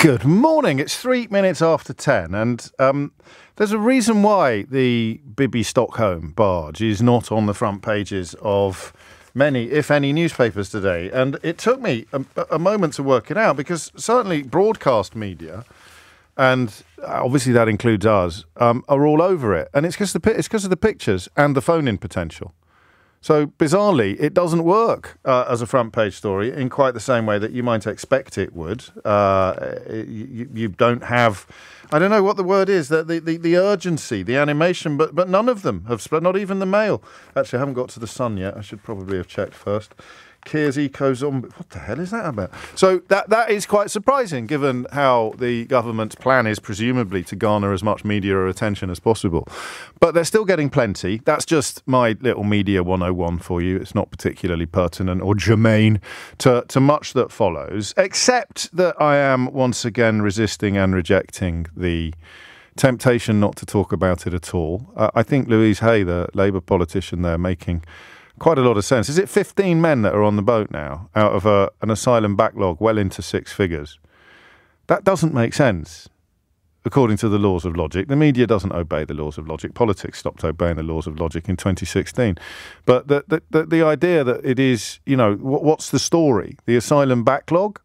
Good morning. It's 3 minutes after 10, and there's a reason why the Bibi Stockholm barge is not on the front pages of many, if any, newspapers today. And it took me a moment to work it out, because certainly broadcast media, and obviously that includes us, are all over it. And it's because of the pictures and the phone-in potential. So, bizarrely, it doesn't work as a front-page story in quite the same way that you might expect it would. You don't have, I don't know what the word is, the urgency, the animation, but none of them have spread, not even the Mail. Actually, I haven't got to the Sun yet. I should probably have checked first. Kia's Eco-Zombie. What the hell is that about? So that is quite surprising, given how the government's plan is presumably to garner as much media attention as possible. But they're still getting plenty. That's just my little media 101 for you. It's not particularly pertinent or germane to much that follows, except that I am once again resisting and rejecting the temptation not to talk about it at all. I think Louise Hay, the Labour politician there, making quite a lot of sense. Is it 15 men that are on the boat now out of an asylum backlog well into six figures? That doesn't make sense, according to the laws of logic. The media doesn't obey the laws of logic. Politics stopped obeying the laws of logic in 2016. But the idea that it is, what's the story? The asylum backlog?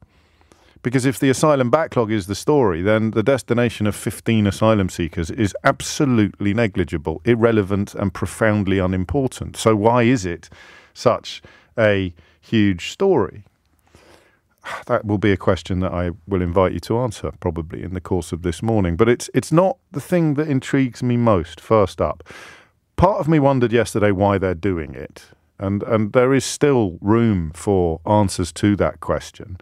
Because if the asylum backlog is the story, then the destination of 15 asylum seekers is absolutely negligible, irrelevant and profoundly unimportant. So why is it such a huge story? That will be a question that I will invite you to answer probably in the course of this morning. But it's not the thing that intrigues me most, first up. Part of me wondered yesterday why they're doing it. And there is still room for answers to that question.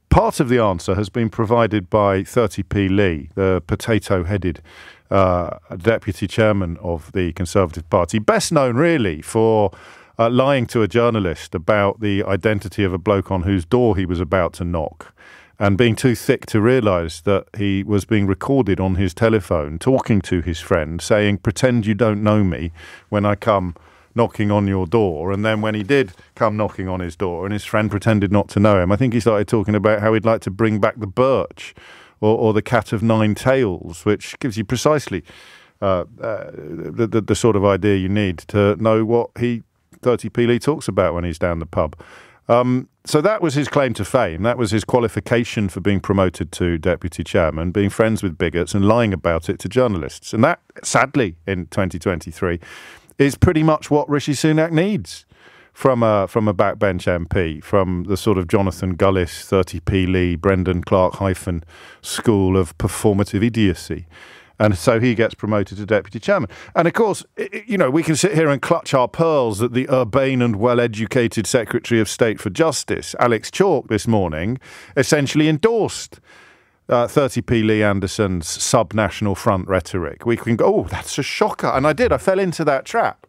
Part of the answer has been provided by 30p Lee, the potato-headed deputy chairman of the Conservative Party, best known really for lying to a journalist about the identity of a bloke on whose door he was about to knock, and being too thick to realise that he was being recorded on his telephone, talking to his friend, saying, "Pretend you don't know me when I come knocking on your door." And then when he did come knocking on his door and his friend pretended not to know him, I think he started talking about how he'd like to bring back the birch or the cat of nine tails, which gives you precisely the sort of idea you need to know what 30p Lee talks about when he's down the pub. So that was his claim to fame. That was his qualification for being promoted to deputy chairman, being friends with bigots and lying about it to journalists. And that, sadly, in 2023, is pretty much what Rishi Sunak needs from a backbench MP, from the sort of Jonathan Gullis, 30p Lee, Brendan Clark hyphen school of performative idiocy. And so he gets promoted to deputy chairman. And of course, we can sit here and clutch our pearls that the urbane and well-educated Secretary of State for Justice, Alex Chalk, this morning, essentially endorsed 30p Lee Anderson's sub-National Front rhetoric. We can go, oh, that's a shocker. And I fell into that trap.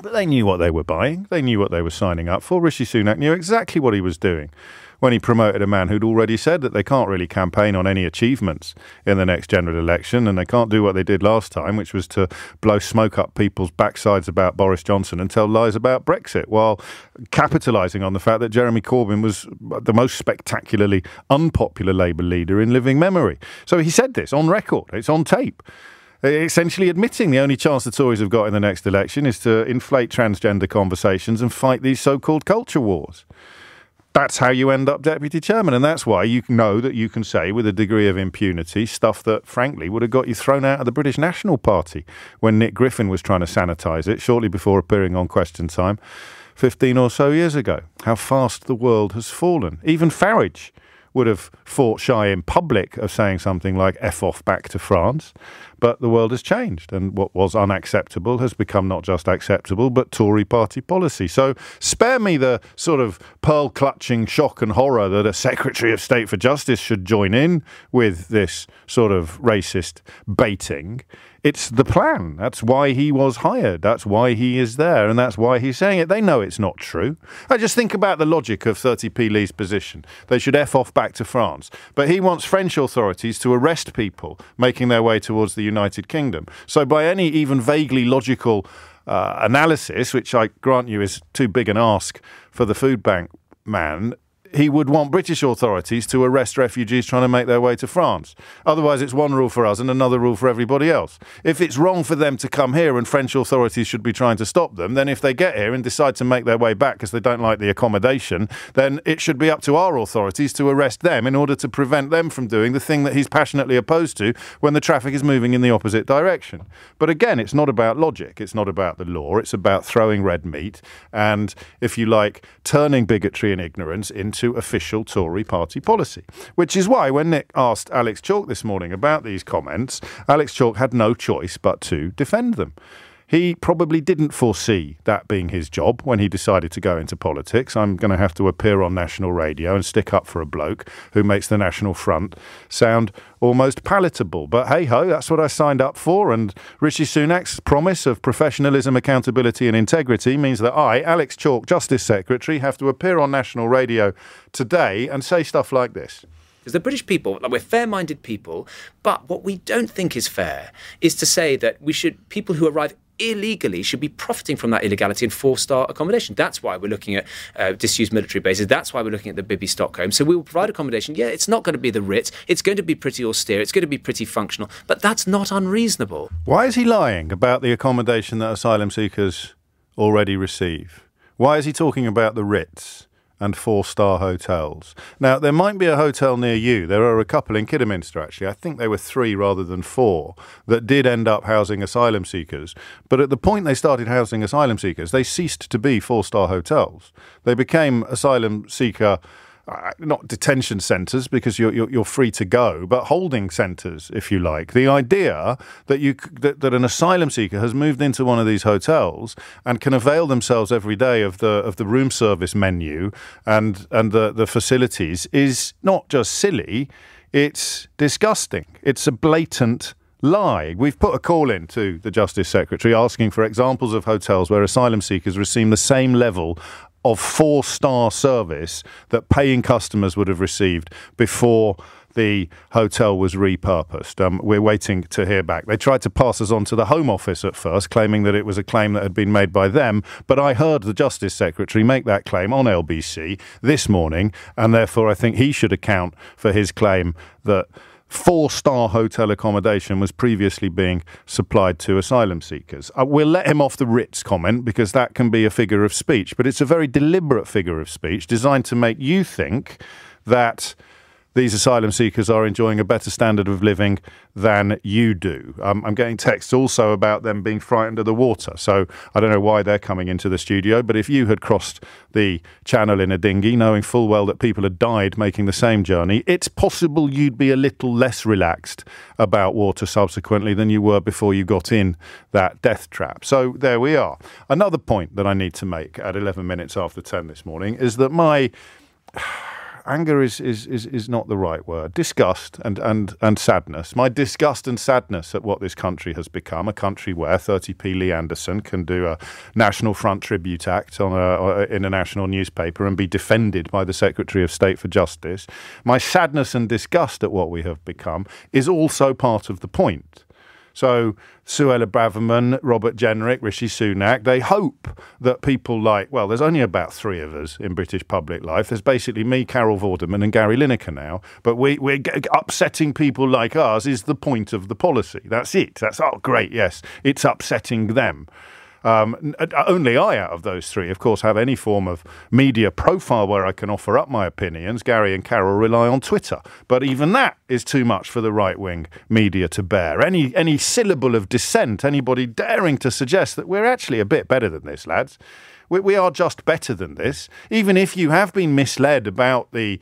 But they knew what they were buying. They knew what they were signing up for. Rishi Sunak knew exactly what he was doing when he promoted a man who'd already said that they can't really campaign on any achievements in the next general election, and they can't do what they did last time, which was to blow smoke up people's backsides about Boris Johnson and tell lies about Brexit, while capitalising on the fact that Jeremy Corbyn was the most spectacularly unpopular Labour leader in living memory. So he said this on record. It's on tape. Essentially admitting the only chance the Tories have got in the next election is to inflate transgender conversations and fight these so-called culture wars. That's how you end up deputy chairman, and that's why you know that you can say with a degree of impunity stuff that, frankly, would have got you thrown out of the British National Party when Nick Griffin was trying to sanitise it shortly before appearing on Question Time 15 or so years ago. How fast the world has fallen. Even Farage would have fought shy in public of saying something like F off back to France. But the world has changed, and what was unacceptable has become not just acceptable, but Tory party policy. So spare me the sort of pearl-clutching shock and horror that a Secretary of State for Justice should join in with this sort of racist baiting. It's the plan. That's why he was hired. That's why he is there, and that's why he's saying it. They know it's not true. I just think about the logic of 30p Lee's position. They should F off back to France. But he wants French authorities to arrest people making their way towards the United Kingdom. So by any even vaguely logical analysis, which I grant you is too big an ask for the food bank man, he would want British authorities to arrest refugees trying to make their way to France. Otherwise, it's one rule for us and another rule for everybody else. If it's wrong for them to come here and French authorities should be trying to stop them, then if they get here and decide to make their way back because they don't like the accommodation, then it should be up to our authorities to arrest them in order to prevent them from doing the thing that he's passionately opposed to when the traffic is moving in the opposite direction. But again, it's not about logic. It's not about the law. It's about throwing red meat and, if you like, turning bigotry and ignorance into official Tory party policy. Which is why when Nick asked Alex Chalk this morning about these comments, Alex Chalk had no choice but to defend them. He probably didn't foresee that being his job when he decided to go into politics. I'm going to have to appear on national radio and stick up for a bloke who makes the National Front sound almost palatable. But hey-ho, that's what I signed up for. And Rishi Sunak's promise of professionalism, accountability and integrity means that I, Alex Chalk, Justice Secretary, have to appear on national radio today and say stuff like this. Because the British people, we're fair-minded people, but what we don't think is fair is to say that people who arrive illegally should be profiting from that illegality in four-star accommodation. That's why we're looking at disused military bases. That's why we're looking at the Bibby Stockholm. So we will provide accommodation. Yeah, it's not going to be the Ritz. It's going to be pretty austere. It's going to be pretty functional. But that's not unreasonable. Why is he lying about the accommodation that asylum seekers already receive? Why is he talking about the Ritz and four-star hotels? Now, there might be a hotel near you. There are a couple in Kidderminster, actually. I think they were 3 rather than 4 that did end up housing asylum seekers. But at the point they started housing asylum seekers, they ceased to be four-star hotels. They became asylum seeker not detention centres because you're free to go, but holding centres, if you like. The idea that an asylum seeker has moved into one of these hotels and can avail themselves every day of the room service menu and the facilities is not just silly, it's disgusting. It's a blatant lie. We've put a call in to the Justice Secretary asking for examples of hotels where asylum seekers receive the same level of 4-star service that paying customers would have received before the hotel was repurposed. We're waiting to hear back. They tried to pass us on to the Home Office at first, claiming that it was a claim that had been made by them, but I heard the Justice Secretary make that claim on LBC this morning, and therefore I think he should account for his claim that 4-star hotel accommodation was previously being supplied to asylum seekers. We'll let him off the Ritz comment because that can be a figure of speech, but it's a very deliberate figure of speech designed to make you think that these asylum seekers are enjoying a better standard of living than you do. I'm getting texts also about them being frightened of the water. So I don't know why they're coming into the studio, but if you had crossed the channel in a dinghy, knowing full well that people had died making the same journey, it's possible you'd be a little less relaxed about water subsequently than you were before you got in that death trap. So there we are. Another point that I need to make at 11 minutes after 10 this morning is that my anger is not the right word. Disgust and sadness. My disgust and sadness at what this country has become, a country where 30p Lee Anderson can do a National Front tribute act in a national newspaper and be defended by the Secretary of State for Justice. My sadness and disgust at what we have become is also part of the point. So Suella Braverman, Robert Jenrick, Rishi Sunak, they hope that people like, well, there's only about 3 of us in British public life. There's basically me, Carol Vorderman and Gary Lineker now. But we're upsetting people like us is the point of the policy. That's it. That's, oh, great, yes, it's upsetting them. Only I, out of those 3, of course, have any form of media profile where I can offer up my opinions. Gary and Carol rely on Twitter. But even that is too much for the right-wing media to bear. Any syllable of dissent, anybody daring to suggest that we're actually a bit better than this, lads. We are just better than this. Even if you have been misled about the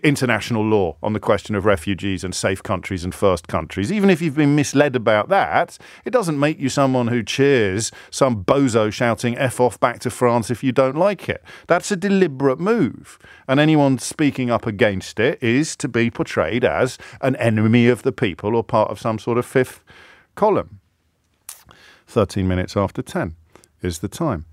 international law on the question of refugees and safe countries and first countries, even if you've been misled about that, it doesn't make you someone who cheers some bozo shouting F off back to France if you don't like it. That's a deliberate move. And anyone speaking up against it is to be portrayed as an enemy of the people or part of some sort of fifth column. 13 minutes after 10. Is the time.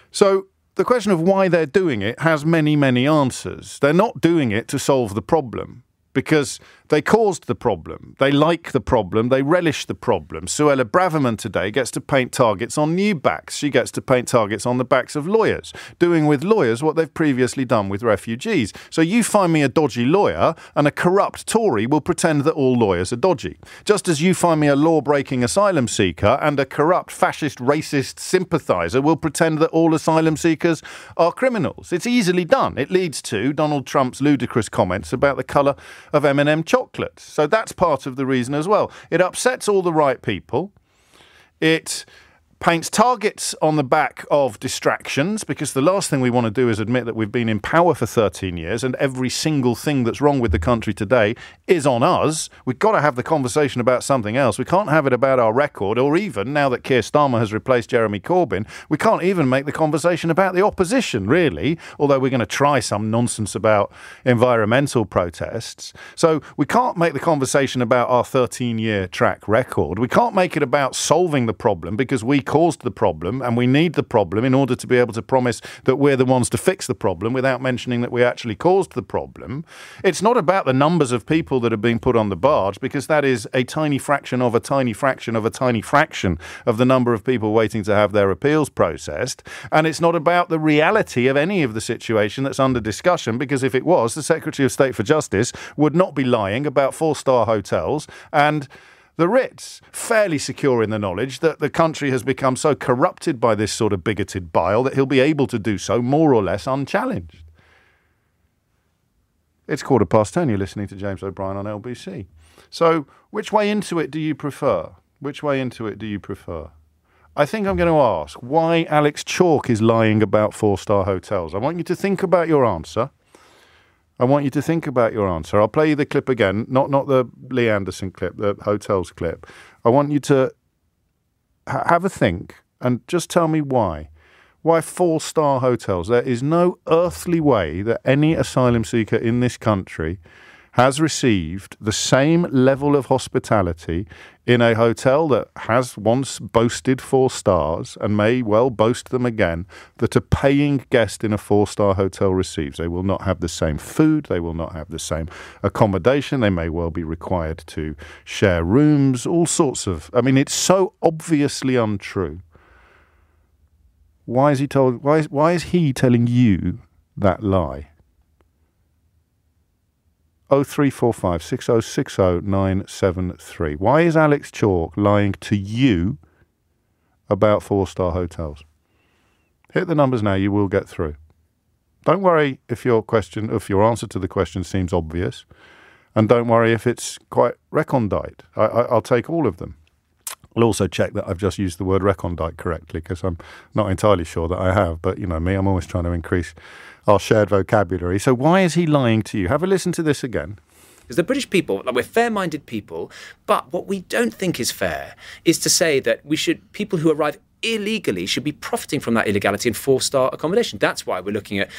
So the question of why they're doing it has many, many answers. They're not doing it to solve the problem because they caused the problem. They like the problem. They relish the problem. Suella Braverman today gets to paint targets on new backs. She gets to paint targets on the backs of lawyers, doing with lawyers what they've previously done with refugees. So you find me a dodgy lawyer and a corrupt Tory will pretend that all lawyers are dodgy. Just as you find me a law-breaking asylum seeker and a corrupt, fascist, racist sympathiser will pretend that all asylum seekers are criminals. It's easily done. It leads to Donald Trump's ludicrous comments about the colour of M&M chocolate. So that's part of the reason as well. It upsets all the right people. It paints targets on the back of distractions, because the last thing we want to do is admit that we've been in power for 13 years and every single thing that's wrong with the country today is on us. We've got to have the conversation about something else. We can't have it about our record, or even, now that Keir Starmer has replaced Jeremy Corbyn, we can't even make the conversation about the opposition, really, although we're going to try some nonsense about environmental protests. So we can't make the conversation about our 13-year track record. We can't make it about solving the problem, because we caused the problem and we need the problem in order to be able to promise that we're the ones to fix the problem without mentioning that we actually caused the problem. It's not about the numbers of people that have been put on the barge, because that is a tiny fraction of a tiny fraction of a tiny fraction of the number of people waiting to have their appeals processed. And it's not about the reality of any of the situation that's under discussion, because if it was, the Secretary of State for Justice would not be lying about four-star hotels and the Ritz, fairly secure in the knowledge that the country has become so corrupted by this sort of bigoted bile that he'll be able to do so more or less unchallenged. It's 10:15. You're listening to James O'Brien on LBC. So which way into it do you prefer? Which way into it do you prefer? I think I'm going to ask why Alex Chalk is lying about four-star hotels. I want you to think about your answer. I'll play you the clip again, not the Lee Anderson clip, the hotels clip. I want you to have a think and just tell me why. Why four-star hotels? There is no earthly way that any asylum seeker in this country has received the same level of hospitality in a hotel that has once boasted 4 stars and may well boast them again, that a paying guest in a 4-star hotel receives. They will not have the same food. They will not have the same accommodation. They may well be required to share rooms, all sorts of... I mean, it's so obviously untrue. Why is he telling you that lie? 0345 6060 973. Why is Alex Chalk lying to you about 4-star hotels? Hit the numbers now, you will get through. Don't worry if your answer to the question seems obvious, and don't worry if it's quite recondite. I'll take all of them. I'll also check that I've just used the word recondite correctly, because I'm not entirely sure that I have, but you know me, I'm always trying to increase our shared vocabulary. So why is he lying to you? Have a listen to this again. Because the British people, we're fair-minded people, but what we don't think is fair is to say that people who arrive illegally should be profiting from that illegality in 4-star accommodation. That's why we're looking at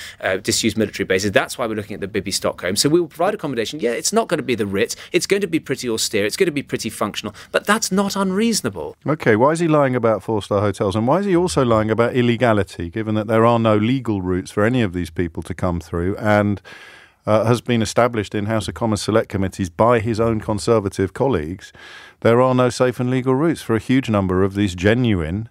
disused military bases. That's why we're looking at the Bibby Stockholm. So we will provide accommodation. Yeah, it's not going to be the Ritz. It's going to be pretty austere. It's going to be pretty functional. But that's not unreasonable. OK, why is he lying about 4-star hotels? And why is he also lying about illegality, given that there are no legal routes for any of these people to come through, and has been established in House of Commons select committees by his own Conservative colleagues? There are no safe and legal routes for a huge number of these genuine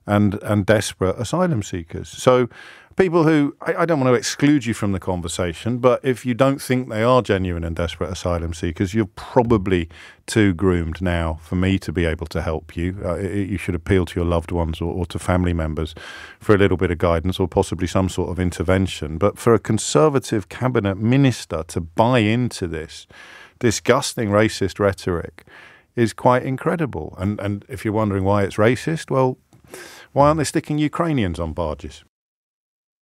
and desperate asylum seekers. So people who, I don't want to exclude you from the conversation, but if you don't think they are genuine and desperate asylum seekers, you're probably too groomed now for me to be able to help you. You should appeal to your loved ones or to family members for a little bit of guidance or possibly some sort of intervention. But for a Conservative cabinet minister to buy into this disgusting racist rhetoric is quite incredible. And if you're wondering why it's racist, well, why aren't they sticking Ukrainians on barges?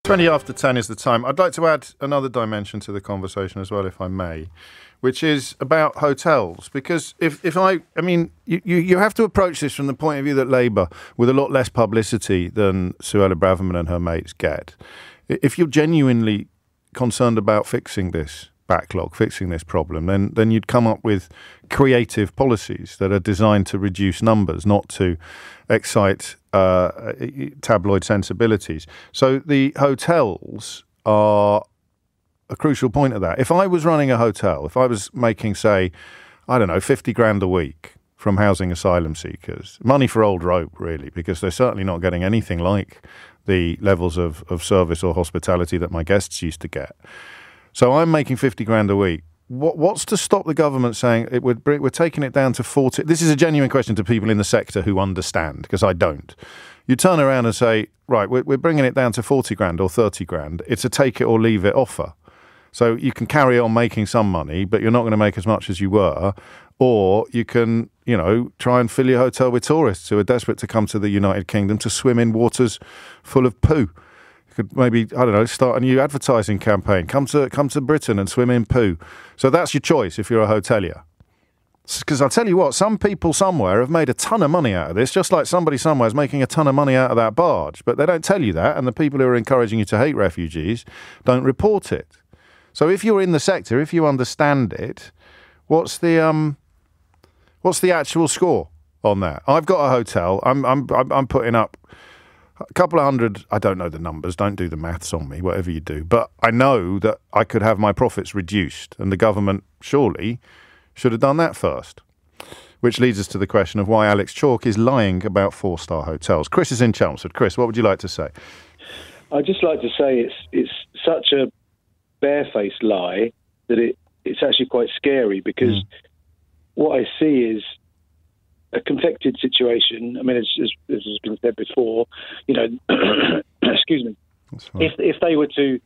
20 after 10 is the time. I'd like to add another dimension to the conversation as well, if I may, which is about hotels. Because you have to approach this from the point of view that Labour, with a lot less publicity than Suella Braverman and her mates get, if you're genuinely concerned about fixing this backlog, fixing this problem, then you'd come up with creative policies that are designed to reduce numbers, not to excite tabloid sensibilities. So the hotels are a crucial point of that. If I was running a hotel, if I was making, say, I don't know, 50 grand a week from housing asylum seekers, money for old rope, really, because they're certainly not getting anything like the levels of service or hospitality that my guests used to get. So I'm making 50 grand a week. What's to stop the government saying we're taking it down to 40? This is a genuine question to people in the sector who understand, because I don't. You turn around and say, right, we're bringing it down to 40 grand or 30 grand. It's a take it or leave it offer. So you can carry on making some money, but you're not going to make as much as you were. Or you can, try and fill your hotel with tourists who are desperate to come to the United Kingdom to swim in waters full of poo. You could maybe, start a new advertising campaign. Come to Britain and swim in poo. So that's your choice if you're a hotelier. Because I'll tell you what, some people somewhere have made a ton of money out of this, just like somebody somewhere is making a ton of money out of that barge. But they don't tell you that, and the people who are encouraging you to hate refugees don't report it. So if you're in the sector, if you understand it, what's the actual score on that? I've got a hotel. I'm putting up a couple of hundred. I don't know the numbers. Don't do the maths on me. Whatever you do, but I know that I could have my profits reduced, and the government surely should have done that first. Which leads us to the question of why Alex Chalk is lying about 4-star hotels. Chris is in Chelmsford. Chris, what would you like to say? I'd just like to say it's such a barefaced lie that it's actually quite scary, because what I see is a conflicted situation. I mean, as has been said before, excuse me, if they were to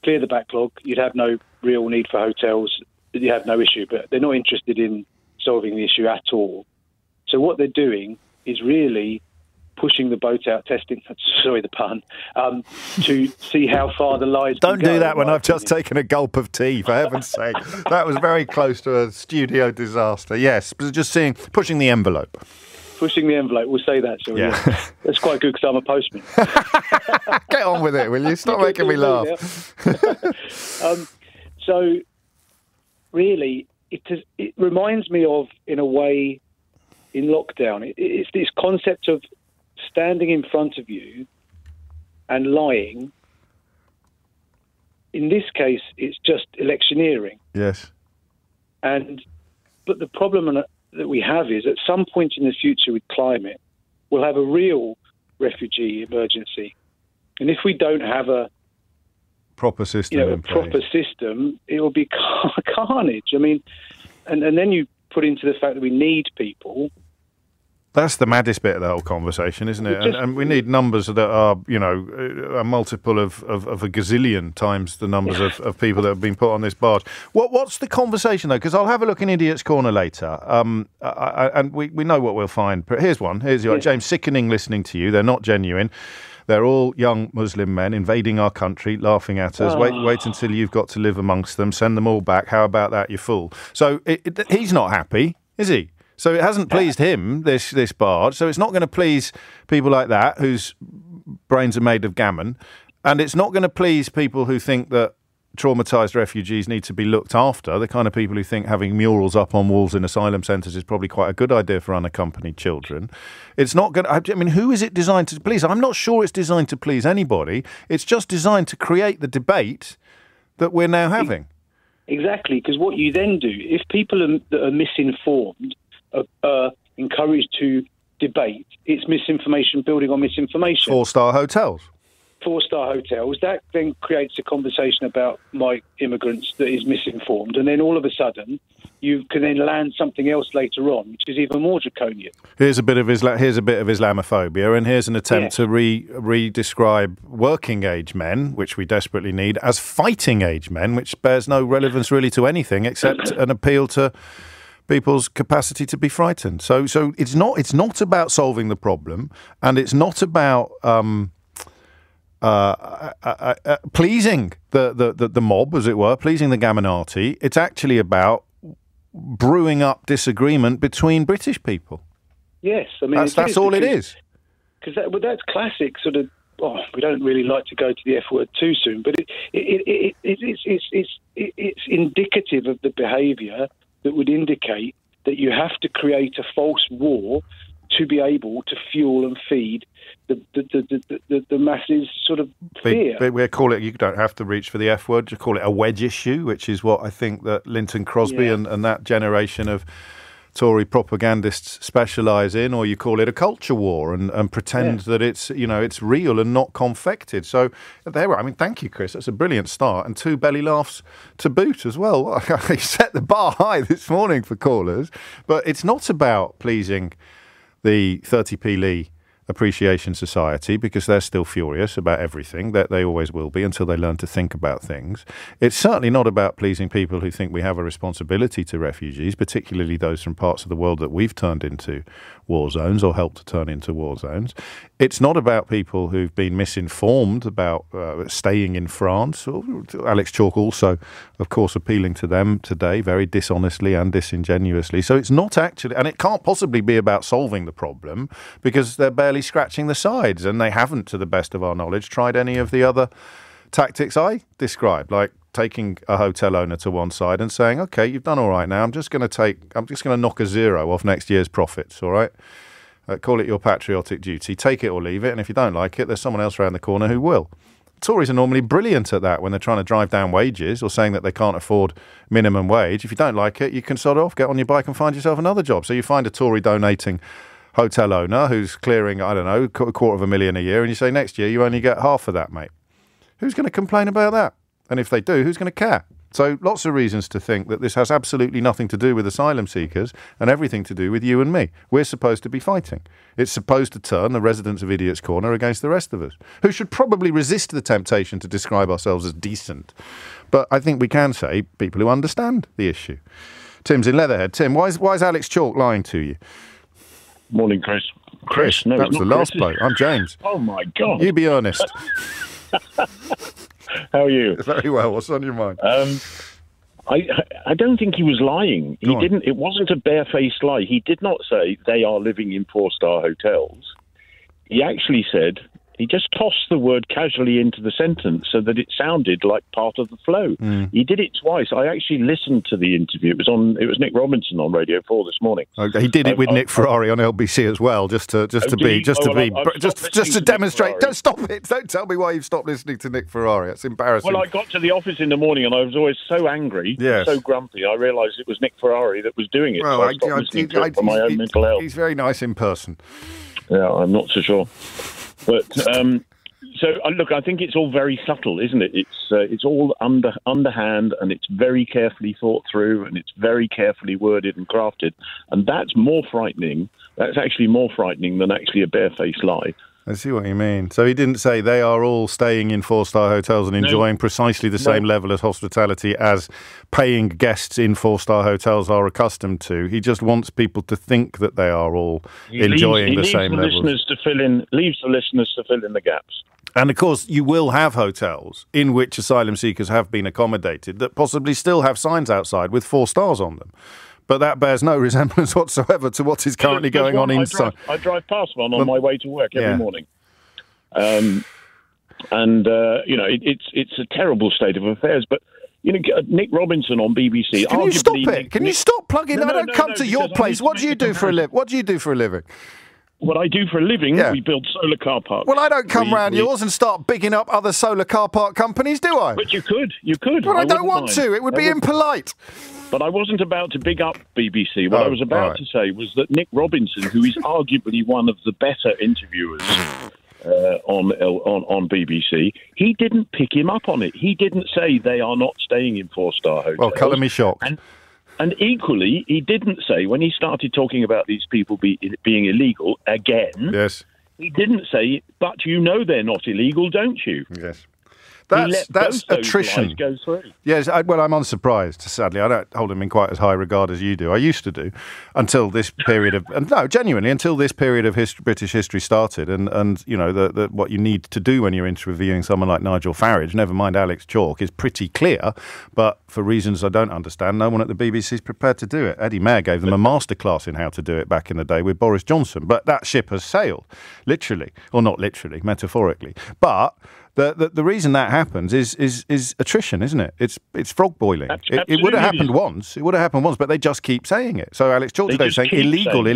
clear the backlog, you'd have no real need for hotels. You have no issue, but they're not interested in solving the issue at all. So what they're doing is really pushing the boat out, testing, sorry the pun, to see how far the lies Don't can go. do that when I've just taken a gulp of tea, for heaven's sake. That was very close to a studio disaster. Yes, just pushing the envelope. Pushing the envelope, we'll say that, shall we? Yeah. That's quite good because I'm a postman. Get on with it, will you? Stop making me laugh. So, really, it reminds me of, in a way, in lockdown. It's this concept of standing in front of you and lying. In this case, it's just electioneering. Yes. But the problem that we have is, at some point in the future with climate, we'll have a real refugee emergency. And if we don't have a proper system, it will be carnage. I mean, and then you put into the fact that we need people. That's the maddest bit of the whole conversation, isn't it? And we need numbers that are, a multiple of a gazillion times the numbers of people that have been put on this barge. What's the conversation, though? Because I'll have a look in Idiot's Corner later, and we know what we'll find. But here's one. James, sickening listening to you. They're not genuine. They're all young Muslim men invading our country, laughing at us. Wait until you've got to live amongst them. Send them all back. How about that, you fool? So he's not happy, is he? So it hasn't pleased him, this barge. So it's not going to please people like that, whose brains are made of gammon. And it's not going to please people who think that traumatised refugees need to be looked after, the kind of people who think having murals up on walls in asylum centres is probably quite a good idea for unaccompanied children. It's not going to... I mean, who is it designed to please? I'm not sure it's designed to please anybody. It's just designed to create the debate that we're now having. Exactly, because what you then do, if people that are misinformed are encouraged to debate, it's misinformation building on misinformation. 4-star hotels. 4-star hotels, that then creates a conversation about my immigrants that is misinformed, and then all of a sudden you can then land something else later on, which is even more draconian. Here's a bit of Islamophobia, and here's an attempt to re-describe working age men, which we desperately need, as fighting age men, which bears no relevance really to anything except an appeal to people's capacity to be frightened. So it's not about solving the problem, and it's not about pleasing the mob, as it were, pleasing the Gaminati. It's actually about brewing up disagreement between British people. Yes, I mean that's all it is. Because that's classic sort of. Oh, we don't really like to go to the F word too soon, but it's indicative of the behaviour that would indicate that you have to create a false war to be able to fuel and feed the masses' sort of fear. We call it, you don't have to reach for the F word, you call it a wedge issue, which is what I think that Linton Crosby and that generation of Tory propagandists specialise in, or you call it a culture war and pretend that it's, it's real and not confected. So there, I mean, thank you, Chris. That's a brilliant start, and 2 belly laughs to boot as well. I set the bar high this morning for callers, but it's not about pleasing the 30p Lee Appreciation Society, because they're still furious about everything, that they always will be until they learn to think about things. It's certainly not about pleasing people who think we have a responsibility to refugees, particularly those from parts of the world that we've turned into war zones or helped to turn into war zones. It's not about people who've been misinformed about staying in France. Alex Chalk also, of course, appealing to them today very dishonestly and disingenuously. So it's not actually, and it can't possibly be about solving the problem, because they're barely scratching the sides, and they haven't, to the best of our knowledge, tried any of the other tactics I described, like taking a hotel owner to one side and saying, okay, you've done all right now, I'm just going to knock a zero off next year's profits, all right? Call it your patriotic duty, take it or leave it, and if you don't like it, there's someone else around the corner who will. Tories are normally brilliant at that when they're trying to drive down wages or saying that they can't afford minimum wage. If you don't like it, you can sod off, get on your bike and find yourself another job. So you find a Tory donating hotel owner who's clearing, I don't know, $250,000 a year, and you say next year you only get half of that, mate. Who's going to complain about that? And if they do, who's going to care? So lots of reasons to think that this has absolutely nothing to do with asylum seekers and everything to do with you and me. We're supposed to be fighting. It's supposed to turn the residents of Idiots' Corner against the rest of us, who should probably resist the temptation to describe ourselves as decent. But I think we can say people who understand the issue. Tim's in Leatherhead. Tim, why is Alex Chalk lying to you? Morning, Chris. Chris, no, that was the last bloke. I'm James. Oh, my God. You be earnest. How are you? Very well. What's on your mind? I don't think he was lying. He didn't. It wasn't a barefaced lie. He did not say they are living in 4-star hotels. He actually said, he just tossed the word casually into the sentence so that it sounded like part of the flow. He did it twice. I actually listened to the interview. It was Nick Robinson on Radio 4 this morning. Okay, he did it with Nick Ferrari on LBC as well, just to demonstrate. Don't stop it. Don't tell me why you've stopped listening to Nick Ferrari. It's embarrassing. Well, I got to the office in the morning and I was always so angry, so grumpy. I realised it was Nick Ferrari that was doing it. Well, so I stopped listening to it for my own mental health. He's very nice in person. Yeah, I'm not so sure. But look, I think it's all very subtle, isn't it? It's all underhand, and it's very carefully thought through, and it's very carefully worded and crafted, and that's more frightening. That's actually more frightening than actually a barefaced lie. I see what you mean. So he didn't say they are all staying in 4-star hotels and enjoying precisely the same level of hospitality as paying guests in 4-star hotels are accustomed to. He just wants people to think that they are all enjoying the same level. Leaves the listeners to fill in the gaps. And of course, you will have hotels in which asylum seekers have been accommodated that possibly still have signs outside with 4 stars on them. But that bears no resemblance whatsoever to what is currently going on inside. I drive past one on my way to work every morning. It's a terrible state of affairs. But, Nick Robinson on BBC... Can you stop it? Can you stop plugging? I don't come to your place. What do you do for a living? What do you do for a living? What I do for a living, we build solar car parks. Well, I don't come round yours and start bigging up other solar car park companies, do I? But you could. But I don't want to. It would be impolite. But I wasn't about to big up BBC. What I was about to say was that Nick Robinson, who is arguably one of the better interviewers on BBC, he didn't pick him up on it. He didn't say they are not staying in 4-star hotels. Well, colour me shocked. And equally, he didn't say, when he started talking about these people being illegal again, he didn't say, but they're not illegal, don't you? Yes. That's attrition. Go through. Yes, I'm unsurprised, sadly. I don't hold him in quite as high regard as you do. I used to do until this period of... genuinely, until this period of British history started and what you need to do when you're interviewing someone like Nigel Farage, never mind Alex Chalk, is pretty clear. But for reasons I don't understand, no one at the BBC is prepared to do it. Eddie Mair gave them a masterclass in how to do it back in the day with Boris Johnson. But that ship has sailed, literally. Or not literally, metaphorically. But... The reason that happens is attrition, isn't it? It's frog boiling. It would have happened once. It would have happened once, but they just keep saying it. So Alex Chalk today is saying illegal.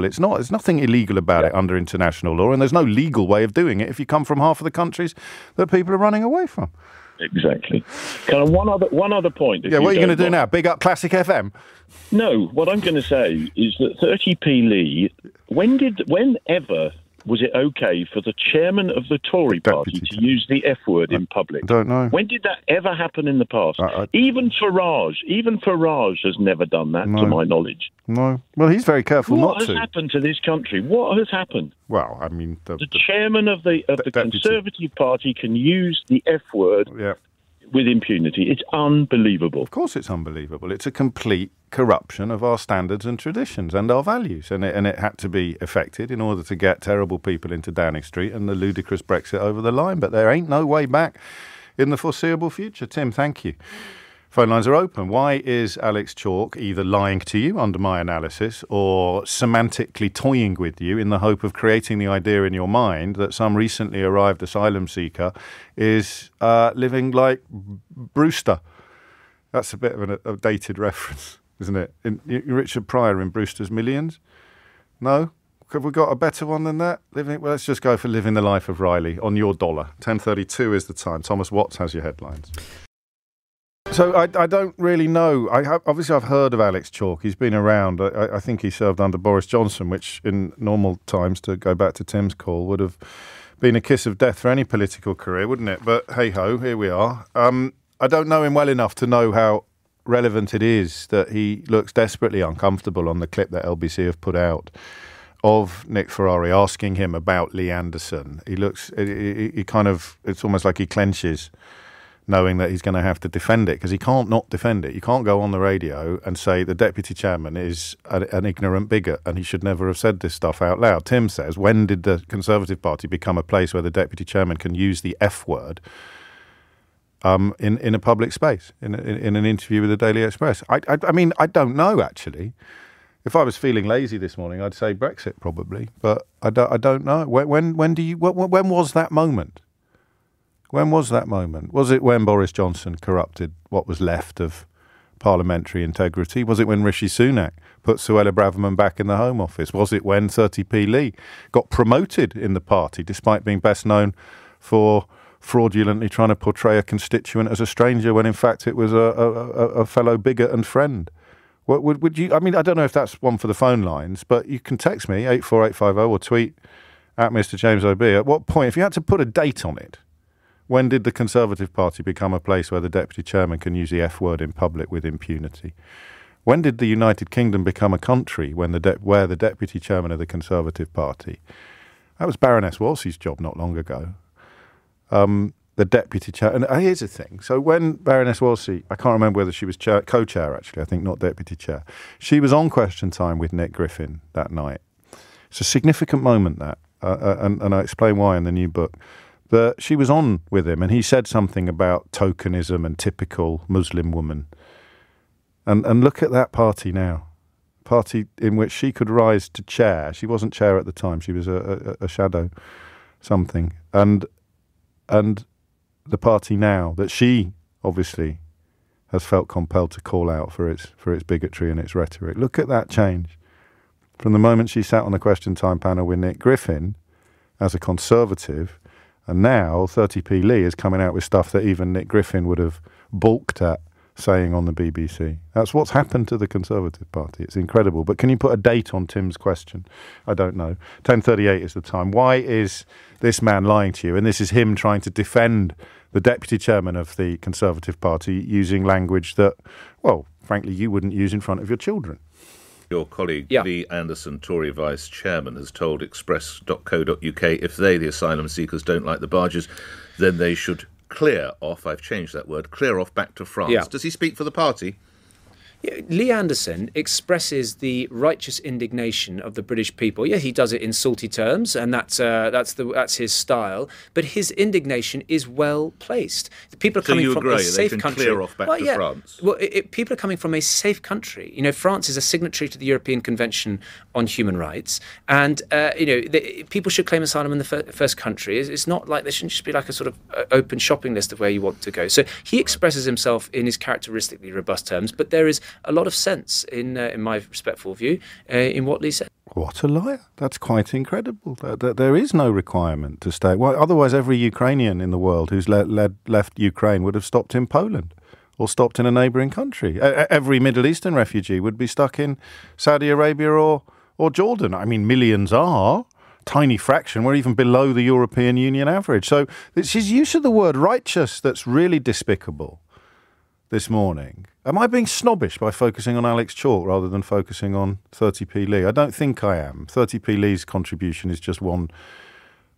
It's not. There's nothing illegal about it under international law, and there's no legal way of doing it if you come from half of the countries that people are running away from. Exactly. Kind of one other point. Yeah, what are you going to do now? Big up Classic FM? No, what I'm going to say is that 30p Lee, whenever was it okay for the chairman of the Tory party to use the F word in public? I don't know. When did that ever happen in the past? Even Farage has never done that, to my knowledge. No. Well, he's very careful not to. What has happened to this country? What has happened? Well, I mean... The chairman of the Conservative Party can use the F word with impunity. It's unbelievable. Of course it's unbelievable. It's a complete corruption of our standards and traditions and our values. And it had to be effected in order to get terrible people into Downing Street and the ludicrous Brexit over the line. But there ain't no way back in the foreseeable future. Tim, thank you. Phone lines are open. Why is Alex Chalk either lying to you under my analysis or semantically toying with you in the hope of creating the idea in your mind that some recently arrived asylum seeker is living like Brewster? That's a bit of a dated reference, isn't it? Richard Pryor in Brewster's Millions? No? Have we got a better one than that? Well, let's just go for living the life of Riley on your dollar. 10:32 is the time. Thomas Watts has your headlines. So I don't really know. Obviously, I've heard of Alex Chalk. He's been around. I think he served under Boris Johnson, which in normal times, to go back to Tim's call, would have been a kiss of death for any political career, wouldn't it? But hey-ho, here we are. I don't know him well enough to know how relevant it is that he looks desperately uncomfortable on the clip that LBC have put out of Nick Ferrari asking him about Lee Anderson. He looks, he kind of, it's almost like he clenches, knowing that he's going to have to defend it, because he can't not defend it. You can't go on the radio and say the deputy chairman is an ignorant bigot and he should never have said this stuff out loud. Tim says, when did the Conservative Party become a place where the deputy chairman can use the F word in a public space, in an interview with the Daily Express? I mean, I don't know, actually. If I was feeling lazy this morning, I'd say Brexit probably, but I don't know. When was that moment? When was that moment? Was it when Boris Johnson corrupted what was left of parliamentary integrity? Was it when Rishi Sunak put Suella Braverman back in the Home Office? Was it when 30p Lee got promoted in the party, despite being best known for fraudulently trying to portray a constituent as a stranger when in fact it was a fellow bigot and friend? What would you? I mean, I don't know if that's one for the phone lines, but you can text me 84850 or tweet at Mr. James OB. At what point, if you had to put a date on it, when did the Conservative Party become a place where the deputy chairman can use the F word in public with impunity? When did the United Kingdom become a country where the deputy chairman of the Conservative Party? That was Baroness Wolsey's job not long ago. The deputy chair, and here's the thing. So when Baroness Wolsey, I can't remember whether she was co-chair actually, I think not deputy chair. She was on Question Time with Nick Griffin that night. It's a significant moment, that, and I explain why in the new book. But she was on with him, and he said something about tokenism and typical Muslim woman. And look at that party now. Party in which she could rise to chair. She wasn't chair at the time. She was a shadow something. And the party now that she obviously has felt compelled to call out for its bigotry and its rhetoric. Look at that change. From the moment she sat on the Question Time panel with Nick Griffin as a Conservative, and now 30p Lee is coming out with stuff that even Nick Griffin would have balked at saying on the BBC. That's what's happened to the Conservative Party. It's incredible. But can you put a date on Tim's question? I don't know. 10:38 is the time. Why is this man lying to you? And this is him trying to defend the deputy chairman of the Conservative Party using language that, well, frankly, you wouldn't use in front of your children. Your colleague, Lee Anderson, Tory Vice Chairman, has told Express.co.uk if they, the asylum seekers, don't like the barges, then they should clear off, I've changed that word, clear off back to France. Yeah. Does he speak for the party? Lee Anderson expresses the righteous indignation of the British people. Yeah, he does it in salty terms, and that's his style. But his indignation is well placed. People are coming from a safe country. Clear off back to France. Well, people are coming from a safe country. France is a signatory to the European Convention on Human Rights, and people should claim asylum in the first country. It's not like there shouldn't just be like a sort of open shopping list of where you want to go. So he expresses himself in his characteristically robust terms, but there is a lot of sense in my respectful view in what Lee said. What a liar. That's quite incredible. There is no requirement to stay. Well, otherwise every Ukrainian in the world who's left Ukraine would have stopped in Poland or stopped in a neighbouring country. Every Middle Eastern refugee would be stuck in Saudi Arabia or Jordan. I mean, millions are. Tiny fraction. We're even below the European Union average. So it's his use of the word righteous that's really despicable this morning. Am I being snobbish by focusing on Alex Chalk rather than focusing on 30p Lee? I don't think I am. 30p Lee's contribution is just one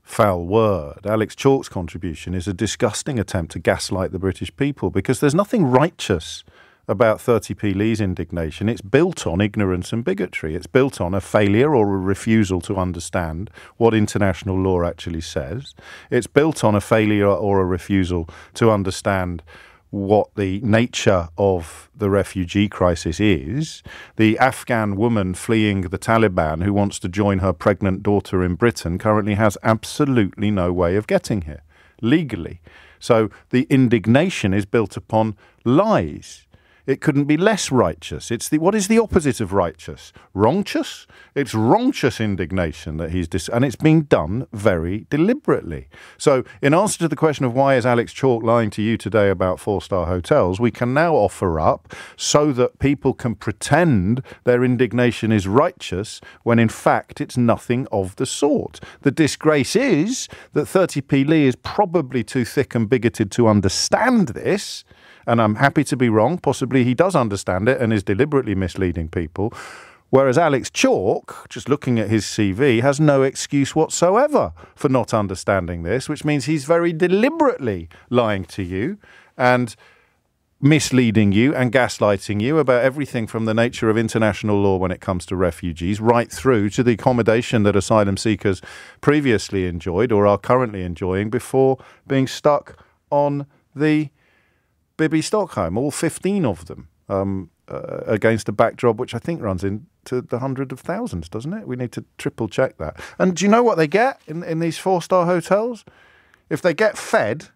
foul word. Alex Chalk's contribution is a disgusting attempt to gaslight the British people, because there's nothing righteous about 30p Lee's indignation. It's built on ignorance and bigotry. It's built on a failure or a refusal to understand what international law actually says. It's built on a failure or a refusal to understand what the nature of the refugee crisis is. The Afghan woman fleeing the Taliban who wants to join her pregnant daughter in Britain currently has absolutely no way of getting here legally. So the indignation is built upon lies. It couldn't be less righteous. What is the opposite of righteous? Wrongchous? It's wrongchous indignation that and it's being done very deliberately. So in answer to the question of why is Alex Chalk lying to you today about 4-star hotels, we can now offer up so that people can pretend their indignation is righteous when in fact it's nothing of the sort. The disgrace is that 30p Lee is probably too thick and bigoted to understand this. And I'm happy to be wrong. Possibly he does understand it and is deliberately misleading people. Whereas Alex Chalk, just looking at his CV, has no excuse whatsoever for not understanding this, which means he's very deliberately lying to you and misleading you and gaslighting you about everything from the nature of international law when it comes to refugees right through to the accommodation that asylum seekers previously enjoyed or are currently enjoying before being stuck on the Bibi Stockholm, all 15 of them, against a backdrop which I think runs into the hundreds of thousands, doesn't it? We need to triple check that. And do you know what they get in these 4-star hotels? If they get fed,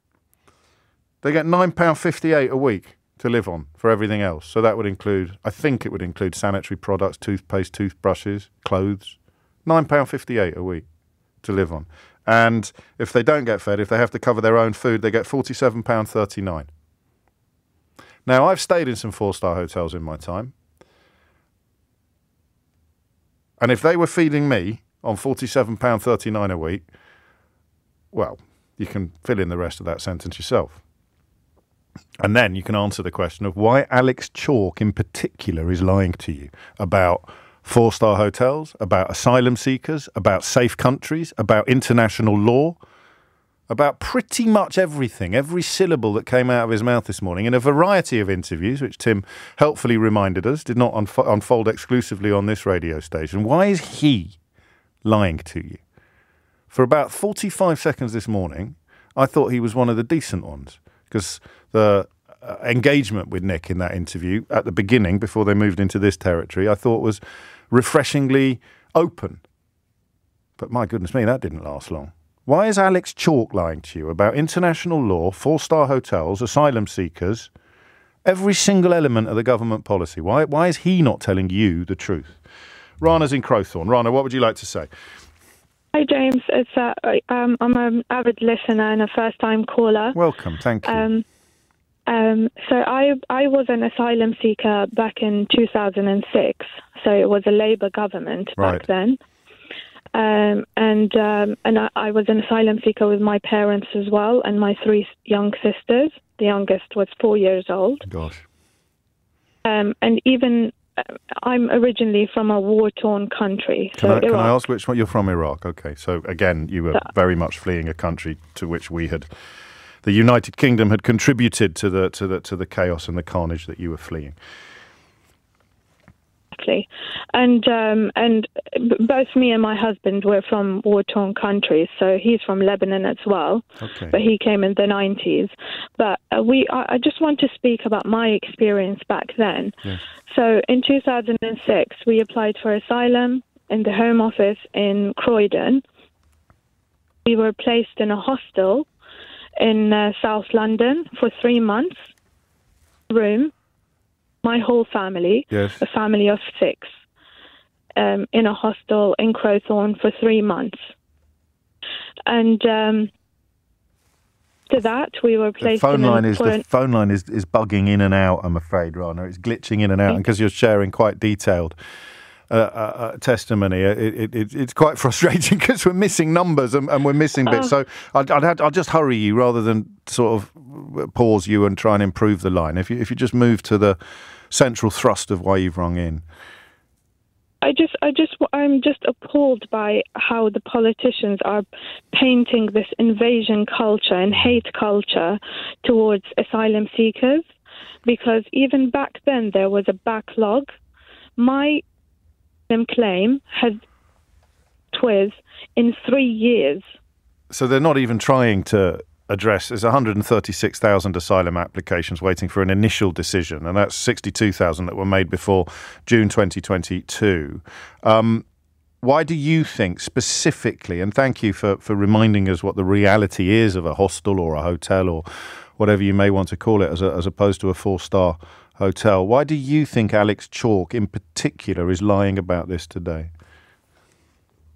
they get £9.58 a week to live on for everything else. So that would include, I think it would include sanitary products, toothpaste, toothbrushes, clothes. £9.58 a week to live on. And if they don't get fed, if they have to cover their own food, they get £47.39. Now, I've stayed in some 4-star hotels in my time. And if they were feeding me on £47.39 a week, well, you can fill in the rest of that sentence yourself. And then you can answer the question of why Alex Chalk in particular is lying to you about 4-star hotels, about asylum seekers, about safe countries, about international law, about pretty much everything, every syllable that came out of his mouth this morning in a variety of interviews, which Tim helpfully reminded us did not unfold exclusively on this radio station. Why is he lying to you? For about 45 seconds this morning, I thought he was one of the decent ones, because the engagement with Nick in that interview at the beginning, before they moved into this territory, I thought was refreshingly open. But my goodness me, that didn't last long. Why is Alex Chalk lying to you about international law, 4-star hotels, asylum seekers, every single element of the government policy? Why is he not telling you the truth? Rana's in Crowthorne. Rana, what would you like to say? Hi, James. I'm an avid listener and a first-time caller. Welcome. Thank you. So I was an asylum seeker back in 2006. So it was a Labour government back then. And I was an asylum seeker with my parents as well, and my 3 young sisters. The youngest was 4 years old. Gosh. And even I'm originally from a war-torn country. Can I ask which one? You're from Iraq. Okay. So again, you were very much fleeing a country to which the United Kingdom had contributed to the chaos and the carnage that you were fleeing. exactly. And both me and my husband were from war-torn countries, so he's from Lebanon as well. Okay. But he came in the 90s. But I just want to speak about my experience back then. Yes. So in 2006, we applied for asylum in the Home Office in Croydon. We were placed in a hostel in South London for 3 months. Room, my whole family, yes. a family of 6, in a hostel in Crowthorne for 3 months. And after that, we were placed the phone line is bugging in and out, I'm afraid, Rana. It's glitching in and out, and because you're sharing quite detailed testimony, it's quite frustrating because we're missing numbers and we're missing bits. So I'll just hurry you rather than sort of pause you and try and improve the line. If you just move to the central thrust of why you've rung in. I'm just appalled by how the politicians are painting this invasion culture and hate culture towards asylum seekers, because even back then there was a backlog. My claim has twiz in 3 years. So they're not even trying to address. There's 136,000 asylum applications waiting for an initial decision, and that's 62,000 that were made before June 2022. Why do you think specifically, and thank you for reminding us what the reality is of a hostel or a hotel or whatever you may want to call it, as opposed to a 4-star hotel. Why do you think Alex Chalk in particular is lying about this today?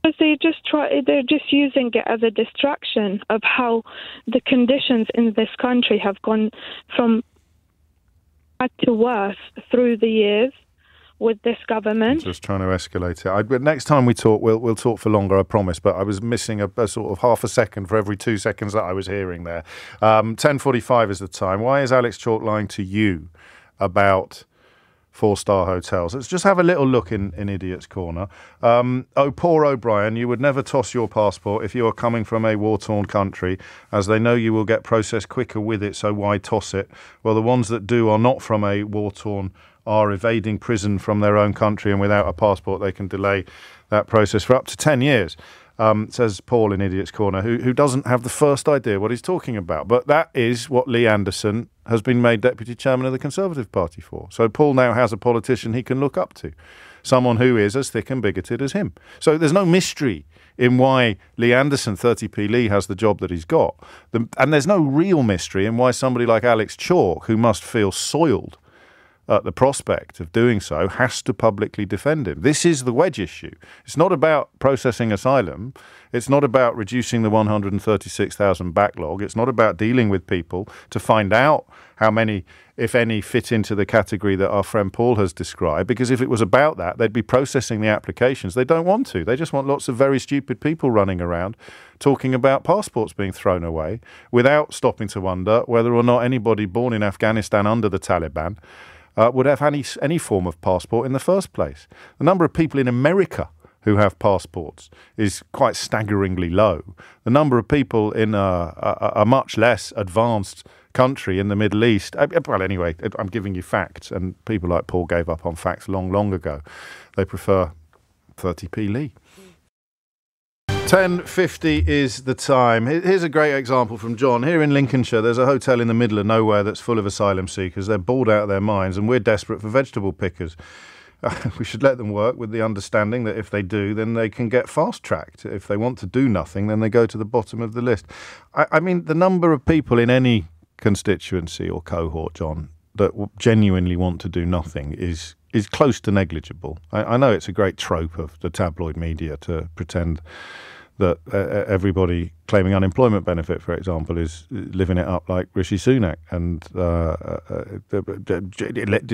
Because they're just using it as a distraction of how the conditions in this country have gone from bad to worse through the years with this government. Just trying to escalate it. But next time we talk, we'll talk for longer, I promise. But I was missing a sort of half a second for every 2 seconds that I was hearing there. 10:45 is the time. Why is Alex Chalk lying to you about 4-star hotels? Let's just have a little look in Idiot's Corner. Oh, poor O'Brien, you would never toss your passport if you are coming from a war-torn country, as they know you will get processed quicker with it, so why toss it? Well, the ones that do are not from a war-torn, are evading prison from their own country, and without a passport they can delay that process for up to 10 years. Says Paul in Idiot's Corner, who doesn't have the first idea what he's talking about. But that is what Lee Anderson has been made Deputy Chairman of the Conservative Party for. So Paul now has a politician he can look up to, someone who is as thick and bigoted as him. So there's no mystery in why Lee Anderson, 30p Lee, has the job that he's got. And there's no real mystery in why somebody like Alex Chalk, who must feel soiled at the prospect of doing so, has to publicly defend him. This is the wedge issue. It's not about processing asylum. It's not about reducing the 136,000 backlog. It's not about dealing with people to find out how many, if any, fit into the category that our friend Paul has described, because if it was about that, they'd be processing the applications. They don't want to. They just want lots of very stupid people running around talking about passports being thrown away without stopping to wonder whether or not anybody born in Afghanistan under the Taliban would have any form of passport in the first place. The number of people in America who have passports is quite staggeringly low. The number of people in a much less advanced country in the Middle East, well, anyway, I'm giving you facts, and people like Paul gave up on facts long ago. They prefer 30p Lee. 10:50 is the time. Here's a great example from John. Here in Lincolnshire, there's a hotel in the middle of nowhere that's full of asylum seekers. They're bored out of their minds, and we're desperate for vegetable pickers. We should let them work with the understanding that if they do, then they can get fast-tracked. If they want to do nothing, then they go to the bottom of the list. I mean, the number of people in any constituency or cohort, John, that genuinely want to do nothing is close to negligible. I know it's a great trope of the tabloid media to pretend that everybody claiming unemployment benefit, for example, is living it up like Rishi Sunak and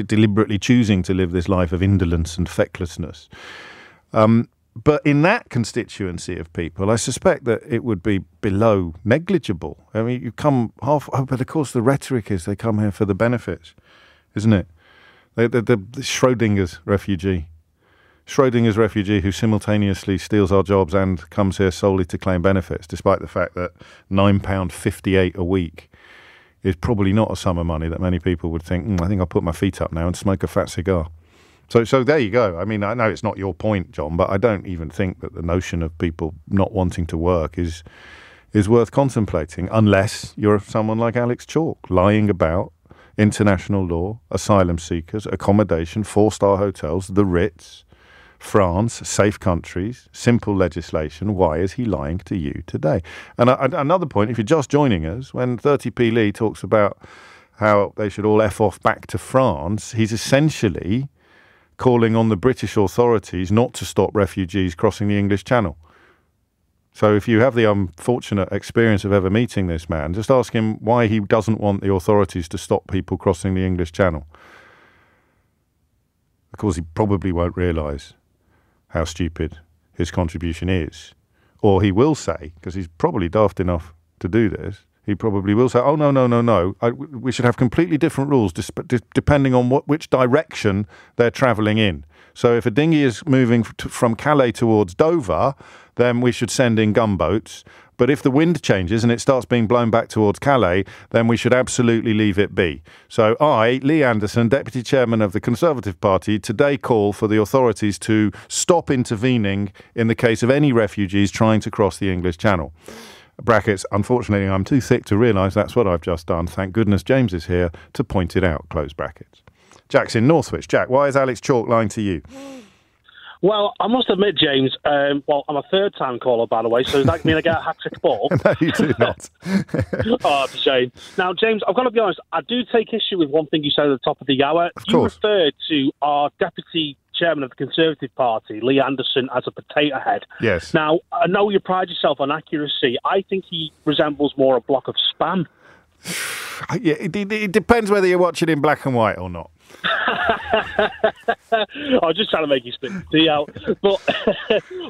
deliberately choosing to live this life of indolence and fecklessness. But in that constituency of people, I suspect that it would be below negligible. I mean, you come but of course the rhetoric is they come here for the benefits, isn't it? The Schrodinger's refugee who simultaneously steals our jobs and comes here solely to claim benefits, despite the fact that £9.58 a week is probably not a sum of money that many people would think, I think I'll put my feet up now and smoke a fat cigar. So there you go. I mean, I know it's not your point, John, but I don't even think that the notion of people not wanting to work is worth contemplating, unless you're someone like Alex Chalk, lying about international law, asylum seekers, accommodation, 4-star hotels, the Ritz, France, safe countries, simple legislation. Why is he lying to you today? And another point, if you're just joining us, when 30p Lee talks about how they should all F off back to France, he's essentially calling on the British authorities not to stop refugees crossing the English Channel. So if you have the unfortunate experience of ever meeting this man, just ask him why he doesn't want the authorities to stop people crossing the English Channel. Of course, he probably won't realise how stupid his contribution is. Or he will say, because he's probably daft enough to do this, he probably will say, oh, no, we should have completely different rules depending on which direction they're travelling in. So if a dinghy is moving from Calais towards Dover, then we should send in gunboats. But if the wind changes and it starts being blown back towards Calais, then we should absolutely leave it be. So I, Lee Anderson, Deputy Chairman of the Conservative Party, today call for the authorities to stop intervening in the case of any refugees trying to cross the English Channel. Brackets, unfortunately, I'm too thick to realise that's what I've just done. Thank goodness James is here to point it out, close brackets. Jack's in Northwich. Jack, why is Alex Chalk lying to you? Well, I must admit, James, I'm a third-time caller, by the way, so does that mean I get a hat-trick ball? No, you do not. Oh, it's a shame. Now, James, I've got to be honest, I do take issue with one thing you said at the top of the hour. You referred to our Deputy Chairman of the Conservative Party, Lee Anderson, as a potato head. Yes. Now, I know you pride yourself on accuracy. I think he resembles more a block of Spam. Yeah, it depends whether you're watching in black and white or not. I was just trying to make you spit the tea out.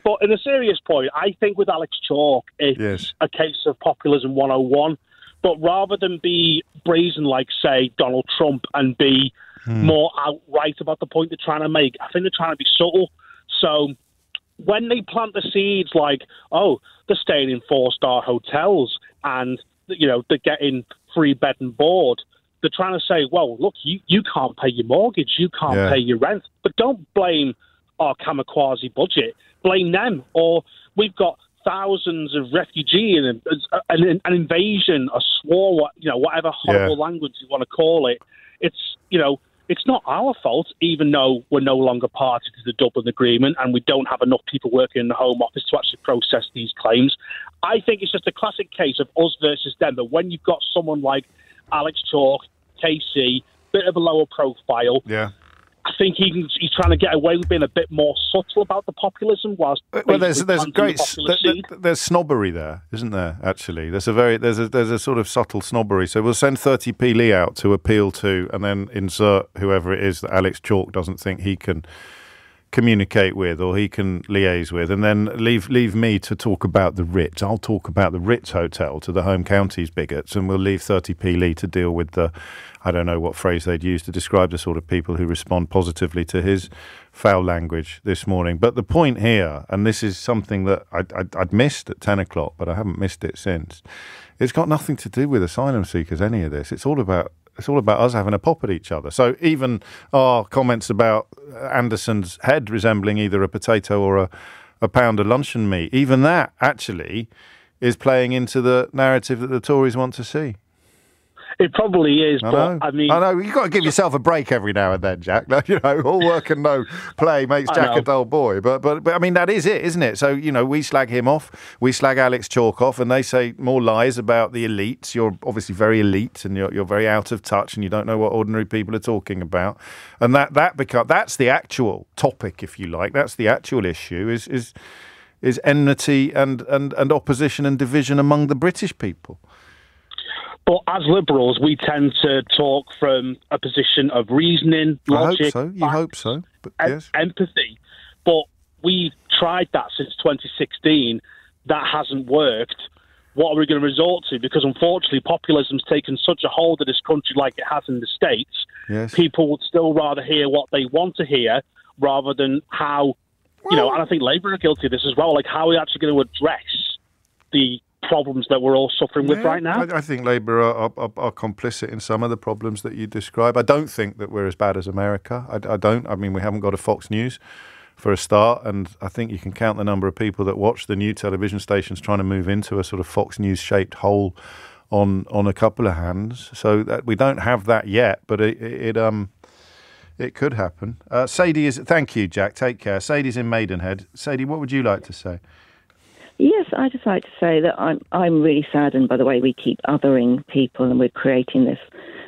But in a serious point, I think with Alex Chalk, it's a case of populism 101. But rather than be brazen like, say, Donald Trump and be more outright about the point they're trying to make, I think they're trying to be subtle. So when they plant the seeds like, oh, they're staying in 4-star hotels and, you know, they're getting free bed and board, they're trying to say, well, look, you can't pay your mortgage, you can't pay your rent. But don't blame our kamikaze budget. Blame them. Or we've got thousands of refugees and an invasion, a war, you know, whatever horrible language you want to call it. It's, you know, it's not our fault, even though we're no longer party to the Dublin Agreement and we don't have enough people working in the Home Office to actually process these claims. I think it's just a classic case of us versus them, that when you've got someone like Alex Chalk, KC, bit of a lower profile. Yeah. I think he's trying to get away with being a bit more subtle about the populism. Whilst there's snobbery there, isn't there? Actually, there's a sort of subtle snobbery. So we'll send 30p Lee out to appeal to, and then insert whoever it is that Alex Chalk doesn't think he can communicate with or he can liaise with, and then leave me to talk about the Ritz. I'll talk about the Ritz Hotel to the Home Counties bigots, and we'll leave 30p Lee to deal with the, I don't know what phrase they'd use to describe the sort of people who respond positively to his foul language this morning. But the point here, and this is something that I'd missed at 10 o'clock, but I haven't missed it since, it's got nothing to do with asylum seekers, any of this. It's all about us having a pop at each other. So even our comments about Anderson's head resembling either a potato or a pound of luncheon meat, even that actually is playing into the narrative that the Tories want to see. It probably is, I know. You've got to give yourself a break every now and then, Jack. You know, all work and no play makes Jack a dull boy. But I mean, that is it, isn't it? So, you know, we slag him off, we slag Alex Chalk off, and they say more lies about the elites. You're obviously very elite, and you're very out of touch, and you don't know what ordinary people are talking about. And that's the actual topic, if you like. That's the actual issue. Is enmity and opposition and division among the British people. But as Liberals, we tend to talk from a position of reasoning, logic, I hope so. You hope so. But yes. Empathy. But we've tried that since 2016. That hasn't worked. What are we going to resort to? Because unfortunately, populism's taken such a hold of this country like it has in the States. Yes. People would still rather hear what they want to hear rather than how, you know, and I think Labour are guilty of this as well, like how are we actually going to address the problems that we're all suffering with right now? I think Labour are complicit in some of the problems that you describe. I don't think that we're as bad as America. I don't. I mean, we haven't got a Fox News for a start, and I think you can count the number of people that watch the new television stations trying to move into a sort of Fox News-shaped hole on a couple of hands. So that we don't have that yet, but it could happen. Sadie is. Thank you, Jack. Take care. Sadie's in Maidenhead. Sadie, what would you like to say? Yes, I'd just like to say that I'm really saddened by the way we keep othering people, and we're creating this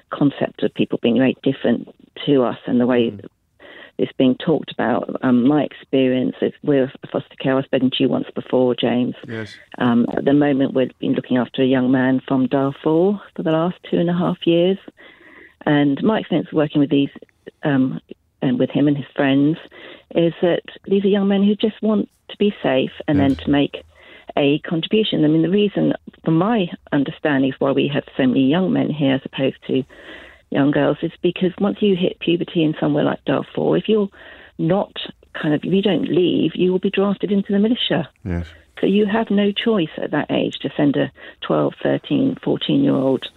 concept of people being very different to us, and the way it's being talked about. My experience is with foster care. I've spoken to you once before, James. Yes. At the moment, we've been looking after a young man from Darfur for the last 2.5 years, and my experience working with these and with him and his friends is that these are young men who just want to be safe and then to make a contribution. I mean, the reason, from my understanding, is why we have so many young men here as opposed to young girls is because once you hit puberty in somewhere like Darfur, if you're not if you don't leave, you will be drafted into the militia. Yes. So you have no choice at that age to send a 12, 13, 14-year-old.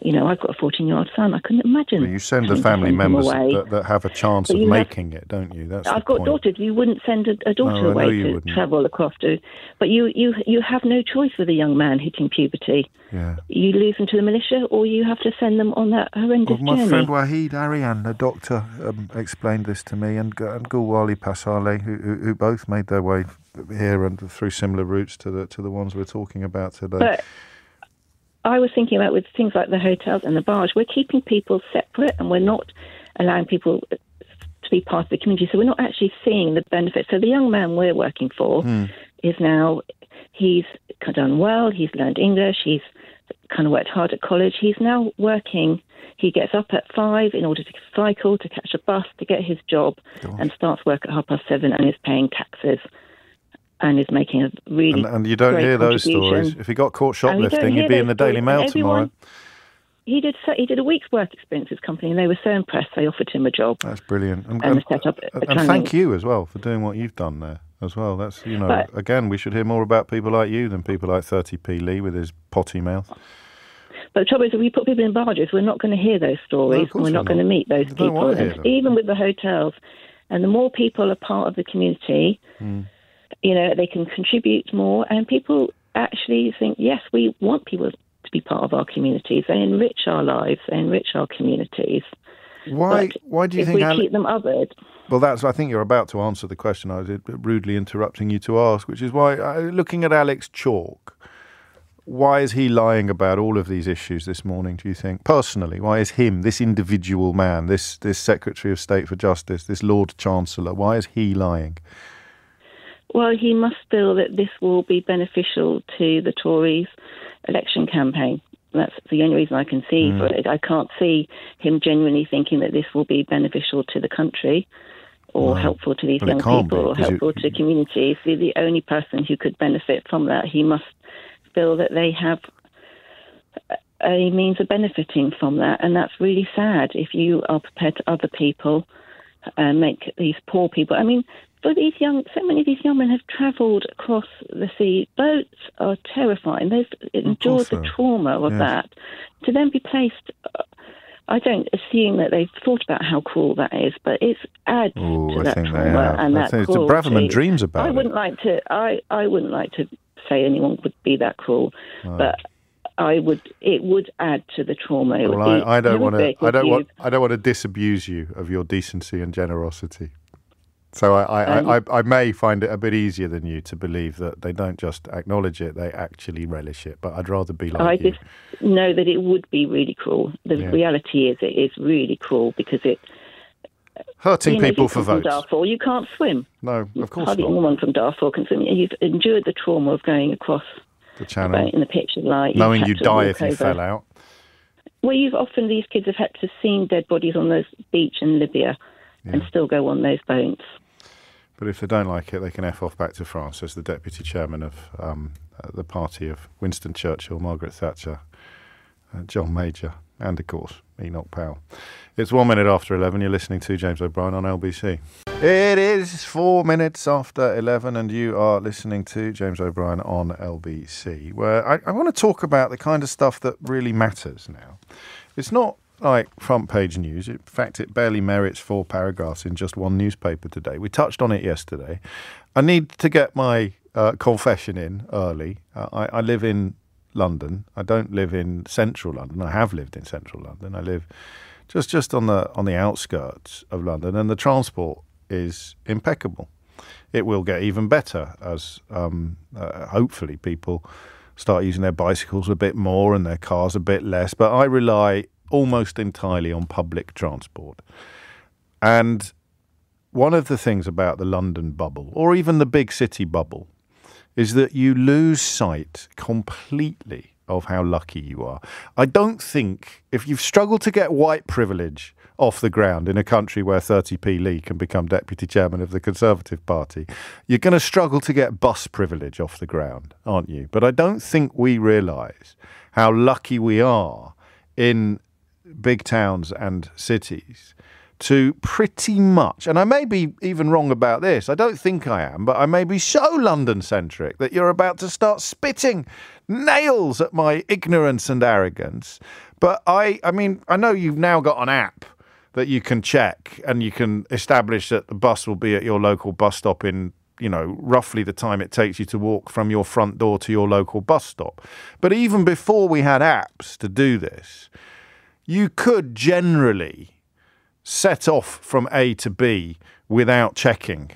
You know, I've got a 14-year-old son. I couldn't imagine. Well, you send the family members that have a chance of making it, don't you? That's I've got daughters. You wouldn't send a daughter away to travel across to. But you have no choice with a young man hitting puberty. Yeah. You lose them to the militia, or you have to send them on that horrendous journey. My friend Wahid Arian, the doctor, explained this to me, and Gulwali Pasale, who both made their way here and through similar routes to the ones we're talking about today. But I was thinking about with things like the hotels and the bars, we're keeping people separate and we're not allowing people to be part of the community. So we're not actually seeing the benefits. So the young man we're working for is now, he's done well, he's learned English, he's kind of worked hard at college. He's now working, he gets up at 5 in order to cycle, to catch a bus, to get his job, and starts work at 7:30 and is paying taxes. And is making a really and you don't hear those stories. If he got caught shoplifting, he'd be in the Daily Mail tomorrow. He did a week's work experience with his company, and they were so impressed they offered him a job. That's brilliant. And set up and thank you as well for doing what you've done there as well. That's again, we should hear more about people like you than people like 30p Lee with his potty mouth. But the trouble is, if we put people in barges, we're not going to hear those stories. We're not going to meet those people. And even with the hotels, and the more people are part of the community. They can contribute more, and people actually think, yes, we want people to be part of our communities. They enrich our lives, they enrich our communities. Why do you think we keep them othered? Well, I think you're about to answer the question I was rudely interrupting you to ask, which is why, looking at Alex Chalk, why is he lying about all of these issues this morning, do you think? Personally, why is him, this individual man, this Secretary of State for Justice, this Lord Chancellor, why is he lying? Well, he must feel that this will be beneficial to the Tories' election campaign. That's the only reason I can see for it. I can't see him genuinely thinking that this will be beneficial to the country or helpful to these young people or helpful to communities. The only person who could benefit from that, he must feel that they have a means of benefiting from that. And that's really sad if you are prepared to other people and make these poor people. I mean, so many of these young men have travelled across the sea. Boats are terrifying. They've endured the trauma of that. To then be placed, I don't assume that they've thought about how cruel that is, but it adds to that trauma and that cruelty. Braverman dreams about it. I wouldn't like to say anyone would be that cruel, but it would add to the trauma. I don't want to disabuse you of your decency and generosity. So I may find it a bit easier than you to believe that they don't just acknowledge it, they actually relish it. But I'd rather be like you. I just know that it would be really cruel. The reality is it is really cruel because it... Hurting people for votes. From Darfur, you can't swim. No, of course hardly not. Anyone from Darfur can swim. You've endured the trauma of going across the channel in the pitch of light. Knowing you'd die if you fell out. Well, these kids have had to have seen dead bodies on the beach in Libya and still go on those boats. But if they don't like it, they can F off back to France, as the deputy chairman of the party of Winston Churchill, Margaret Thatcher, John Major, and, of course, Enoch Powell. It's 1 minute after 11. You're listening to James O'Brien on LBC. It is 4 minutes after 11, and you are listening to James O'Brien on LBC, where I want to talk about the kind of stuff that really matters now. It's not like front page news. In fact, it barely merits 4 paragraphs in just one newspaper today. We touched on it yesterday. I need to get my confession in early. I live in London. I don't live in central London. I have lived in central London. I live just on the outskirts of London, and the transport is impeccable. It will get even better as hopefully people start using their bicycles a bit more and their cars a bit less. But I rely almost entirely on public transport. And one of the things about the London bubble, or even the big city bubble, is that you lose sight completely of how lucky you are. I don't think, if you've struggled to get white privilege off the ground in a country where 30p Lee can become deputy chairman of the Conservative Party, you're going to struggle to get bus privilege off the ground, aren't you? But I don't think we realise how lucky we are in big towns and cities to pretty much, and I may be even wrong about this, I don't think I am, but I may be so London-centric that you're about to start spitting nails at my ignorance and arrogance. But I mean, I know you've now got an app that you can check and you can establish that the bus will be at your local bus stop in, you know, roughly the time it takes you to walk from your front door to your local bus stop. But even before we had apps to do this, you could generally set off from A to B without checking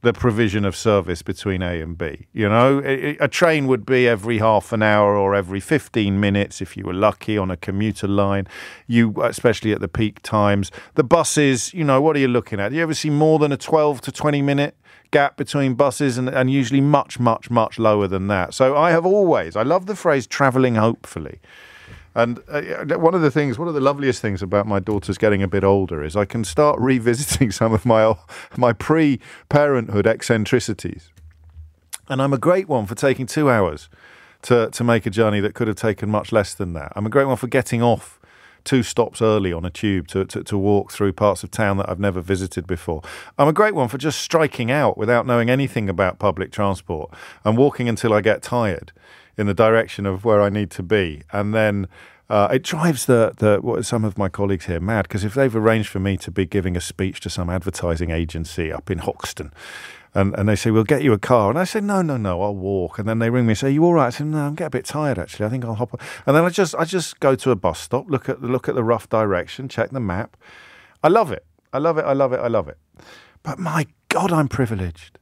the provision of service between A and B. You know, a train would be every half an hour or every 15 minutes if you were lucky on a commuter line, especially at the peak times. The buses, you know, what are you looking at? Do you ever see more than a 12 to 20 minute gap between buses, and usually much, much, much lower than that? So I love the phrase travelling hopefully. And one of the loveliest things about my daughters getting a bit older is I can start revisiting some of my pre-parenthood eccentricities. And I'm a great one for taking 2 hours to make a journey that could have taken much less than that. I'm a great one for getting off 2 stops early on a tube to walk through parts of town that I've never visited before. I'm a great one for just striking out without knowing anything about public transport and walking until I get tired in the direction of where I need to be. And then it drives some of my colleagues here mad, because if they've arranged for me to be giving a speech to some advertising agency up in Hoxton, and they say, we'll get you a car. And I say, no, I'll walk. And then they ring me and say, you all right? I say, no, I'm getting a bit tired, actually. I think I'll hop on. And then I just go to a bus stop, look at the rough direction, check the map. I love it. But my God, I'm privileged.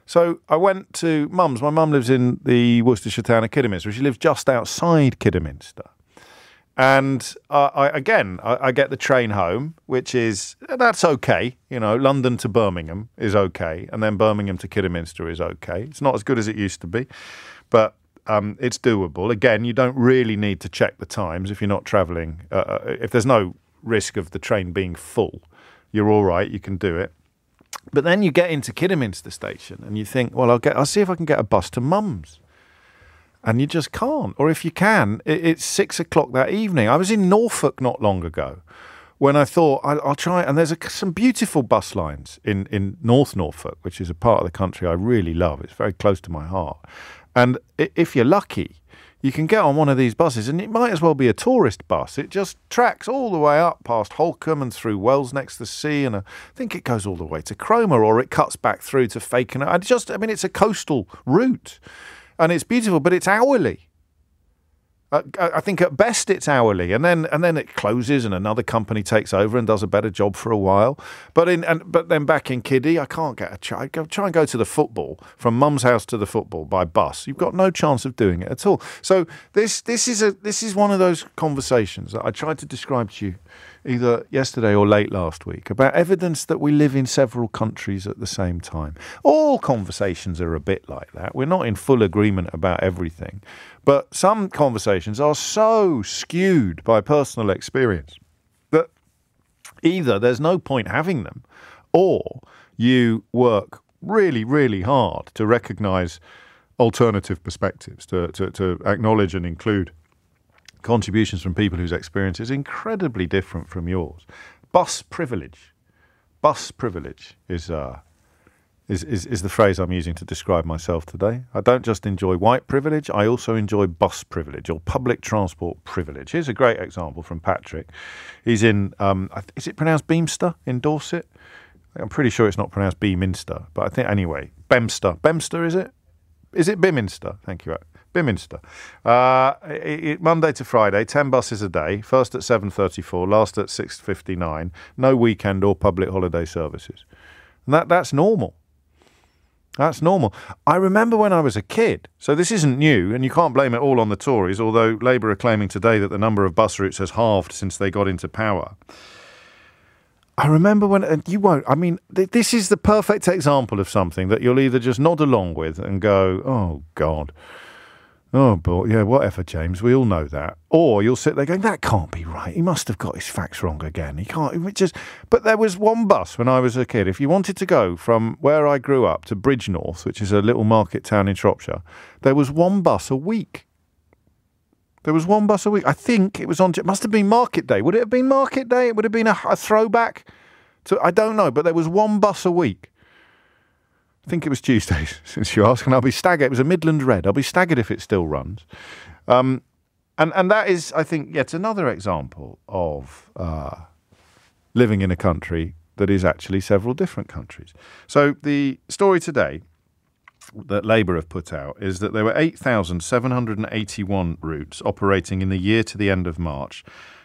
So I went to Mum's. My mum lives in the Worcestershire town of Kidderminster. She lives just outside Kidderminster. And I get the train home, that's okay. You know, London to Birmingham is okay. And then Birmingham to Kidderminster is okay. It's not as good as it used to be, but it's doable. Again, you don't really need to check the times if you're not travelling. If there's no risk of the train being full, you're all right. You can do it. But then you get into Kidderminster station and you think, well, I'll see if I can get a bus to Mum's. And you just can't. Or if you can, it's 6 o'clock that evening. I was in Norfolk not long ago when I thought I'll try. And there's some beautiful bus lines in North Norfolk, which is a part of the country I really love. It's very close to my heart. And if you're lucky, you can get on one of these buses, and it might as well be a tourist bus. It just tracks all the way up past Holcombe and through Wells next to the sea, and I think it goes all the way to Cromer, or it cuts back through to Fakenham. It's a coastal route, and it's beautiful, but it's hourly. I think at best it's hourly, and then it closes, and another company takes over and does a better job for a while. But then back in Kiddie, I can't get a try and go to the football from Mum's house to the football by bus. You've got no chance of doing it at all. So this is one of those conversations that I tried to describe to you either yesterday or late last week about evidence that we live in several countries at the same time. All conversations are a bit like that. We're not in full agreement about everything. But some conversations are so skewed by personal experience that either there's no point having them, or you work really, really hard to recognise alternative perspectives, to acknowledge and include contributions from people whose experience is incredibly different from yours. Bus privilege. Bus privilege is the phrase I'm using to describe myself today. I don't just enjoy white privilege, I also enjoy bus privilege or public transport privilege. Here's a great example from Patrick. He's in, is it pronounced Beamster in Dorset? I'm pretty sure it's not pronounced Beaminster, but I think, anyway, Bemster. Bemster, is it? Is it Biminster? Thank you. Biminster. Monday to Friday, 10 buses a day, first at 7:34, last at 6:59, no weekend or public holiday services. And that's normal. That's normal. I remember when I was a kid, so this isn't new, and you can't blame it all on the Tories, although Labour are claiming today that the number of bus routes has halved since they got into power. I remember when, and you won't, I mean, this is the perfect example of something that you'll either just nod along with and go, oh, God. Oh, but yeah, whatever, James, we all know that. Or you'll sit there going, that can't be right. He must have got his facts wrong again. He can't, but there was one bus when I was a kid. If you wanted to go from where I grew up to Bridgnorth, which is a little market town in Shropshire, there was one bus a week. There was one bus a week. I think it must have been Market Day. Would it have been Market Day? It would have been a throwback to, I don't know, but there was one bus a week. I think it was Tuesdays, since you ask, and I'll be staggered. It was a Midland Red. I'll be staggered if it still runs. And that is, I think, yet another example of living in a country that is actually several different countries. So the story today that Labour have put out is that there were 8,781 routes operating in the year to the end of March,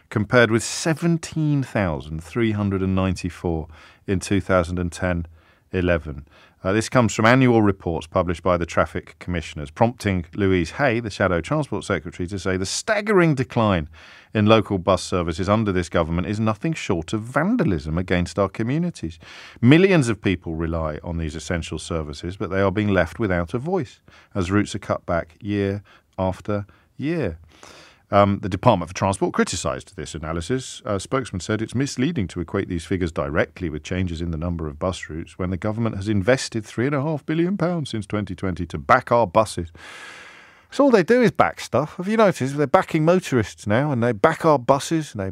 compared with 17,394 in 2010-11. This comes from annual reports published by the traffic commissioners, prompting Louise Hay, the Shadow Transport Secretary, to say the staggering decline in local bus services under this government is nothing short of vandalism against our communities. Millions of people rely on these essential services, but they are being left without a voice as routes are cut back year after year. The Department for Transport criticised this analysis. A spokesman said it's misleading to equate these figures directly with changes in the number of bus routes when the government has invested £3.5 billion since 2020 to back our buses. So all they do is back stuff. Have you noticed? They're backing motorists now, and they back our buses, and they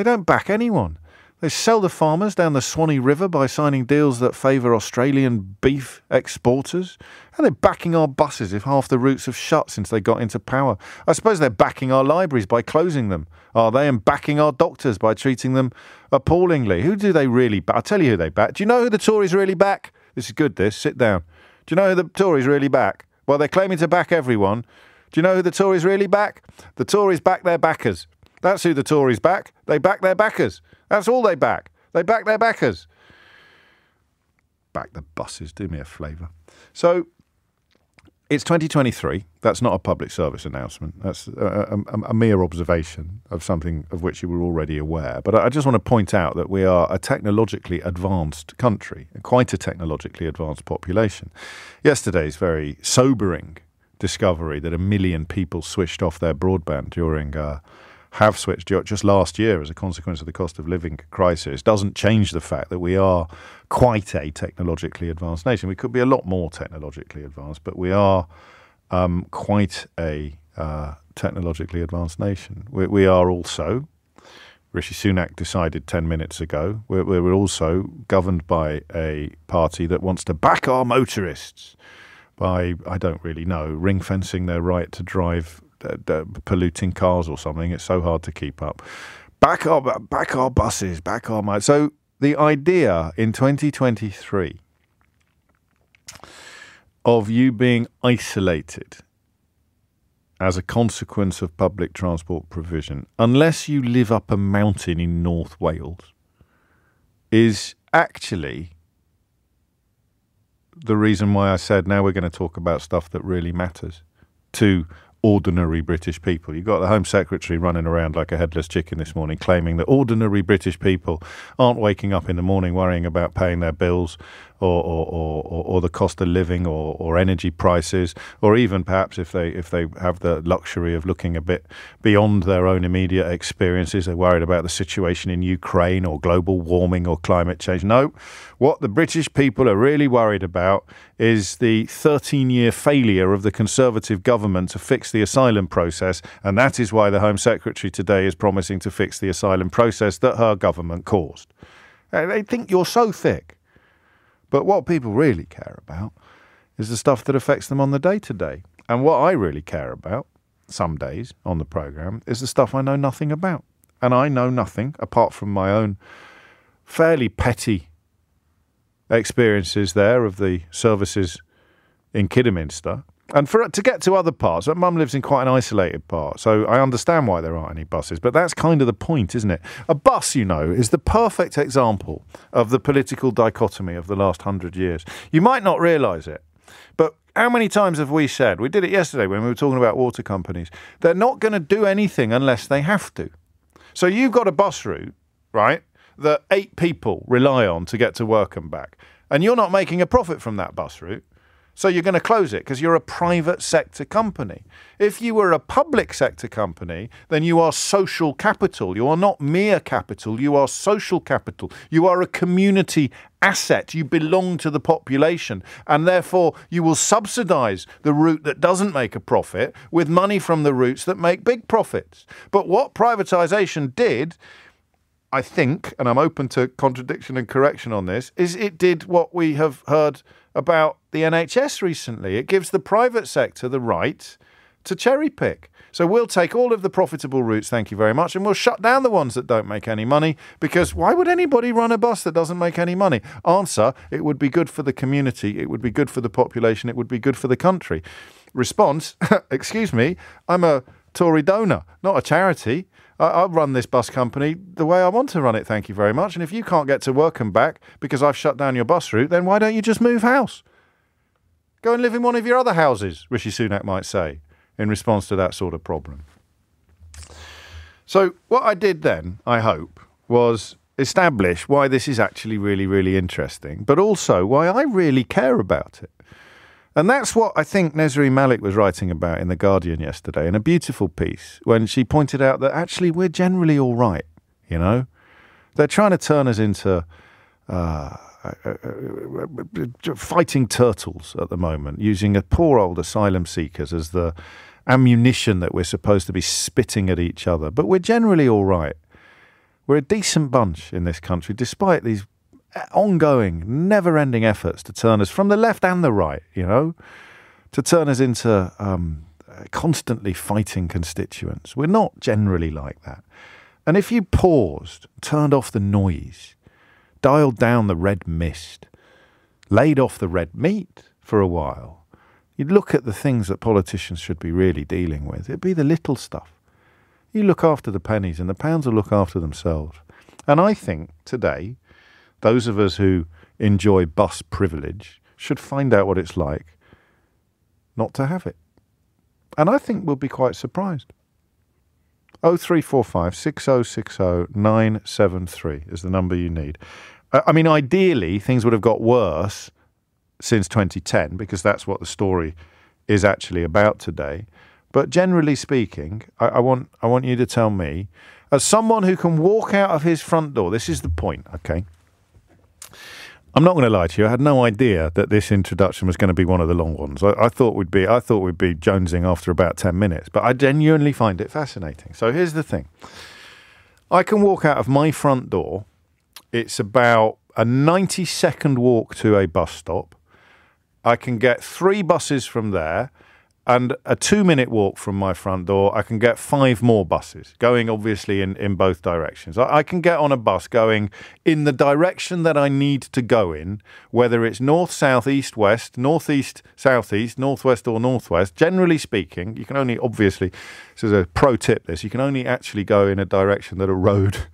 don't back anyone. They sell the farmers down the Swanee River by signing deals that favour Australian beef exporters. And they're backing our buses if half the routes have shut since they got into power. I suppose they're backing our libraries by closing them, are they? And backing our doctors by treating them appallingly. Who do they really back? I'll tell you who they back. Do you know who the Tories really back? This is good, this. Sit down. Do you know who the Tories really back? Well, they're claiming to back everyone. Do you know who the Tories really back? The Tories back their backers. That's who the Tories back. They back their backers. That's all they back. They back their backers. Back the buses. Do me a favour. So it's 2023. That's not a public service announcement. That's a mere observation of something of which you were already aware. But I just want to point out that we are a technologically advanced country, quite a technologically advanced population. Yesterday's very sobering discovery that 1 million people switched off their broadband have switched just last year as a consequence of the cost of living crisis doesn't change the fact that we are quite a technologically advanced nation. We could be a lot more technologically advanced, but we are quite a technologically advanced nation. We are also, Rishi Sunak decided 10 minutes ago, we're also governed by a party that wants to back our motorists by, I don't really know, ring-fencing their right to drive polluting cars or something. It's so hard to keep up. Back our buses, back our motorists. So the idea in 2023 of you being isolated as a consequence of public transport provision, unless you live up a mountain in North Wales, is actually the reason why I said now we're going to talk about stuff that really matters to ordinary British people. You've got the Home Secretary running around like a headless chicken this morning claiming that ordinary British people aren't waking up in the morning worrying about paying their bills or the cost of living or energy prices, or even perhaps if they have the luxury of looking a bit beyond their own immediate experiences, they're worried about the situation in Ukraine or global warming or climate change. No, what the British people are really worried about is the 13-year failure of the Conservative government to fix fix the asylum process, and that is why the Home Secretary today is promising to fix the asylum process that her government caused. They think you're so thick. But what people really care about is the stuff that affects them on the day-to-day. And what I really care about, some days on the programme, is the stuff I know nothing about. And I know nothing, apart from my own fairly petty experiences there of the services in Kidderminster. And to get to other parts, Mum lives in quite an isolated part, so I understand why there aren't any buses, but that's kind of the point, isn't it? A bus, you know, is the perfect example of the political dichotomy of the last 100 years. You might not realise it, but how many times have we said, we did it yesterday when we were talking about water companies, they're not going to do anything unless they have to. So you've got a bus route, right, that 8 people rely on to get to work and back, and you're not making a profit from that bus route. So you're going to close it because you're a private sector company. If you were a public sector company, then you are social capital. You are not mere capital. You are social capital. You are a community asset. You belong to the population. And therefore, you will subsidise the route that doesn't make a profit with money from the routes that make big profits. But what privatisation did, I think, and I'm open to contradiction and correction on this, is it did what we have heard about the NHS recently. It gives the private sector the right to cherry pick. So we'll take all of the profitable routes, thank you very much, and we'll shut down the ones that don't make any money, because why would anybody run a bus that doesn't make any money? Answer, it would be good for the community, it would be good for the population, it would be good for the country. Response, excuse me, I'm a Tory donor, not a charity. I'll run this bus company the way I want to run it, thank you very much. And if you can't get to work and back because I've shut down your bus route, then why don't you just move house? Go and live in one of your other houses, Rishi Sunak might say, in response to that sort of problem. So what I did then, I hope, was establish why this is actually really, really interesting, but also why I really care about it. And that's what I think Nesrine Malik was writing about in The Guardian yesterday in a beautiful piece when she pointed out that actually we're generally all right, you know. They're trying to turn us into fighting turtles at the moment, using a poor old asylum seekers as the ammunition that we're supposed to be spitting at each other. But we're generally all right. We're a decent bunch in this country, despite these ongoing, never-ending efforts to turn us from the left and the right, you know, to turn us into constantly fighting constituents. We're not generally like that. And if you paused, turned off the noise, dialed down the red mist, laid off the red meat for a while, you'd look at the things that politicians should be really dealing with. It'd be the little stuff. You look after the pennies and the pounds will look after themselves. And I think today, those of us who enjoy bus privilege should find out what it's like not to have it. And I think we'll be quite surprised. 0345 6060 973 is the number you need. I mean, ideally, things would have got worse since 2010, because that's what the story is actually about today. But generally speaking, I want you to tell me, as someone who can walk out of his front door, this is the point, okay? I'm not going to lie to you. I had no idea that this introduction was going to be one of the long ones. I thought we'd be jonesing after about 10 minutes, but I genuinely find it fascinating. So here's the thing. I can walk out of my front door. It's about a 90-second walk to a bus stop. I can get 3 buses from there, and a 2-minute walk from my front door, I can get 5 more buses, going obviously in both directions. I can get on a bus going in the direction that I need to go in, whether it's north, south, east, west, northeast, southeast, northwest or northwest. Generally speaking, you can only, obviously, this is a pro tip this, you can only actually go in a direction that a road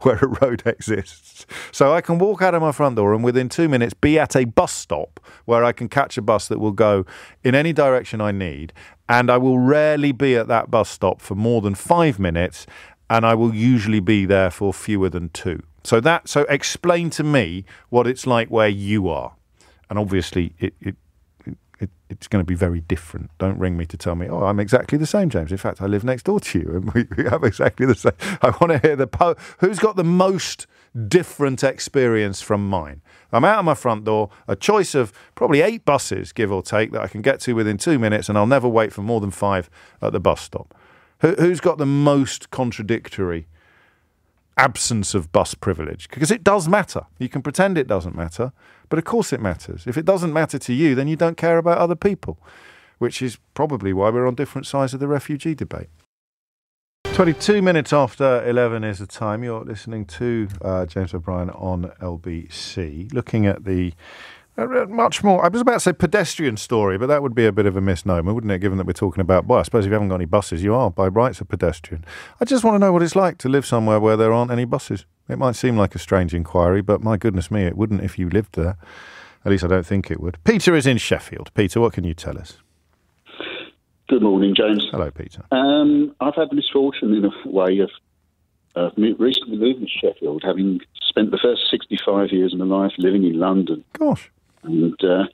where a road exists. So I can walk out of my front door and within 2 minutes be at a bus stop where I can catch a bus that will go in any direction I need, and I will rarely be at that bus stop for more than 5 minutes, and I will usually be there for fewer than 2. So explain to me what it's like where you are. And obviously it's going to be very different. Don't ring me to tell me, I'm exactly the same, James. In fact, I live next door to you and we have exactly the same. I want to hear who's got the most different experience from mine. I'm out of my front door, a choice of probably 8 buses, give or take, that I can get to within 2 minutes, and I'll never wait for more than 5 at the bus stop. Who's got the most contradictory absence of bus privilege? Because it does matter. You can pretend it doesn't matter, but of course it matters. If it doesn't matter to you, then you don't care about other people, which is probably why we're on different sides of the refugee debate. 22 minutes after 11 is the time. You're listening to James O'Brien on LBC, looking at the much more, I was about to say pedestrian story, but that would be a bit of a misnomer, wouldn't it, given that we're talking about, well, I suppose if you haven't got any buses, you are by rights a pedestrian. I just want to know what it's like to live somewhere where there aren't any buses. It might seem like a strange inquiry, but my goodness me, it wouldn't if you lived there. At least I don't think it would. Peter is in Sheffield. Peter, what can you tell us? Good morning, James. Hello, Peter. I've had the misfortune, in a way, of recently moved to Sheffield, having spent the first 65 years of my life living in London. Gosh. And I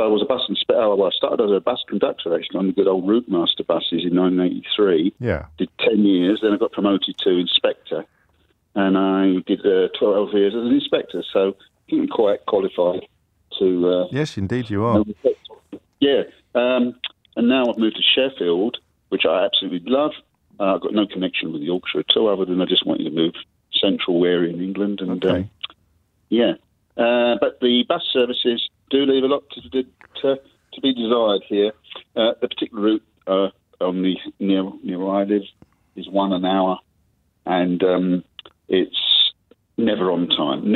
was a bus inspector. I started as a bus conductor, actually, on the good old Route Master buses in 1983. Yeah. Did 10 years, then I got promoted to inspector, and I did 12 years as an inspector, so I'm quite qualified to... yes, indeed you are. Yeah, and now I've moved to Sheffield, which I absolutely love. I've got no connection with Yorkshire at all, other than I just wanted to move central area in England. And okay. But the bus services do leave a lot to be desired here. The particular route on the near where I live is 1 hour, and it's never on time,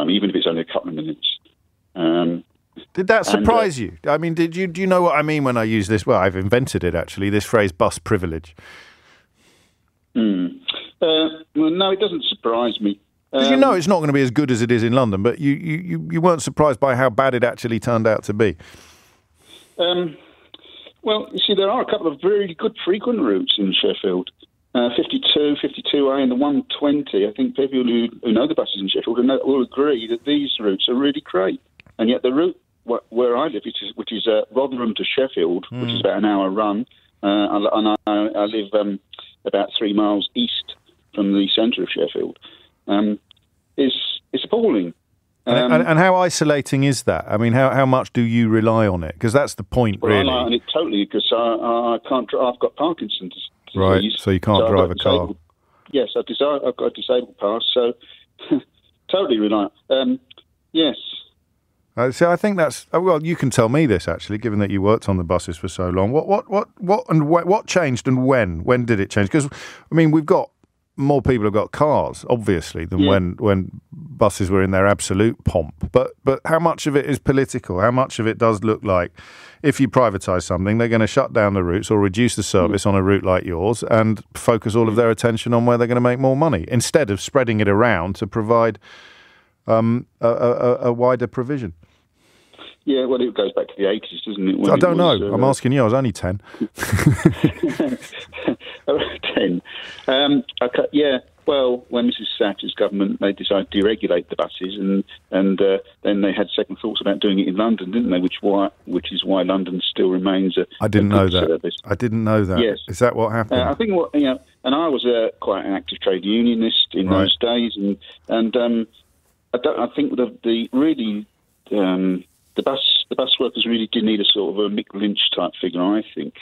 even if it's only a couple of minutes. Did that surprise you? I mean, do you know what I mean when I use this? Well, I've invented it, actually, this phrase, bus privilege. Well, no, it doesn't surprise me. Because you know it's not going to be as good as it is in London, but you weren't surprised by how bad it actually turned out to be. Well, you see, there are a couple of very good frequent routes in Sheffield. 52, 52A and the 120. I think people who know the buses in Sheffield will agree that these routes are really great. And yet the route where I live, which is Rotherham to Sheffield, which is about an hour run, and I live about 3 miles east from the centre of Sheffield, is appalling. And how isolating is that? I mean, how much do you rely on it? Because that's the point, really. I rely on it totally because I can't. I've got Parkinson's disease. Right, so you can't drive a car. Yes, I've got a disabled pass, so totally rely. Yes. So I think that's well. You can tell me this actually, given that you worked on the buses for so long. What changed and when? When did it change? Because I mean, we've got more people have got cars, obviously, than when buses were in their absolute pomp. But how much of it is political? How much of it does look like if you privatise something, they're going to shut down the routes or reduce the service on a route like yours and focus all of their attention on where they're going to make more money instead of spreading it around to provide a wider provision? Yeah, well, it goes back to the 80s, doesn't it? I don't know. I'm asking you. I was only 10. 10. Okay, yeah. Well, when Mrs. Thatcher's government, they decided to deregulate the buses, and then they had second thoughts about doing it in London, didn't they? Which is why London still remains a I didn't know that. Service. I didn't know that. Yes. Is that what happened? I think and I was quite an active trade unionist in those days, and I think the bus workers really did need a sort of a Mick Lynch type figure, I think,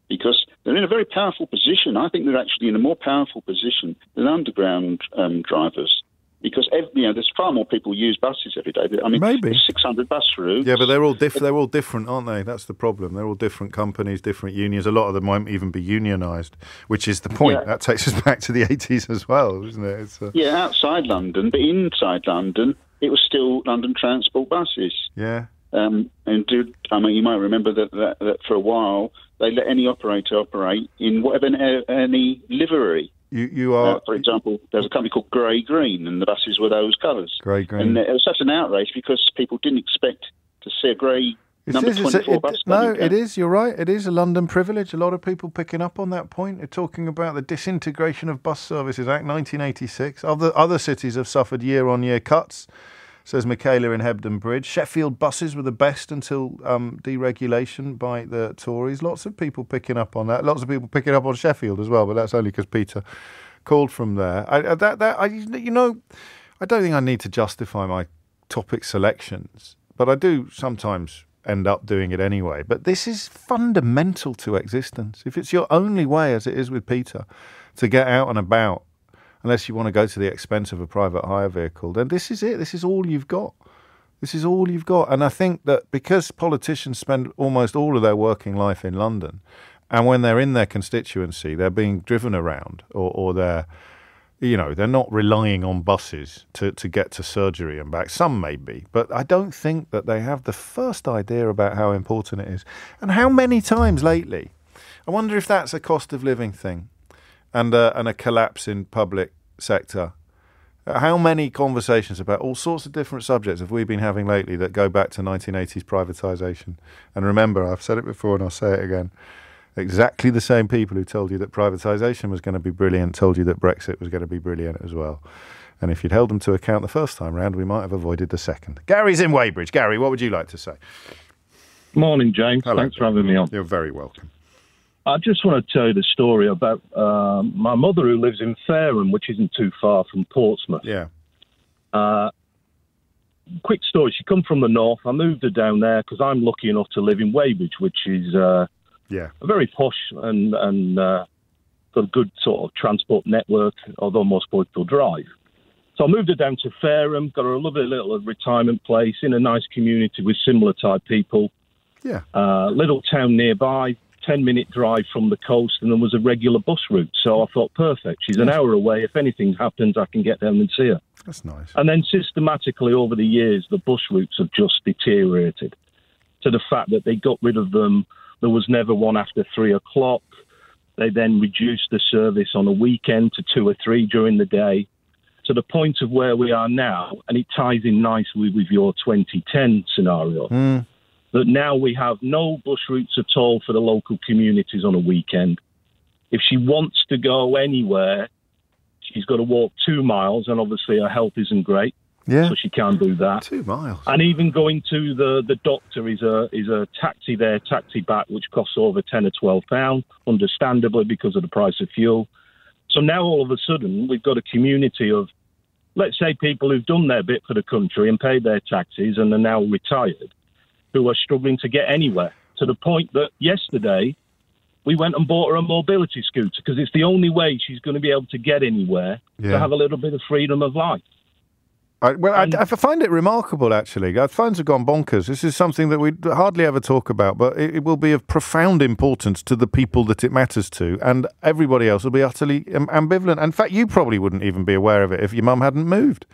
because they're in a very powerful position. I think they're actually in a more powerful position than underground drivers, because there's far more people use buses every day. I mean, maybe there's 600 bus routes. Yeah, but they're all different, aren't they? That's the problem. They're all different companies, different unions. A lot of them won't even be unionised, which is the point. Yeah. That takes us back to the 80s as well, isn't it? Yeah, outside London, but inside London, it was still London Transport buses. Yeah. You might remember that for a while they let any operator operate in any livery. You are, for example, there's a company called Grey Green, and the buses were those colours. Grey Green. And it was such an outrage because people didn't expect to see a grey number 24 bus. No, it is. You're right. It is a London privilege. A lot of people picking up on that point. They're talking about the Disintegration of Bus Services Act 1986. Other cities have suffered year-on-year cuts. says Michaela in Hebden Bridge. Sheffield buses were the best until deregulation by the Tories. Lots of people picking up on that. Lots of people picking up on Sheffield as well, but that's only because Peter called from there. I don't think I need to justify my topic selections, but I do sometimes end up doing it anyway. But this is fundamental to existence. If it's your only way, as it is with Peter, to get out and about, unless you want to go to the expense of a private hire vehicle, then this is it. This is all you've got. This is all you've got. And I think that because politicians spend almost all of their working life in London, and when they're in their constituency, they're being driven around, or they're not relying on buses to get to surgery and back. Some may be, but I don't think that they have the first idea about how important it is. And how many times lately, I wonder if that's a cost of living thing and a collapse in public sector. How many conversations about all sorts of different subjects have we been having lately that go back to 1980s privatisation? And remember, I've said it before and I'll say it again, exactly the same people who told you that privatisation was going to be brilliant told you that Brexit was going to be brilliant as well. And if you'd held them to account the first time round, we might have avoided the second. Gary's in Weybridge. Gary, what would you like to say? Morning, James. Hello. Thanks for having me on. You're very welcome. I just want to tell you the story about my mother who lives in Fareham, which isn't too far from Portsmouth. Yeah. Quick story. She come from the north. I moved her down there because I'm lucky enough to live in Weybridge, which is a very posh and got a good sort of transport network, although most people drive. So I moved her down to Fareham, got her a lovely little retirement place in a nice community with similar type people. Yeah. Little town nearby, 10-minute drive from the coast, and there was a regular bus route. So I thought, perfect. She's an hour away. If anything happens, I can get down and see her. That's nice. And then systematically over the years, the bus routes have just deteriorated to the fact that they got rid of them. There was never one after 3 o'clock. They then reduced the service on a weekend to 2 or 3 during the day, to the point of where we are now, and it ties in nicely with your 2010 scenario, that now we have no bus routes at all for the local communities on a weekend. If she wants to go anywhere, she's got to walk 2 miles, and obviously her health isn't great, so she can't do that. 2 miles. And even going to the doctor is a taxi there, taxi back, which costs over £10 or £12, understandably because of the price of fuel. So now all of a sudden we've got a community of, let's say, people who've done their bit for the country and paid their taxes and are now retired, who are struggling to get anywhere, to the point that yesterday we went and bought her a mobility scooter because it's the only way she's going to be able to get anywhere to have a little bit of freedom of life. I find it remarkable, actually. Our phones have gone bonkers. This is something that we hardly ever talk about, but it will be of profound importance to the people that it matters to, and everybody else will be utterly ambivalent. In fact, you probably wouldn't even be aware of it if your mum hadn't moved.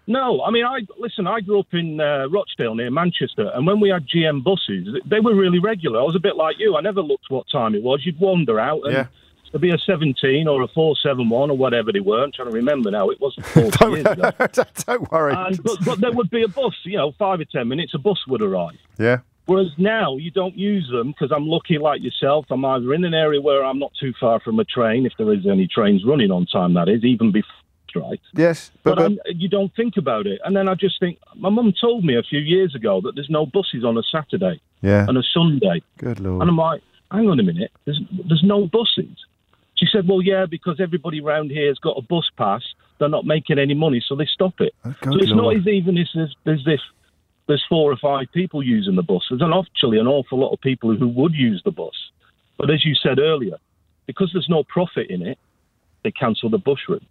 No, I mean, I grew up in Rochdale near Manchester, and when we had GM buses, they were really regular. I was a bit like you. I never looked what time it was. You'd wander out and there'd be a 17 or a 471 or whatever they were. I'm trying to remember now. It wasn't 40 years ago. Don't worry. But there would be a bus, 5 or 10 minutes, a bus would arrive. Yeah. Whereas now you don't use them because I'm lucky like yourself. I'm either in an area where I'm not too far from a train, if there is any trains running on time, that is, even before strike. Yes. But you don't think about it. And then I just think, my mum told me a few years ago that there's no buses on a Saturday and a Sunday. Good Lord. And I'm like, hang on a minute, there's no buses. She said, well, yeah, because everybody around here has got a bus pass. They're not making any money, so they stop it. So it's not as even if there's 4 or 5 people using the bus. There's actually an awful lot of people who would use the bus. But as you said earlier, because there's no profit in it, they cancel the bus route.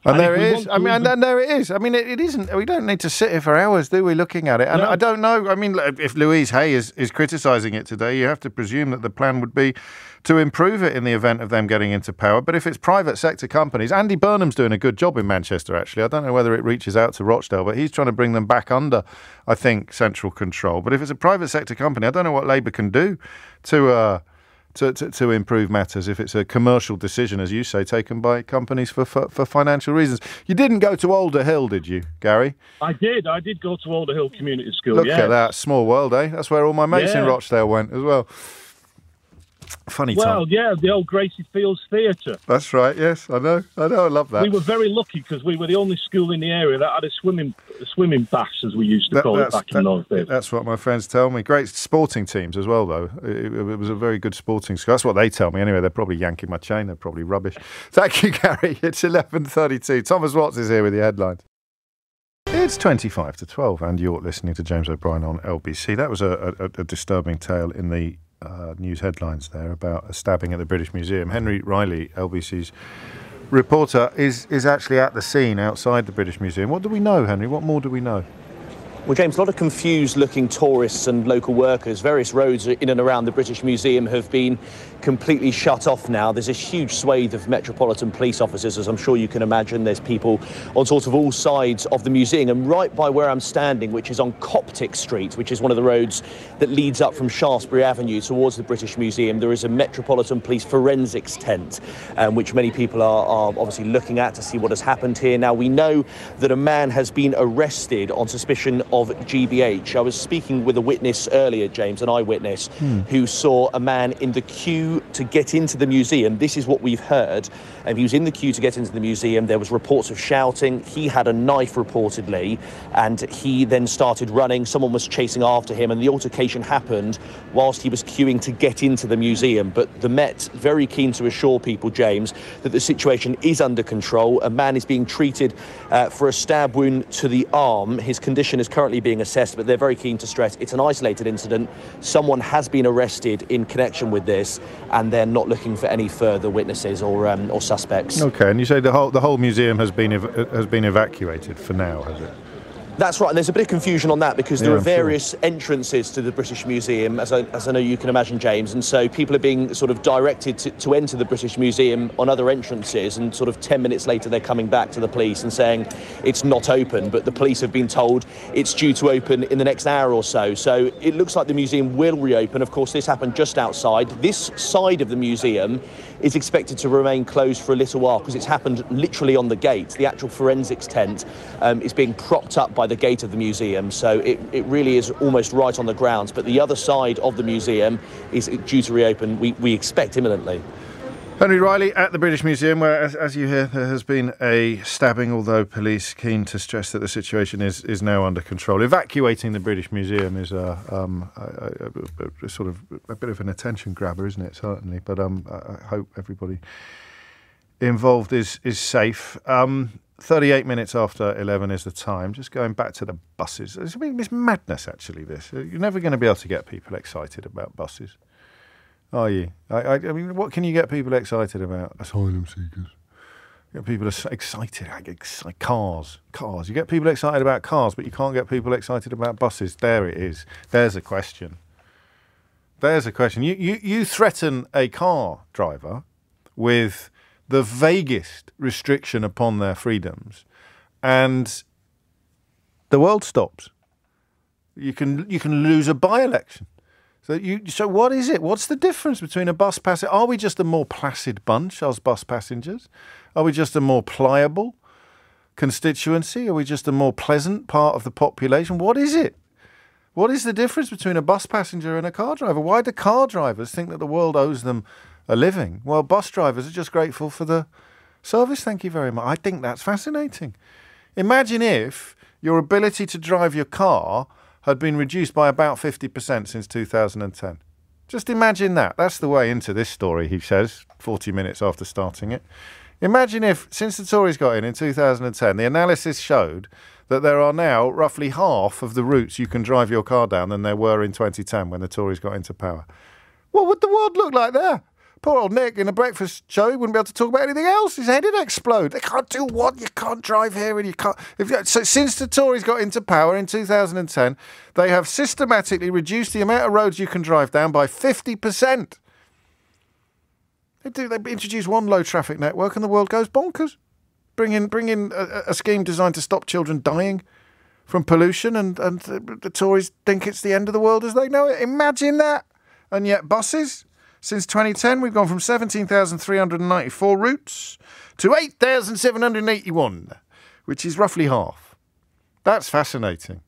And there it is. And there it is. I mean, it isn't. We don't need to sit here for hours, do we, looking at it? And I don't know. I mean, if Louise Hay is criticising it today, you have to presume that the plan would be to improve it in the event of them getting into power. But if it's private sector companies, Andy Burnham's doing a good job in Manchester, actually. I don't know whether it reaches out to Rochdale, but he's trying to bring them back under, I think, central control. But if it's a private sector company, I don't know what Labour can do to improve matters if it's a commercial decision, as you say, taken by companies for financial reasons. You didn't go to Alder Hill, did you, Gary? I did go to Alder Hill Community School. Look at that, small world, eh? That's where all my mates in Rochdale went as well. Funny time. Well, yeah, the old Gracie Fields Theatre. That's right, yes, I know, I love that. We were very lucky because we were the only school in the area that had a swimming baths, as we used to call it back in those days. That's what my friends tell me. Great sporting teams as well, though. It was a very good sporting school. That's what they tell me anyway. They're probably yanking my chain. They're probably rubbish. Thank you, Gary. It's 11:32. Thomas Watts is here with the headlines. It's 25 to 12 and you're listening to James O'Brien on LBC. That was a disturbing tale in the news headlines there about a stabbing at the British Museum. Henry Riley, LBC's reporter, is actually at the scene outside the British Museum. What do we know, Henry? What more do we know? Well, James, a lot of confused-looking tourists and local workers. Various roads in and around the British Museum have been completely shut off now. There's a huge swathe of Metropolitan Police officers, as I'm sure you can imagine. There's people on sort of all sides of the museum. And right by where I'm standing, which is on Coptic Street, which is one of the roads that leads up from Shaftesbury Avenue towards the British Museum, there is a Metropolitan Police forensics tent, which many people are obviously looking at to see what has happened here. Now, we know that a man has been arrested on suspicion of GBH. I was speaking with a witness earlier, James, an eyewitness, who saw a man in the queue to get into the museum. This is what we've heard. And he was in the queue to get into the museum. There was reports of shouting. He had a knife reportedly, and he then started running. Someone was chasing after him, and the altercation happened whilst he was queuing to get into the museum. But the Met very keen to assure people, James, that the situation is under control. A man is being treated for a stab wound to the arm. His condition is currently being assessed, but they're very keen to stress it's an isolated incident. Someone has been arrested in connection with this, and they're not looking for any further witnesses or suspects. Okay, and you say the whole museum has been evacuated for now, has it? That's right, and there's a bit of confusion on that because there are various entrances to the British Museum, as I know you can imagine, James, and so people are being sort of directed to enter the British Museum on other entrances, and sort of 10 minutes later they're coming back to the police and saying it's not open, but the police have been told it's due to open in the next hour or so. So it looks like the museum will reopen. Of course, this happened just outside. This side of the museum is expected to remain closed for a little while because it's happened literally on the gate. The actual forensics tent is being propped up by the gate of the museum, so it really is almost right on the grounds. But the other side of the museum is due to reopen, we expect, imminently. Henry Riley at the British Museum, where, as you hear, there has been a stabbing, although police keen to stress that the situation is now under control. Evacuating the British Museum is a sort of a bit of an attention grabber, isn't it? Certainly, but I hope everybody involved is safe. 38 minutes after 11 is the time. Just going back to the buses. It's madness, actually, this. You're never going to be able to get people excited about buses, are you? I mean, what can you get people excited about? Asylum seekers. You get people excited. Cars. You get people excited about cars, but you can't get people excited about buses. There it is. There's a question. You threaten a car driver with the vaguest restriction upon their freedoms, and the world stops. You can lose a by-election. So what is it? What's the difference between a bus passenger? Are we just a more placid bunch as bus passengers? Are we just a more pliable constituency? Are we just a more pleasant part of the population? What is it? What is the difference between a bus passenger and a car driver? Why do car drivers think that the world owes them a living? Well, bus drivers are just grateful for the service, thank you very much. I think that's fascinating. Imagine if your ability to drive your car had been reduced by about 50% since 2010. Just imagine that. That's the way into this story, he says, 40 minutes after starting it. Imagine if, since the Tories got in 2010, the analysis showed that there are now roughly half of the routes you can drive your car down than there were in 2010 when the Tories got into power. What would the world look like there? Poor old Nick in a breakfast show, he wouldn't be able to talk about anything else. His head would explode. They can't do what? You can't drive here and you can't... So since the Tories got into power in 2010, they have systematically reduced the amount of roads you can drive down by 50%. They introduce one low traffic network and the world goes bonkers. Bring in a scheme designed to stop children dying from pollution, and the Tories think it's the end of the world as they know it. Imagine that. And yet buses... Since 2010, we've gone from 17,394 routes to 8,781, which is roughly half. That's fascinating.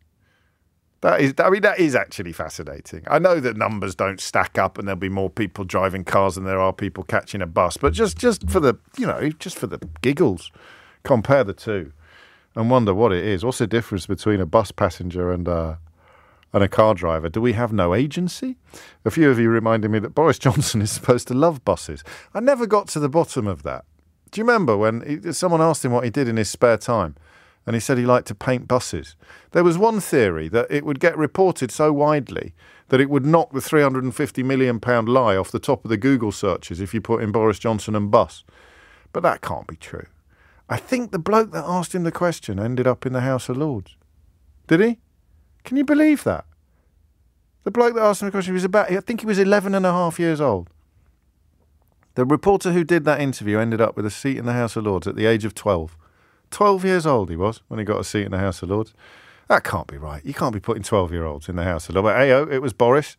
That is actually fascinating. I know that numbers don't stack up, and there'll be more people driving cars than there are people catching a bus. But just for the giggles, compare the two, and wonder what it is. What's the difference between a bus passenger and a car driver? Do we have no agency? A few of you reminded me that Boris Johnson is supposed to love buses. I never got to the bottom of that. Do you remember when someone asked him what he did in his spare time? And he said he liked to paint buses. There was one theory that it would get reported so widely that it would knock the £350 million lie off the top of the Google searches if you put in Boris Johnson and bus. But that can't be true. I think the bloke that asked him the question ended up in the House of Lords. Did he? Can you believe that? The bloke that asked him the question I think he was 11 and a half years old. The reporter who did that interview ended up with a seat in the House of Lords at the age of 12. 12 years old he was when he got a seat in the House of Lords. That can't be right. You can't be putting 12-year-olds in the House of Lords. But hey, it was Boris.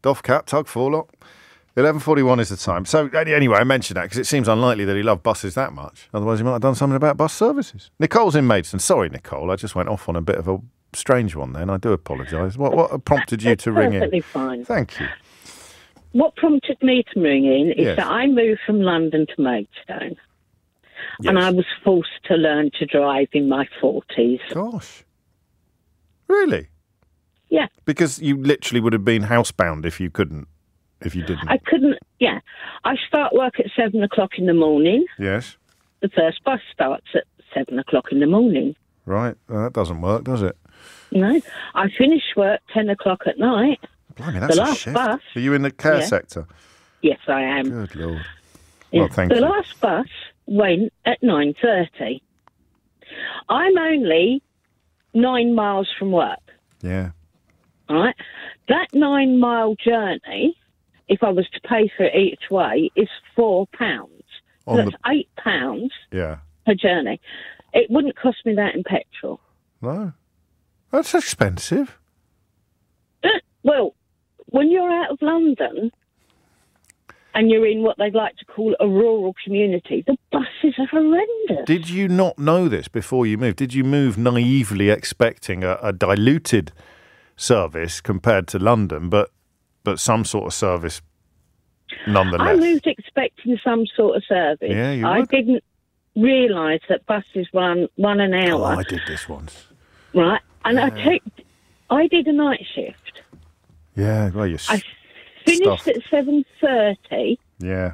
Doff cap, tug forelock. 11:41 is the time. So anyway, I mentioned that because it seems unlikely that he loved buses that much. Otherwise he might have done something about bus services. Nicole's in Maidstone. Sorry, Nicole, I just went off on a bit of a strange one then. I do apologise. What prompted you to ring in? Perfectly fine. Thank you. What prompted me to ring in is that I moved from London to Maidstone. Yes. And I was forced to learn to drive in my 40s. Gosh. Really? Yeah. Because you literally would have been housebound if you didn't. I couldn't, yeah. I start work at 7 o'clock in the morning. Yes. The first bus starts at 7 o'clock in the morning. Right. That doesn't work, does it? No. I finish work 10 o'clock at night. Blimey, that's the a last shift. Bus. Are you in the care sector? Yes, I am. Good Lord. Yeah. Well, thank you. The last bus went at 9:30. I'm only 9 miles from work. Yeah. All right. That 9 mile journey, if I was to pay for it each way, is £4. So that's £8 per journey. It wouldn't cost me that in petrol. No. That's expensive. Well, when you're out of London and you're in what they'd like to call a rural community, the buses are horrendous. Did you not know this before you moved? Did you move naively expecting a diluted service compared to London, but some sort of service nonetheless? I moved expecting some sort of service. Yeah, you I would. didn't realise that buses run an hour. Oh, I did this once. Right, and I did a night shift. Yeah, well, I finished at 7:30. Yeah.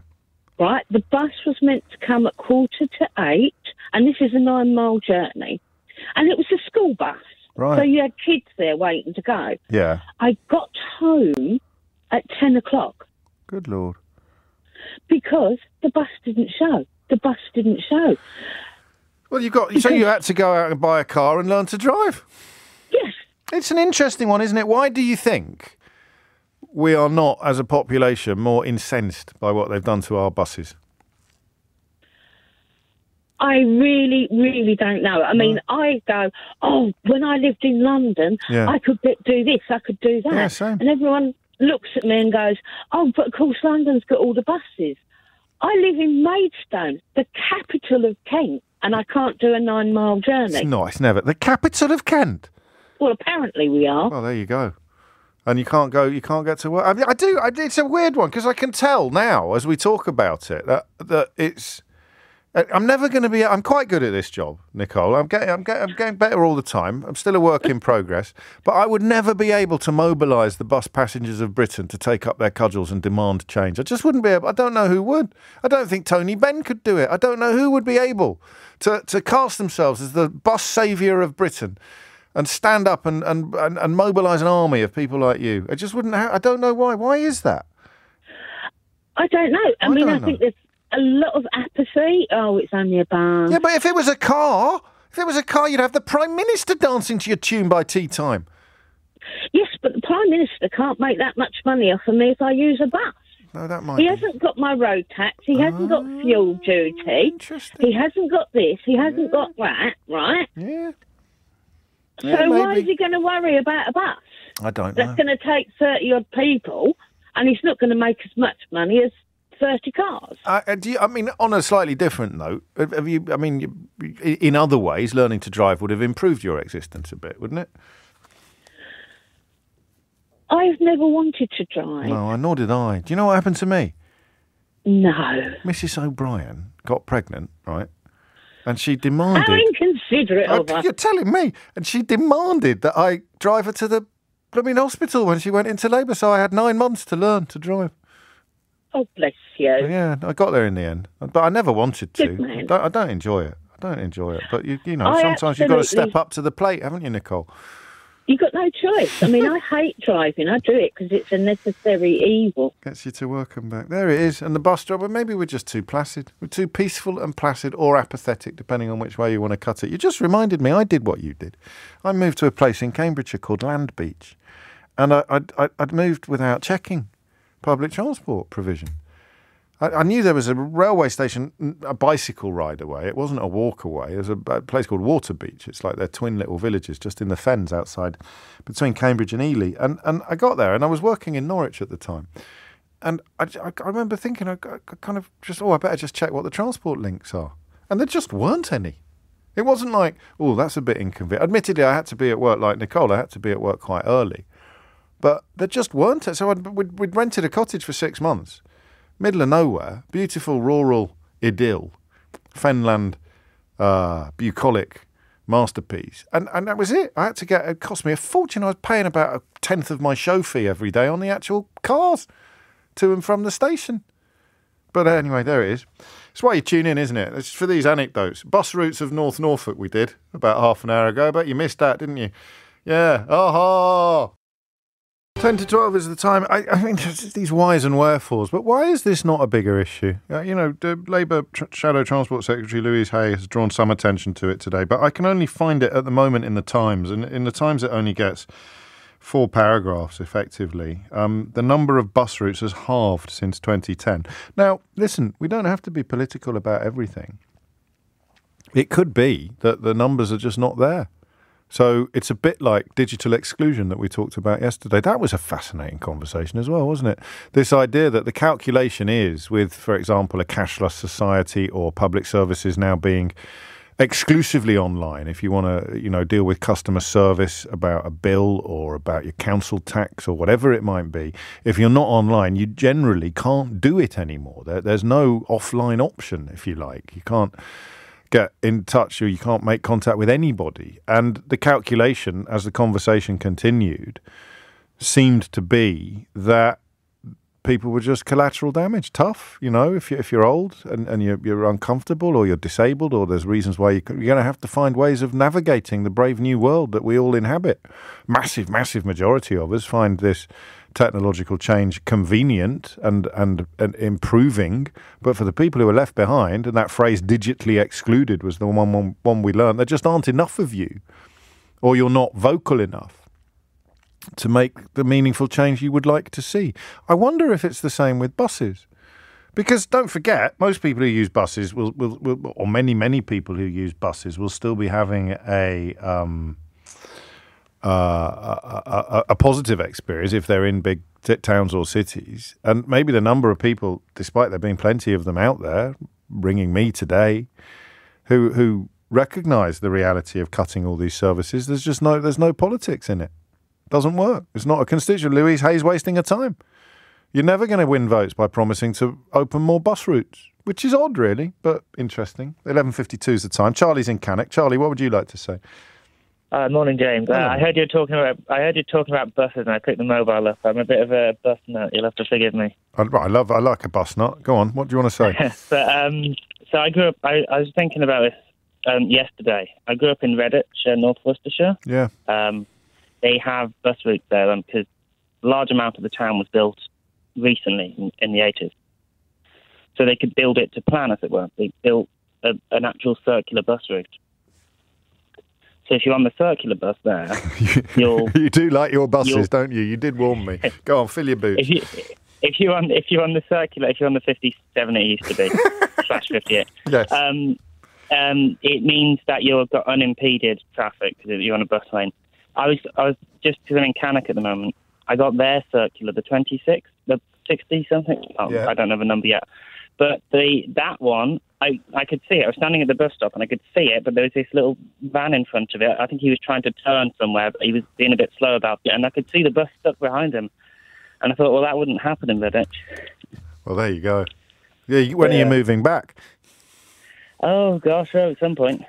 Right, the bus was meant to come at 7:45, and this is a 9 mile journey. And it was a school bus. Right. So you had kids there waiting to go. Yeah. I got home at 10 o'clock. Good Lord. Because the bus didn't show. Well, so you had to go out and buy a car and learn to drive. Yes. It's an interesting one, isn't it? Why do you think we are not, as a population, more incensed by what they've done to our buses? I really, really don't know. I mean, I go, when I lived in London, I could do this, I could do that. Yeah, same. And everyone looks at me and goes, but of course London's got all the buses. I live in Maidstone, the capital of Kent, and I can't do a 9 mile journey. It's never. The capital of Kent? Well, apparently we are. Well, there you go. And you can't get to work. I mean, I do. It's a weird one because I can tell now as we talk about it that it's. I'm never going to be. I'm quite good at this job, Nicole. I'm getting better all the time. I'm still a work in progress, but I would never be able to mobilise the bus passengers of Britain to take up their cudgels and demand change. I just wouldn't be able. I don't know who would. I don't think Tony Benn could do it. I don't know who would be able to cast themselves as the bus saviour of Britain and stand up and mobilise an army of people like you. I just wouldn't. I don't know why. Why is that? I don't know. I think there's a lot of apathy. It's only a bus. Yeah, but if it was a car, you'd have the Prime Minister dancing to your tune by tea time. Yes, but the Prime Minister can't make that much money off of me if I use a bus. No, that might. He hasn't got my road tax. He hasn't got fuel duty. He hasn't got this. He hasn't got that. Right? Yeah. So why is he going to worry about a bus? I don't know. That's going to take 30 odd people, and he's not going to make as much money as 30 cars. I mean, on a slightly different note, have you? I mean, in other ways, learning to drive would have improved your existence a bit, wouldn't it? I've never wanted to drive. No, nor did I. Do you know what happened to me? No. Mrs. O'Brien got pregnant, right? And she demanded... How inconsiderate of her. You're telling me. And she demanded that I drive her to the blooming hospital when she went into labour, so I had 9 months to learn to drive. Oh, bless you. Yeah, I got there in the end. But I never wanted to. Good man. I don't enjoy it. But, you know, sometimes you've got to step up to the plate, haven't you, Nicole? You've got no choice. I mean, I hate driving. I do it because it's a necessary evil. Gets you to work and back. There it is. And the bus driver, maybe we're just too placid. We're too peaceful and placid or apathetic, depending on which way you want to cut it. You just reminded me, I did what you did. I moved to a place in Cambridgeshire called Land Beach. And I'd moved without checking public transport provision. I knew there was a railway station, a bicycle ride away. It wasn't a walk away. There's a place called Water Beach. It's like they're twin little villages just in the fens outside between Cambridge and Ely. And I got there, and I was working in Norwich at the time. And I remember thinking, I kind of just, I better just check what the transport links are. And there just weren't any. It wasn't like, that's a bit inconvenient. Admittedly, I had to be at work like Nicole. I had to be at work quite early. But there just weren't. So we'd rented a cottage for 6 months. Middle of nowhere, beautiful rural idyll, Fenland, bucolic masterpiece. And that was it. It cost me a fortune. I was paying about a tenth of my show fee every day on the actual cars to and from the station. But anyway, there it is. It's why you tune in, isn't it? It's for these anecdotes. Bus routes of North Norfolk we did about half an hour ago. But you missed that, didn't you? Yeah. Aha! 10 to 12 is the time. I mean, these whys and wherefores, but why is this not a bigger issue? The Labour Shadow Transport Secretary Louise Hay has drawn some attention to it today, but I can only find it at the moment in the Times, and in the Times it only gets 4 paragraphs, effectively. The number of bus routes has halved since 2010. Now, listen, we don't have to be political about everything. It could be that the numbers are just not there. So it's a bit like digital exclusion that we talked about yesterday. That was a fascinating conversation as well, wasn't it? This idea that the calculation is with, for example, a cashless society or public services now being exclusively online. If you want to, deal with customer service about a bill or about your council tax or whatever it might be, if you're not online, you generally can't do it anymore. There's no offline option, if you like. You can't get in touch or you can't make contact with anybody. And the calculation, as the conversation continued, seemed to be that people were just collateral damage. Tough, if you're old and you're uncomfortable or you're disabled or there's reasons why you're going to have to find ways of navigating the brave new world that we all inhabit. Massive majority of us find this technological change convenient and improving, but for the people who are left behind, and that phrase digitally excluded was the one we learned, there just aren't enough of you, or you're not vocal enough to make the meaningful change you would like to see. I wonder if it's the same with buses. Because don't forget, most people who use buses will or many people who use buses will still be having a positive experience if they're in big towns or cities. And maybe the number of people, despite there being plenty of them out there, ringing me today, who recognise the reality of cutting all these services, there's no politics in it. Doesn't work. It's not a constituent. Louise Hay's wasting her time. You're never going to win votes by promising to open more bus routes, which is odd, really, but interesting. 11:52 is the time. Charlie's in Cannock. Charlie, what would you like to say? Morning, James. I heard you talking about buses, and I picked the mobile up. I'm a bit of a bus nut. You'll have to forgive me. I like a bus nut. Go on. What do you want to say? So I grew up. I was thinking about this yesterday. I grew up in Redditch, North Worcestershire. Yeah. They have bus routes there because a large amount of the town was built recently in the 80s. So they could build it to plan, as it were. They built an actual circular bus route. So if you're on the circular bus there, you do like your buses, don't you? You did warn me. Go on, fill your boots. If you're on the circular, if you're on the 57, it used to be /58. Yes. It means that you've got unimpeded traffic because you're on a bus lane. I was just because I'm in Cannock at the moment. I got their circular, the 26, the 60 something. I don't know the number yet, but that one I could see it. I was standing at the bus stop and I could see it, but there was this little van in front of it. I think he was trying to turn somewhere, but he was being a bit slow about it, and I could see the bus stuck behind him. And I thought, well, that wouldn't happen in Redditch. Well, there you go. Yeah, when are you moving back? Oh, gosh, at some point.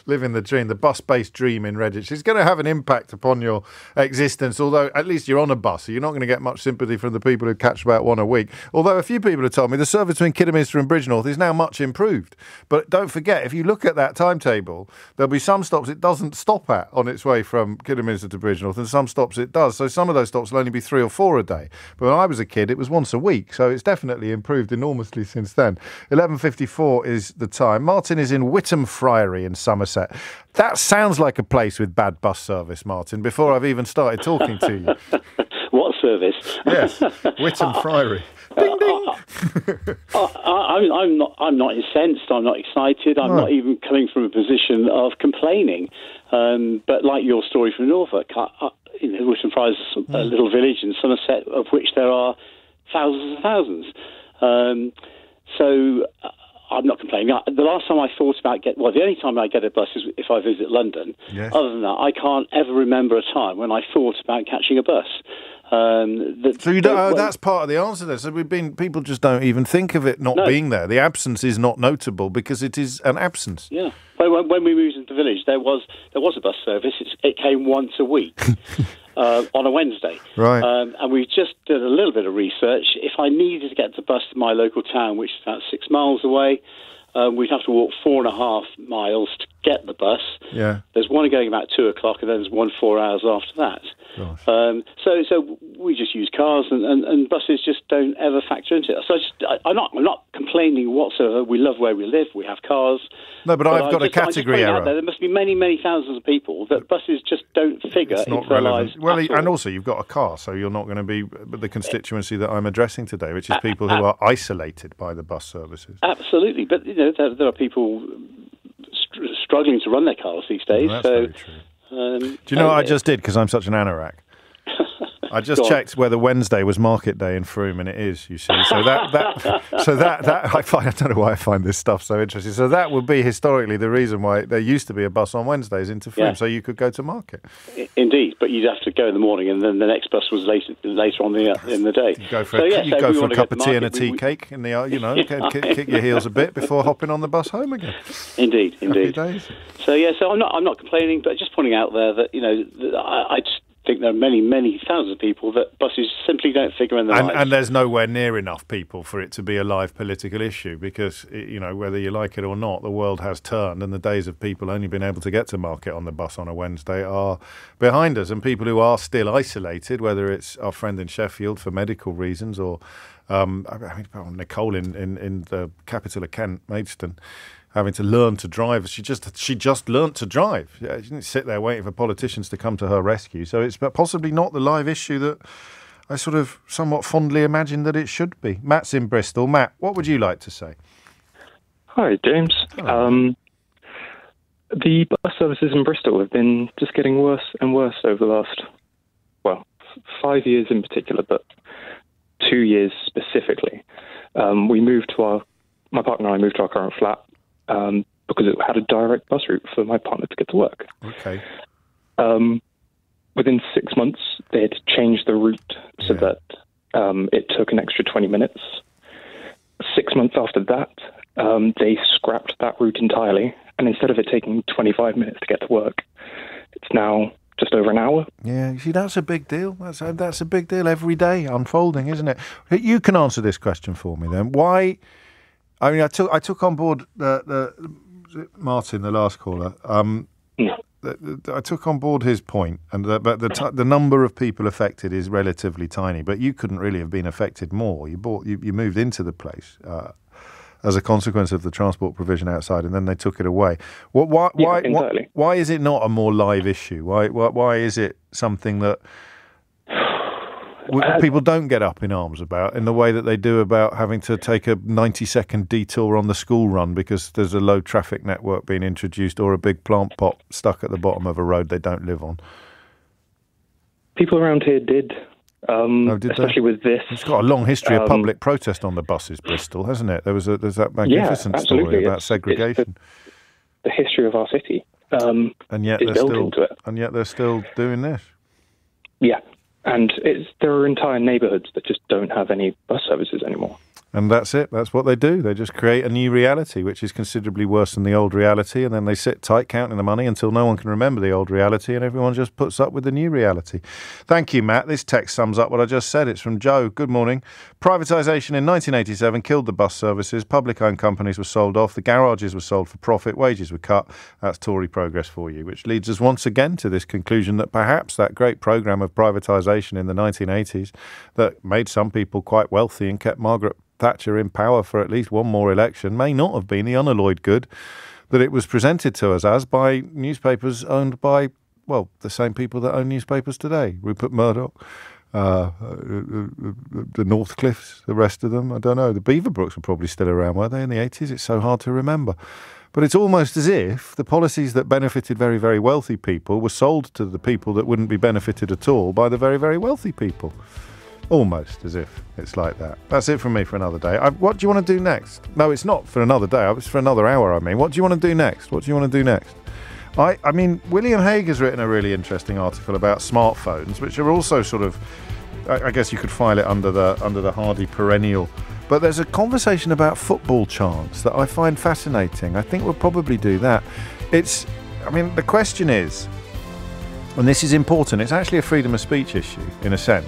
Living the dream, the bus-based dream in Redditch. It's going to have an impact upon your existence, although at least you're on a bus, so you're not going to get much sympathy from the people who catch about one a week. Although a few people have told me the service between Kidderminster and Bridgnorth is now much improved. But don't forget, if you look at that timetable, there'll be some stops it doesn't stop at on its way from Kidderminster to Bridgnorth, and some stops it does. So some of those stops will only be 3 or 4 a day. But when I was a kid, it was once a week, so it's definitely improved enormously since then. 11:54 is the time. Martin is in Whittam Friary in Somerset. That sounds like a place with bad bus service, Martin, before I've even started talking to you. What service? Yes, Whittam Friary. Ding, ding. I'm not incensed. I'm not excited. I'm not even coming from a position of complaining. But like your story from Norfolk, Whittam Friary is a little village in Somerset of which there are thousands and thousands. So I'm not complaining. The last time I thought about the only time I get a bus is if I visit London. Yes. Other than that, I can't ever remember a time when I thought about catching a bus. So you don't, that's part of the answer there. So people just don't even think of it not being there. The absence is not notable because it is an absence. Yeah. When we moved into the village, there was a bus service. It came once a week. On a Wednesday. Right. And we just did a little bit of research. If I needed to get the bus to my local town, which is about 6 miles away, we'd have to walk 4.5 miles to get the bus. Yeah. There's one going about 2 o'clock, and then there's one 4 hours after that. So we just use cars, and buses just don't ever factor into it. So I'm not complaining whatsoever. We love where we live. We have cars. No, but I've got a category error. There must be many, many thousands of people that buses just don't figure into their lives. Well, and also you've got a car, so you're not going to be the constituency that I'm addressing today, which is people who are isolated by the bus services. Absolutely, but there are people struggling to run their cars these days. Well, that's very true. Do you know what I just did, because I'm such an anorak? I just checked whether Wednesday was market day in Frome, and it is, you see. So that I don't know why I find this stuff so interesting. So that would be historically the reason why there used to be a bus on Wednesdays into Frome, so you could go to market. Indeed, but you'd have to go in the morning, and then the next bus was later on in the day. You go for a cup of tea and a tea cake in the kick your heels a bit before hopping on the bus home again. Indeed. Happy days. So I'm not complaining, but just pointing out there that I just think there are many, many thousands of people that buses simply don't figure in their lives. And there's nowhere near enough people for it to be a live political issue because, whether you like it or not, the world has turned and the days of people only being able to get to market on the bus on a Wednesday are behind us. And people who are still isolated, whether it's our friend in Sheffield for medical reasons or Nicole in the capital of Kent, Maidstone, having to learn to drive. She just learnt to drive. Yeah, she didn't sit there waiting for politicians to come to her rescue. So it's possibly not the live issue that I sort of somewhat fondly imagined that it should be. Matt's in Bristol. Matt, what would you like to say? Hi, James. The bus services in Bristol have been just getting worse and worse over the last, 5 years in particular, but 2 years specifically. My partner and I moved to our current flat because it had a direct bus route for my partner to get to work. Okay. Within 6 months, they had changed the route so that it took an extra 20 minutes. 6 months after that, they scrapped that route entirely, and instead of it taking 25 minutes to get to work, it's now just over an hour. Yeah, you see, that's a big deal. That's a big deal every day unfolding, isn't it? You can answer this question for me then. Why? I mean, I took on board Martin, the last caller. I took on board his point, and but the number of people affected is relatively tiny. But you couldn't really have been affected more. You moved into the place as a consequence of the transport provision outside, and then they took it away. Why is it not a more live issue? Why is it something that people don't get up in arms about in the way that they do about having to take a 90-second detour on the school run because there's a low traffic network being introduced or a big plant pot stuck at the bottom of a road they don't live on? People around here did especially with this. It's got a long history of public protest on the buses, Bristol, hasn't it? There's that magnificent story about segregation. It's the history of our city. And yet they're still doing this. Yeah, and there are entire neighbourhoods that just don't have any bus services anymore. And that's it. That's what they do. They just create a new reality, which is considerably worse than the old reality, and then they sit tight counting the money until no one can remember the old reality, and everyone just puts up with the new reality. Thank you, Matt. This text sums up what I just said. It's from Joe. Good morning. Privatisation in 1987 killed the bus services. Public-owned companies were sold off. The garages were sold for profit. Wages were cut. That's Tory progress for you, which leads us once again to this conclusion that perhaps that great programme of privatisation in the 1980s that made some people quite wealthy and kept Margaret Thatcher in power for at least one more election may not have been the unalloyed good that it was presented to us as by newspapers owned by, well, the same people that own newspapers today. Rupert Murdoch, the Northcliffes, the rest of them, I don't know. The Beaverbrooks were probably still around, were they, in the 80s? It's so hard to remember. But it's almost as if the policies that benefited very, very wealthy people were sold to the people that wouldn't be benefited at all by the very, very wealthy people. Almost as if it's like that. That's it from me for another day. What do you want to do next? No, it's not for another day. It's for another hour, I mean. What do you want to do next? What do you want to do next? I mean, William Hague has written a really interesting article about smartphones, which are also sort of, I guess you could file it under the Hardy perennial. But there's a conversation about football chants that I find fascinating. I think we'll probably do that. The question is, and this is important, it's actually a freedom of speech issue, in a sense.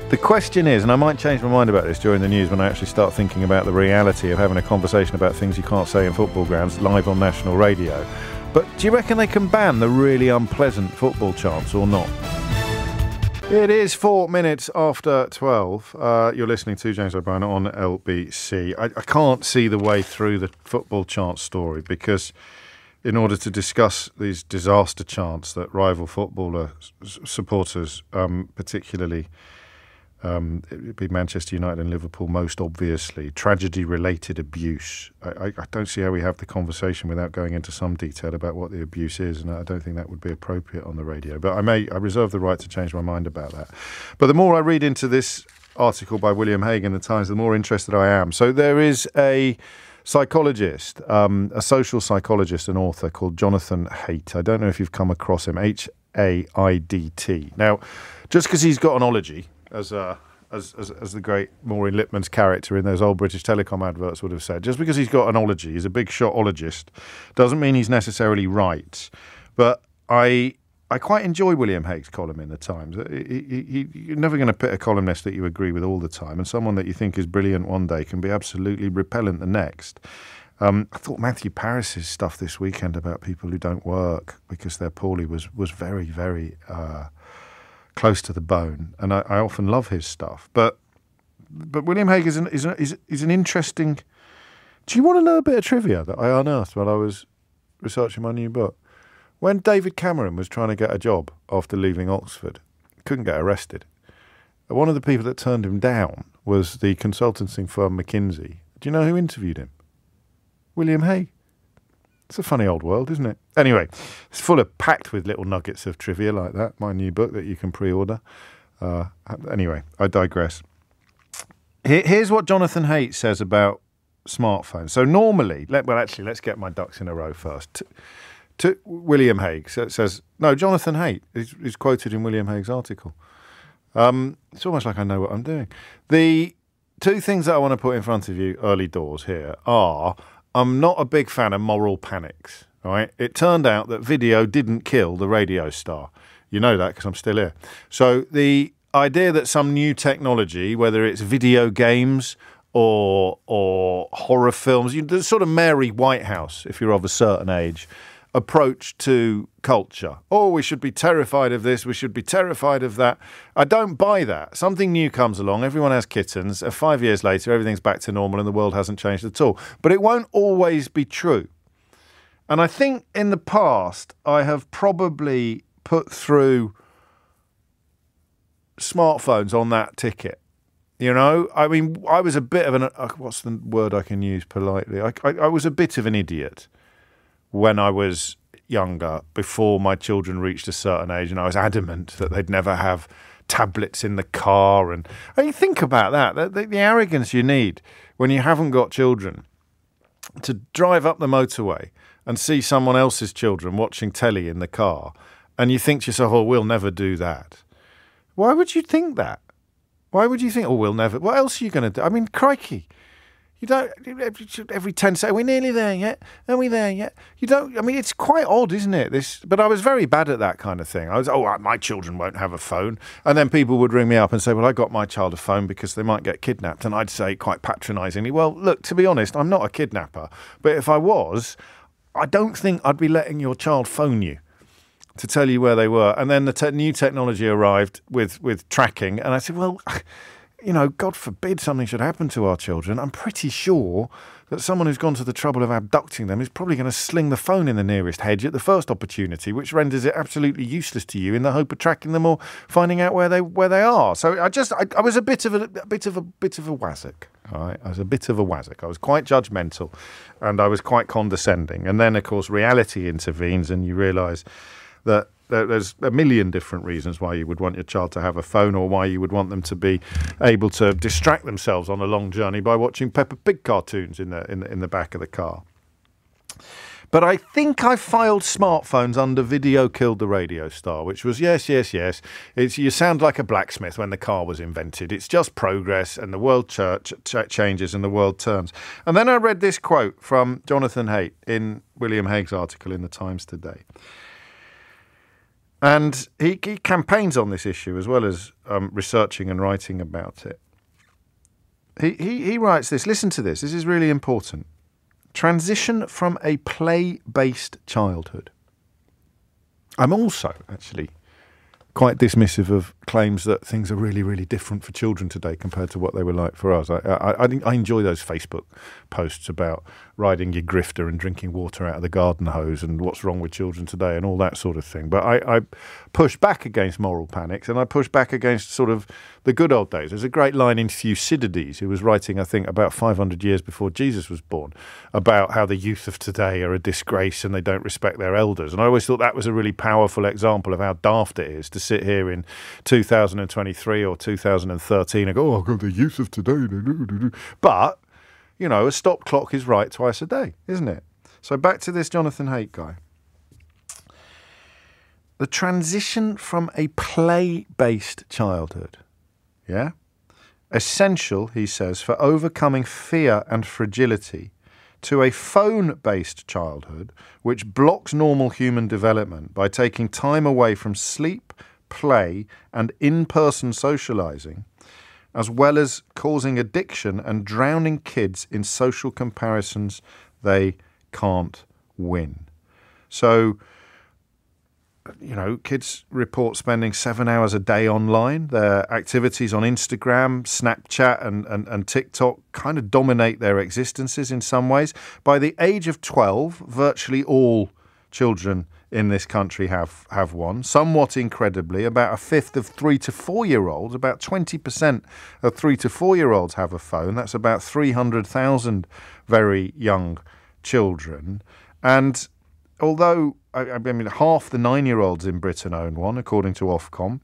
The question is, and I might change my mind about this during the news when I actually start thinking about the reality of having a conversation about things you can't say in football grounds live on national radio, but do you reckon they can ban the really unpleasant football chants or not? It is 4 minutes after 12. You're listening to James O'Brien on LBC. I can't see the way through the football chant story, because in order to discuss these disaster chants that rival footballer supporters, particularly it would be Manchester United and Liverpool most obviously, tragedy-related abuse. I don't see how we have the conversation without going into some detail about what the abuse is, and I don't think that would be appropriate on the radio. But I reserve the right to change my mind about that. But the more I read into this article by William Hague in The Times, the more interested I am. So there is a psychologist, a social psychologist and author called Jonathan Haidt. I don't know if you've come across him, Haidt. Now, just because he's got an ology, as the great Maureen Lipman's character in those old British Telecom adverts would have said, just because he's got an ology, he's a big shotologist, doesn't mean he's necessarily right. But I quite enjoy William Hague's column in The Times. You're never going to pit a columnist that you agree with all the time, and someone that you think is brilliant one day can be absolutely repellent the next. I thought Matthew Parris's stuff this weekend about people who don't work because they're poorly was very, very close to the bone, and I often love his stuff. But William Hague is an interesting. Do you want to know a bit of trivia that I unearthed while I was researching my new book? When David Cameron was trying to get a job after leaving Oxford, couldn't get arrested. One of the people that turned him down was the consultancy firm McKinsey. Do you know who interviewed him? William Hague. It's a funny old world, isn't it? Anyway, it's packed with little nuggets of trivia like that, my new book that you can pre-order. Anyway, I digress. Here's what Jonathan Haidt says about smartphones. So normally, let's get my ducks in a row first. To William Hague says, no, Jonathan Haidt is quoted in William Hague's article. It's almost like I know what I'm doing. The two things that I want to put in front of you early doors here are, I'm not a big fan of moral panics, right? It turned out that video didn't kill the radio star. You know that because I'm still here. So the idea that some new technology, whether it's video games or horror films, the sort of Mary Whitehouse, if you're of a certain age, approach to culture. Oh, we should be terrified of this, we should be terrified of that. I don't buy that. Something new comes along, everyone has kittens, 5 years later everything's back to normal and the world hasn't changed at all. But it won't always be true. And I think in the past I have probably put through smartphones on that ticket. You know, I mean, I was a bit of an, what's the word I can use politely? I was a bit of an idiot when I was younger, before my children reached a certain age, and I was adamant that they'd never have tablets in the car. And I mean, think about that. The arrogance you need when you haven't got children to drive up the motorway and see someone else's children watching telly in the car, and you think to yourself, oh, we'll never do that. Why would you think that? Why would you think, oh, we'll never... What else are you going to do? I mean, crikey. You don't... Every 10 seconds, are we nearly there yet? Are we there yet? You don't... I mean, it's quite odd, isn't it? But I was very bad at that kind of thing. I was, my children won't have a phone. And then people would ring me up and say, well, I got my child a phone because they might get kidnapped. And I'd say quite patronisingly, well, look, to be honest, I'm not a kidnapper. But if I was, I don't think I'd be letting your child phone you to tell you where they were. And then the new technology arrived with tracking. And I said, well, you know, God forbid something should happen to our children. I'm pretty sure that someone who's gone to the trouble of abducting them is probably going to sling the phone in the nearest hedge at the first opportunity, which renders it absolutely useless to you in the hope of tracking them or finding out where they are. So I was a bit of a wazzock. All right, I was a bit of a wazzock. I was quite judgmental, and I was quite condescending. And then, of course, reality intervenes, and you realise that there's a million different reasons why you would want your child to have a phone, or why you would want them to be able to distract themselves on a long journey by watching Peppa Pig cartoons in the back of the car. But I think I filed smartphones under Video Killed the Radio Star, which was, yes. You sound like a blacksmith when the car was invented. It's just progress, and the world changes and the world turns. And then I read this quote from Jonathan Haidt in William Hague's article in the Times today. And he campaigns on this issue as well as researching and writing about it. He writes this. Listen to this. This is really important. Transition from a play-based childhood. I'm also, actually, quite dismissive of claims that things are really, really different for children today compared to what they were like for us. I enjoy those Facebook posts about riding your grifter and drinking water out of the garden hose and what's wrong with children today and all that sort of thing. But I push back against moral panics, and I push back against sort of the good old days. There's a great line in Thucydides, who was writing, I think, about 500 years before Jesus was born, about how the youth of today are a disgrace and they don't respect their elders. And I always thought that was a really powerful example of how daft it is to sit here in 2023 or 2013 and go, oh, God, the youth of today. But, you know, a stop clock is right twice a day, isn't it? So back to this Jonathan Haidt guy. The transition from a play-based childhood, yeah? Essential, he says, for overcoming fear and fragility, to a phone-based childhood which blocks normal human development by taking time away from sleep, play and in-person socialising, as well as causing addiction and drowning kids in social comparisons they can't win. So, you know, kids report spending 7 hours a day online. Their activities on Instagram, Snapchat and TikTok kind of dominate their existences in some ways. By the age of 12, virtually all children in this country have one. Somewhat incredibly, about a fifth of 3 to 4 year olds, about 20% of 3 to 4 year olds have a phone. That's about 300,000 very young children. And although, I mean, half the 9-year-olds in Britain own one, according to Ofcom.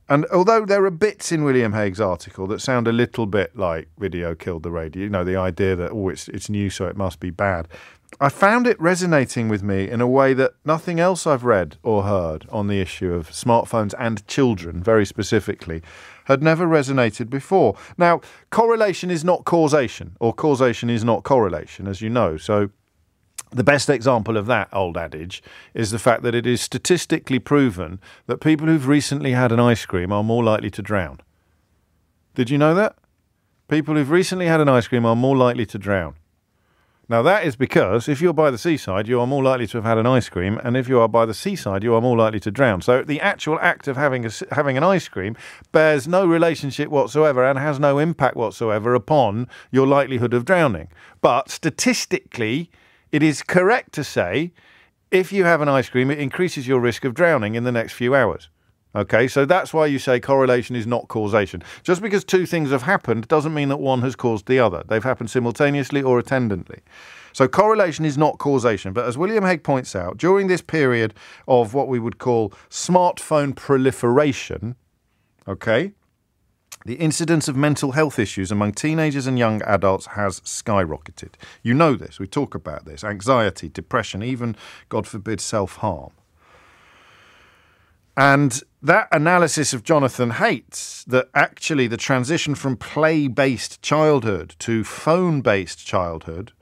And although there are bits in William Hague's article that sound a little bit like Video Killed the Radio, you know, the idea that, oh, it's new, so it must be bad, I found it resonating with me in a way that nothing else I've read or heard on the issue of smartphones and children, very specifically, had never resonated before. Now, correlation is not causation, or causation is not correlation, as you know. So the best example of that old adage is the fact that it is statistically proven that people who've recently had an ice cream are more likely to drown. Did you know that? People who've recently had an ice cream are more likely to drown. Now, that is because if you're by the seaside, you are more likely to have had an ice cream, and if you are by the seaside, you are more likely to drown. So the actual act of having an ice cream bears no relationship whatsoever and has no impact whatsoever upon your likelihood of drowning. But statistically, it is correct to say if you have an ice cream, it increases your risk of drowning in the next few hours. Okay, so that's why you say correlation is not causation. Just because two things have happened doesn't mean that one has caused the other. They've happened simultaneously or attendantly. So correlation is not causation. But as William Hague points out, during this period of what we would call smartphone proliferation, Okay? The incidence of mental health issues among teenagers and young adults has skyrocketed. You know this. We talk about this. Anxiety, depression, even, God forbid, self-harm. And that analysis of Jonathan Haidt's, that actually the transition from play-based childhood to phone-based childhood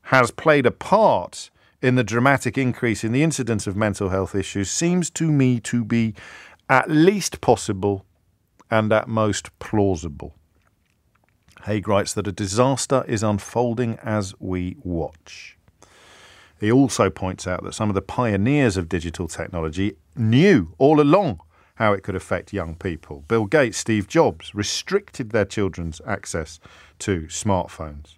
has played a part in the dramatic increase in the incidence of mental health issues, seems to me to be at least possible and at most plausible. Haig writes that a disaster is unfolding as we watch. He also points out that some of the pioneers of digital technology knew all along how it could affect young people. Bill Gates, Steve Jobs restricted their children's access to smartphones.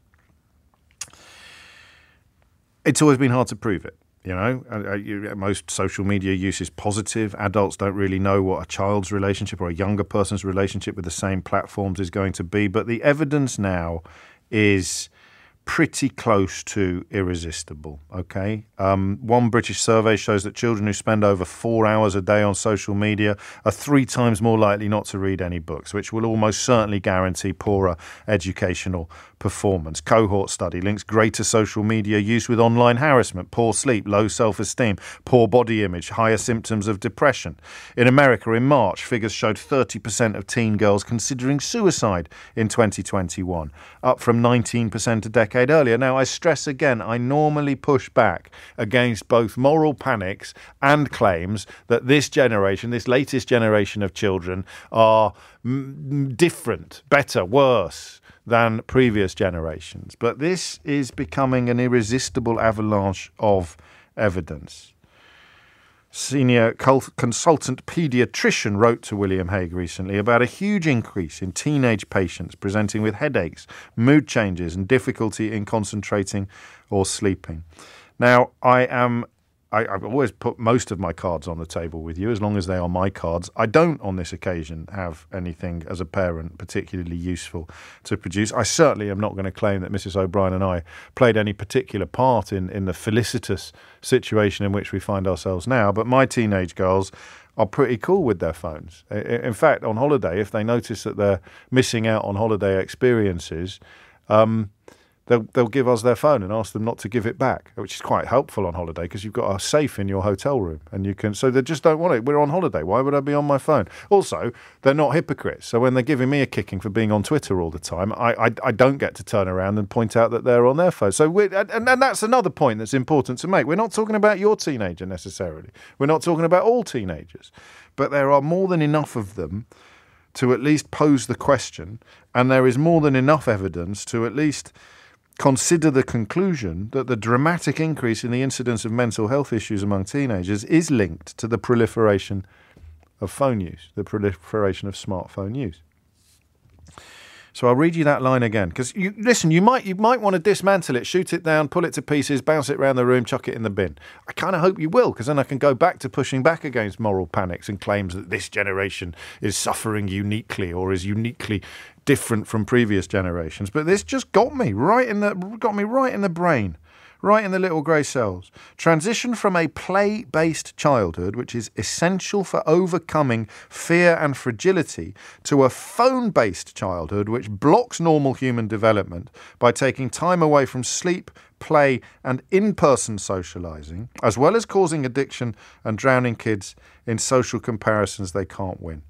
It's always been hard to prove it. You know, most social media use is positive. Adults don't really know what a child's relationship or a younger person's relationship with the same platforms is going to be. But the evidence now is pretty close to irresistible, okay? One British survey shows that children who spend over 4 hours a day on social media are 3 times more likely not to read any books, which will almost certainly guarantee poorer educational performance. Cohort study links greater social media use with online harassment, poor sleep, low self-esteem, poor body image, higher symptoms of depression. In America, in March, figures showed 30% of teen girls considering suicide in 2021, up from 19% a decade earlier. Now, I stress again, I normally push back against both moral panics and claims that this generation, this latest generation of children, are different, better, worse than previous generations. But this is becoming an irresistible avalanche of evidence. Senior consultant paediatrician wrote to William Haig recently about a huge increase in teenage patients presenting with headaches, mood changes and difficulty in concentrating or sleeping. Now, I've always put most of my cards on the table with you, as long as they are my cards. I don't, on this occasion, have anything as a parent particularly useful to produce. I certainly am not going to claim that Mrs. O'Brien and I played any particular part in the felicitous situation in which we find ourselves now, but my teenage girls are pretty cool with their phones. In fact, on holiday, if they notice that they're missing out on holiday experiences, they'll give us their phone and ask them not to give it back, which is quite helpful on holiday because you've got a safe in your hotel room and you can. So they just don't want it. We're on holiday. Why would I be on my phone? Also, they're not hypocrites. So when they're giving me a kicking for being on Twitter all the time, I don't get to turn around and point out that they're on their phone. So and that's another point that's important to make. We're not talking about your teenager necessarily. We're not talking about all teenagers, but there are more than enough of them to at least pose the question, and there is more than enough evidence to at least consider the conclusion that the dramatic increase in the incidence of mental health issues among teenagers is linked to the proliferation of phone use, the proliferation of smartphone use. So I'll read you that line again, because you might want to dismantle it, shoot it down, pull it to pieces, bounce it around the room, chuck it in the bin. I kind of hope you will, because then I can go back to pushing back against moral panics and claims that this generation is suffering uniquely or is uniquely different from previous generations. But this just got me right in the brain. Right in the little grey cells. Transition from a play-based childhood, which is essential for overcoming fear and fragility, to a phone-based childhood, which blocks normal human development by taking time away from sleep, play and in-person socialising, as well as causing addiction and drowning kids in social comparisons they can't win.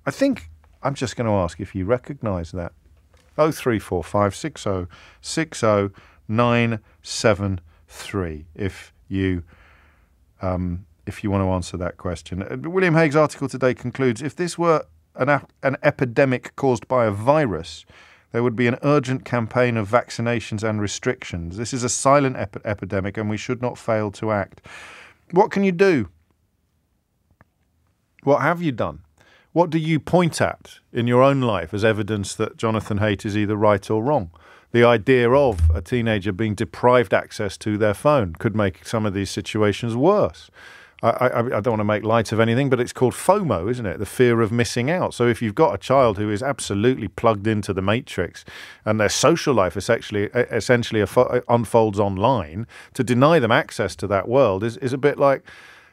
I think I'm just going to ask if you recognise that. 03456060973 if you want to answer that question. William Haig's article today concludes, if this were an epidemic caused by a virus, there would be an urgent campaign of vaccinations and restrictions. This is a silent epidemic and we should not fail to act. What can you do? What have you done? What do you point at in your own life as evidence that Jonathan Haidt is either right or wrong? The idea of a teenager being deprived access to their phone could make some of these situations worse. I don't want to make light of anything, but it's called FOMO, isn't it? The fear of missing out. So if you've got a child who is absolutely plugged into the matrix and their social life essentially unfolds online, to deny them access to that world is a bit like,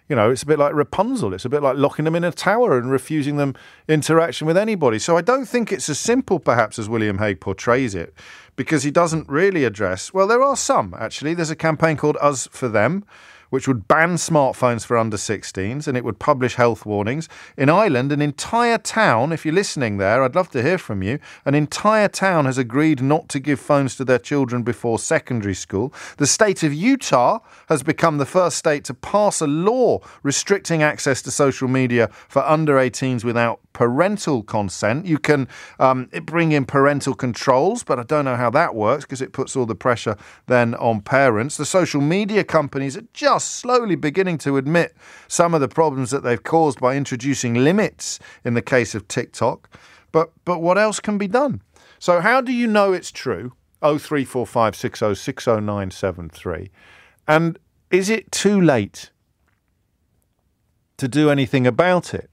You know, it's a bit like Rapunzel. It's a bit like locking them in a tower and refusing them interaction with anybody. So I don't think it's as simple, perhaps, as William Hague portrays it, because he doesn't really address... Well, there are some, actually. There's a campaign called Us for Them, which would ban smartphones for under 16s, and it would publish health warnings. In Ireland, an entire town, if you're listening there, I'd love to hear from you, an entire town has agreed not to give phones to their children before secondary school. The state of Utah has become the first state to pass a law restricting access to social media for under 18s without parental consent. You can bring in parental controls, but I don't know how that works because it puts all the pressure then on parents. The social media companies are just slowly beginning to admit some of the problems that they've caused by introducing limits in the case of TikTok. But what else can be done? So how do you know it's true? 0345 60 60973. And is it too late to do anything about it?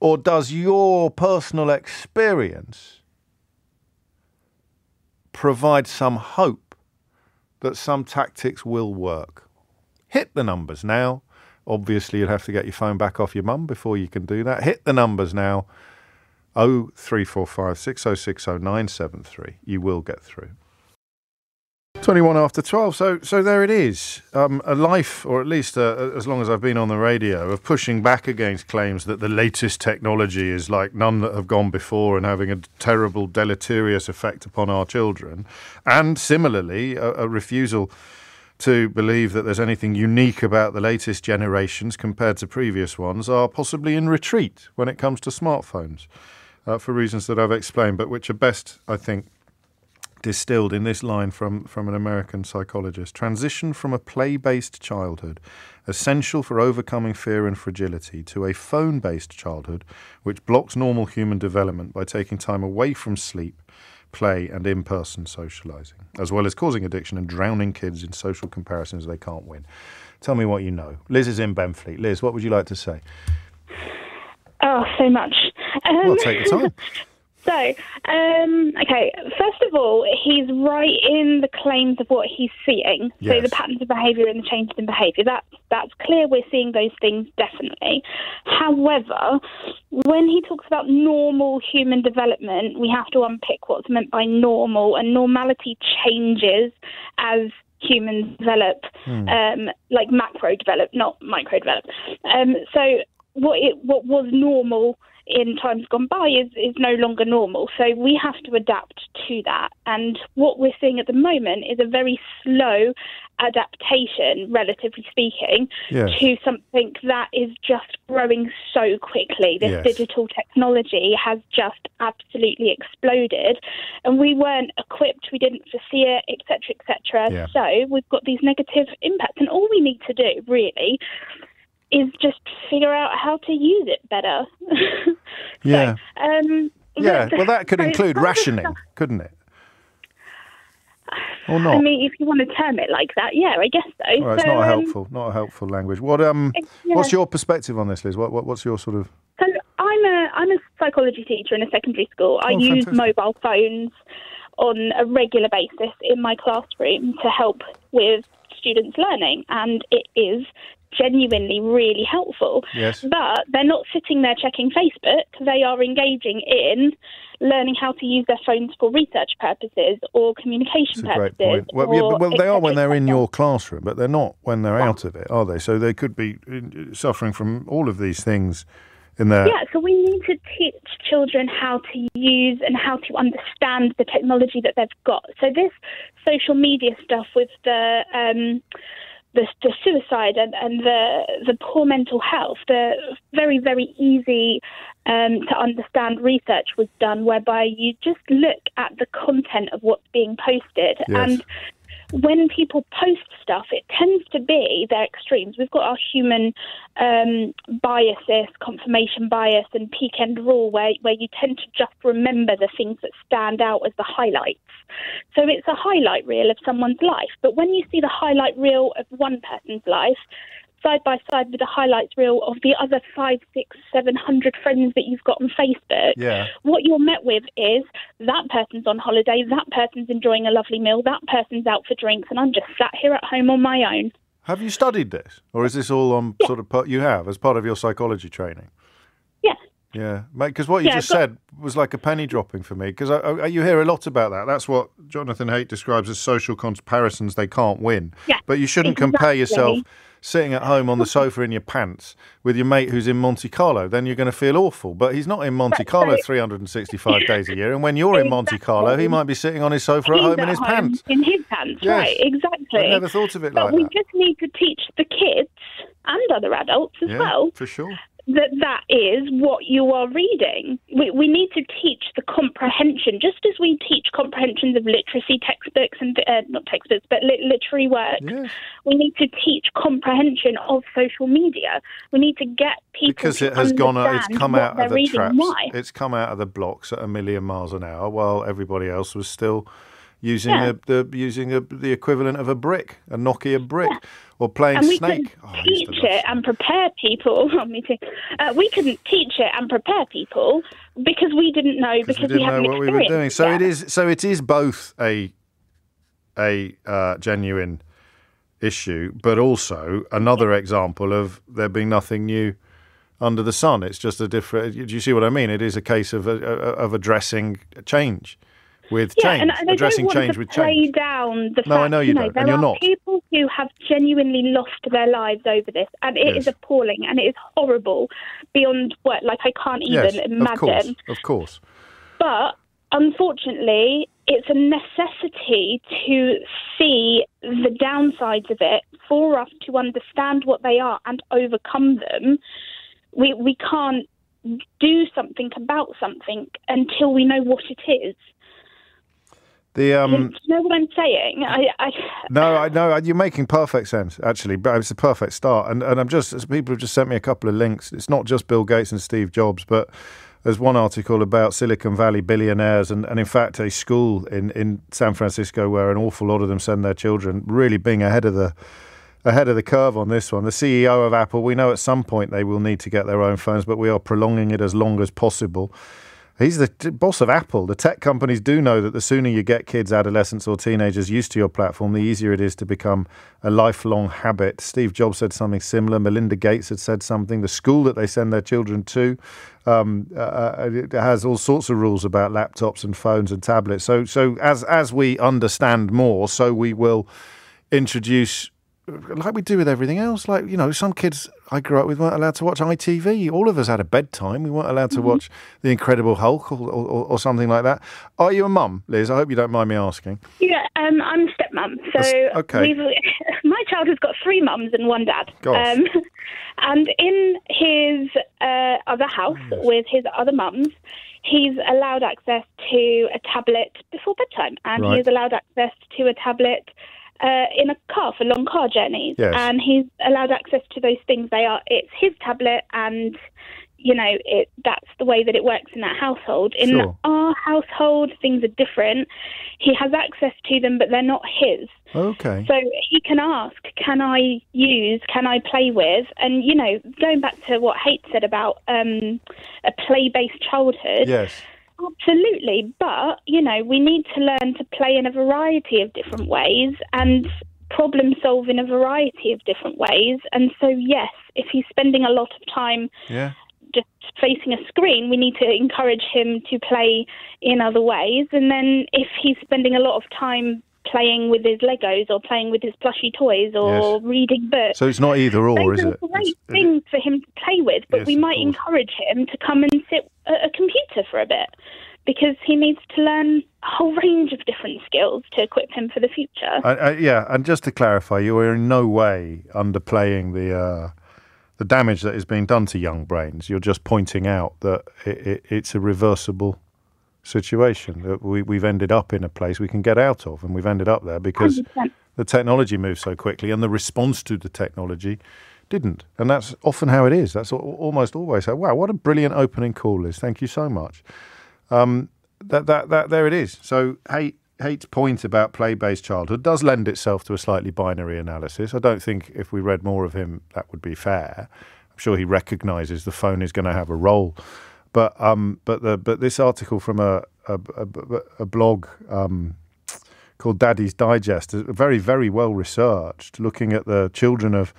Or does your personal experience provide some hope that some tactics will work? Hit the numbers now. Obviously, you'll have to get your phone back off your mum before you can do that. Hit the numbers now. 0345 60 60973. You will get through. 21 after 12, so there it is. A life, or at least as long as I've been on the radio, of pushing back against claims that the latest technology is like none that have gone before and having a terrible deleterious effect upon our children. And similarly, a refusal to believe that there's anything unique about the latest generations compared to previous ones are possibly in retreat when it comes to smartphones, for reasons that I've explained, but which are best, I think, distilled in this line from an American psychologist. Transition from a play-based childhood, essential for overcoming fear and fragility, to a phone-based childhood, which blocks normal human development by taking time away from sleep, play and in-person socialising, as well as causing addiction and drowning kids in social comparisons they can't win. Tell me what you know. Liz is in Benfleet. Liz, what would you like to say? Oh, so much. Well, take your time. So, okay, first of all, he's right in the claims of what he's seeing. Yes. So the patterns of behaviour and the changes in behaviour, that's clear. We're seeing those things, definitely. However, when he talks about normal human development, we have to unpick what's meant by normal, and normality changes as humans develop, like macro develop, not micro develop. So what was normal in times gone by is no longer normal. So we have to adapt to that. And what we're seeing at the moment is a very slow adaptation, relatively speaking, to something that is just growing so quickly. This digital technology has just absolutely exploded, and we weren't equipped, we didn't foresee it, etc., etc. So we've got these negative impacts, and all we need to do, really, is just figure out how to use it better. Well, that could include rationing, couldn't it? Or not? I mean, if you want to term it like that, yeah, I guess so. Well, it's not a helpful language. What's your perspective on this, Liz? What's your sort of? So I'm a psychology teacher in a secondary school. I use mobile phones on a regular basis in my classroom to help with students' learning, and it is genuinely really helpful. Yes. But they're not sitting there checking Facebook. They are engaging in learning how to use their phones for research purposes or communication purposes. Great point. Well, they are when they're in your classroom, but they're not when they're out of it, are they? So they could be suffering from all of these things in their... Yeah, so we need to teach children how to use and how to understand the technology that they've got. So this social media stuff with the suicide and the poor mental health, the very, very easy to understand research was done whereby you just look at the content of what's being posted. Yes. And when people post stuff, it tends to be their extremes. We've got our human biases, confirmation bias and peak end rule, where you tend to just remember the things that stand out as the highlights. So it's a highlight reel of someone's life. But when you see the highlight reel of one person's life side by side with the highlights reel of the other 500, 600, 700 friends that you've got on Facebook, what you're met with is that person's on holiday, that person's enjoying a lovely meal, that person's out for drinks, and I'm just sat here at home on my own. Have you studied this, or is this all on sort of you have as part of your psychology training? Yeah. Yeah, because what you just said was like a penny dropping for me, because you hear a lot about that. That's what Jonathan Haidt describes as social comparisons they can't win. Yeah, but you shouldn't compare yourself sitting at home on the sofa in your pants with your mate who's in Monte Carlo. Then you're going to feel awful. But he's not in Monte Carlo 365 days a year. And when you're in Monte Carlo, he might be sitting on his sofa at home in his pants. In his pants, right, exactly. I never thought of it like that. But we just need to teach the kids and other adults as well. For sure. That is what you are reading. We need to teach the comprehension, just as we teach comprehensions of literacy textbooks and not textbooks, but literary work. Yes. We need to teach comprehension of social media. We need to get people because to it has gone. understand It's come what out they're of the reading and traps. why. It's come out of the blocks at 1,000,000 miles an hour, while everybody else was still using the equivalent of a brick, a Nokia brick. Yeah. Or playing and we Snake. Can teach it and prepare people. Me too. We couldn't teach it and prepare people because we didn't know because we hadn't know what we were doing. So yet. it is both a genuine issue, but also another example of there being nothing new under the sun. It's just a different. Do you see what I mean? It is a case of addressing change. With change, and addressing change with change. Down the fact, I know you don't, and you're not. There are people who have genuinely lost their lives over this, and it is appalling, and it is horrible beyond what, like, I can't even imagine. Of course. But unfortunately, it's a necessity to see the downsides of it for us to understand what they are and overcome them. We can't do something about something until we know what it is. Do you know what I'm saying? No, I know you're making perfect sense. Actually, but it's a perfect start. And people have just sent me a couple of links. It's not just Bill Gates and Steve Jobs, but there's one article about Silicon Valley billionaires, and in fact a school in San Francisco where an awful lot of them send their children, really being ahead of the curve on this one. The CEO of Apple, we know at some point they will need to get their own phones, but we are prolonging it as long as possible. He's the boss of Apple. The tech companies do know that the sooner you get kids, adolescents or teenagers used to your platform, the easier it is to become a lifelong habit. Steve Jobs said something similar. Melinda Gates had said something. The school that they send their children to it has all sorts of rules about laptops and phones and tablets. So as we understand more, so we will introduce, like we do with everything else. Like, you know, some kids I grew up with weren't allowed to watch ITV. All of us had a bedtime. We weren't allowed to watch The Incredible Hulk or something like that. Are you a mum, Liz? I hope you don't mind me asking. Yeah, I'm a stepmum. So okay. My child has got 3 mums and 1 dad. And in his other house with his other mums, he's allowed access to a tablet before bedtime, and he is allowed access to a tablet in a car for long car journeys, and he's allowed access to those things. It's his tablet, and you know that's the way that it works in that household. In our household, things are different. He has access to them, but they're not his. Okay. So he can ask, can I play with? And you know, going back to what Haidt said about a play-based childhood. Yes. Absolutely, but, you know, we need to learn to play in a variety of different ways and problem solve in a variety of different ways. And so, yes, if he's spending a lot of time just facing a screen, we need to encourage him to play in other ways. And then if he's spending a lot of time playing with his Legos or playing with his plushy toys or reading books. So it's not either or, is it? Those are great things for him to play with, but we might encourage him to come and sit at a computer for a bit because he needs to learn a whole range of different skills to equip him for the future. And just to clarify, you are in no way underplaying the damage that is being done to young brains. You're just pointing out that it's a reversible situation, that we've ended up in a place we can get out of, and we've ended up there because 100%. The technology moved so quickly and the response to the technology didn't. And that's often how it is. That's almost always how. Wow, what a brilliant opening call, Liz. Thank you so much. There it is. So Haidt's point about play-based childhood does lend itself to a slightly binary analysis. I don't think if we read more of him that would be fair. I'm sure he recognises the phone is going to have a role. But this article from a blog called Daddy's Digest, very, very well researched, looking at the children of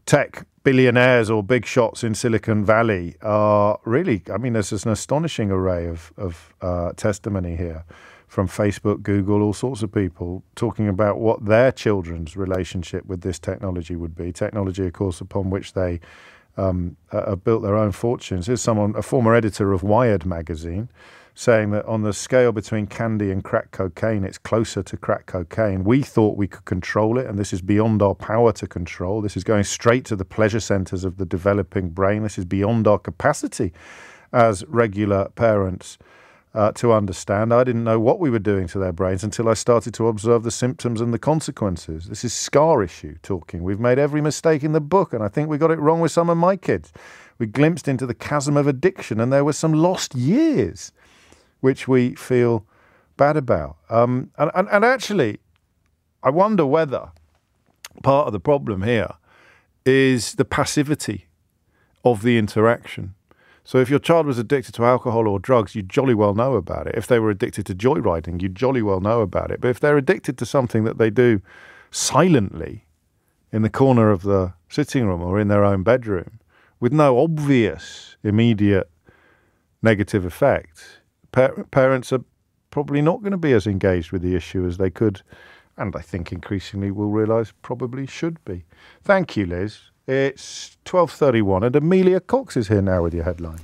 tech billionaires or big shots in Silicon Valley. Are really, I mean, there's an astonishing array of testimony here from Facebook, Google, all sorts of people talking about what their children's relationship with this technology would be. Technology, of course, upon which they have built their own fortunes. Here's a former editor of Wired magazine, saying that on the scale between candy and crack cocaine, it's closer to crack cocaine. We thought we could control it, and this is beyond our power to control. This is going straight to the pleasure centers of the developing brain. This is beyond our capacity as regular parents to understand. I didn't know what we were doing to their brains until I started to observe the symptoms and the consequences. This is scar issue talking. We've made every mistake in the book, and I think we got it wrong with some of my kids. We glimpsed into the chasm of addiction, and there were some lost years, which we feel bad about. And actually, I wonder whether part of the problem here is the passivity of the interaction. So if your child was addicted to alcohol or drugs, you jolly well know about it. If they were addicted to joyriding, you jolly well know about it. But if they're addicted to something that they do silently in the corner of the sitting room or in their own bedroom with no obvious immediate negative effect, parents are probably not going to be as engaged with the issue as they could, and I think increasingly will realise probably should be. Thank you, Liz. It's 12:31 and Amelia Cox is here now with your headline.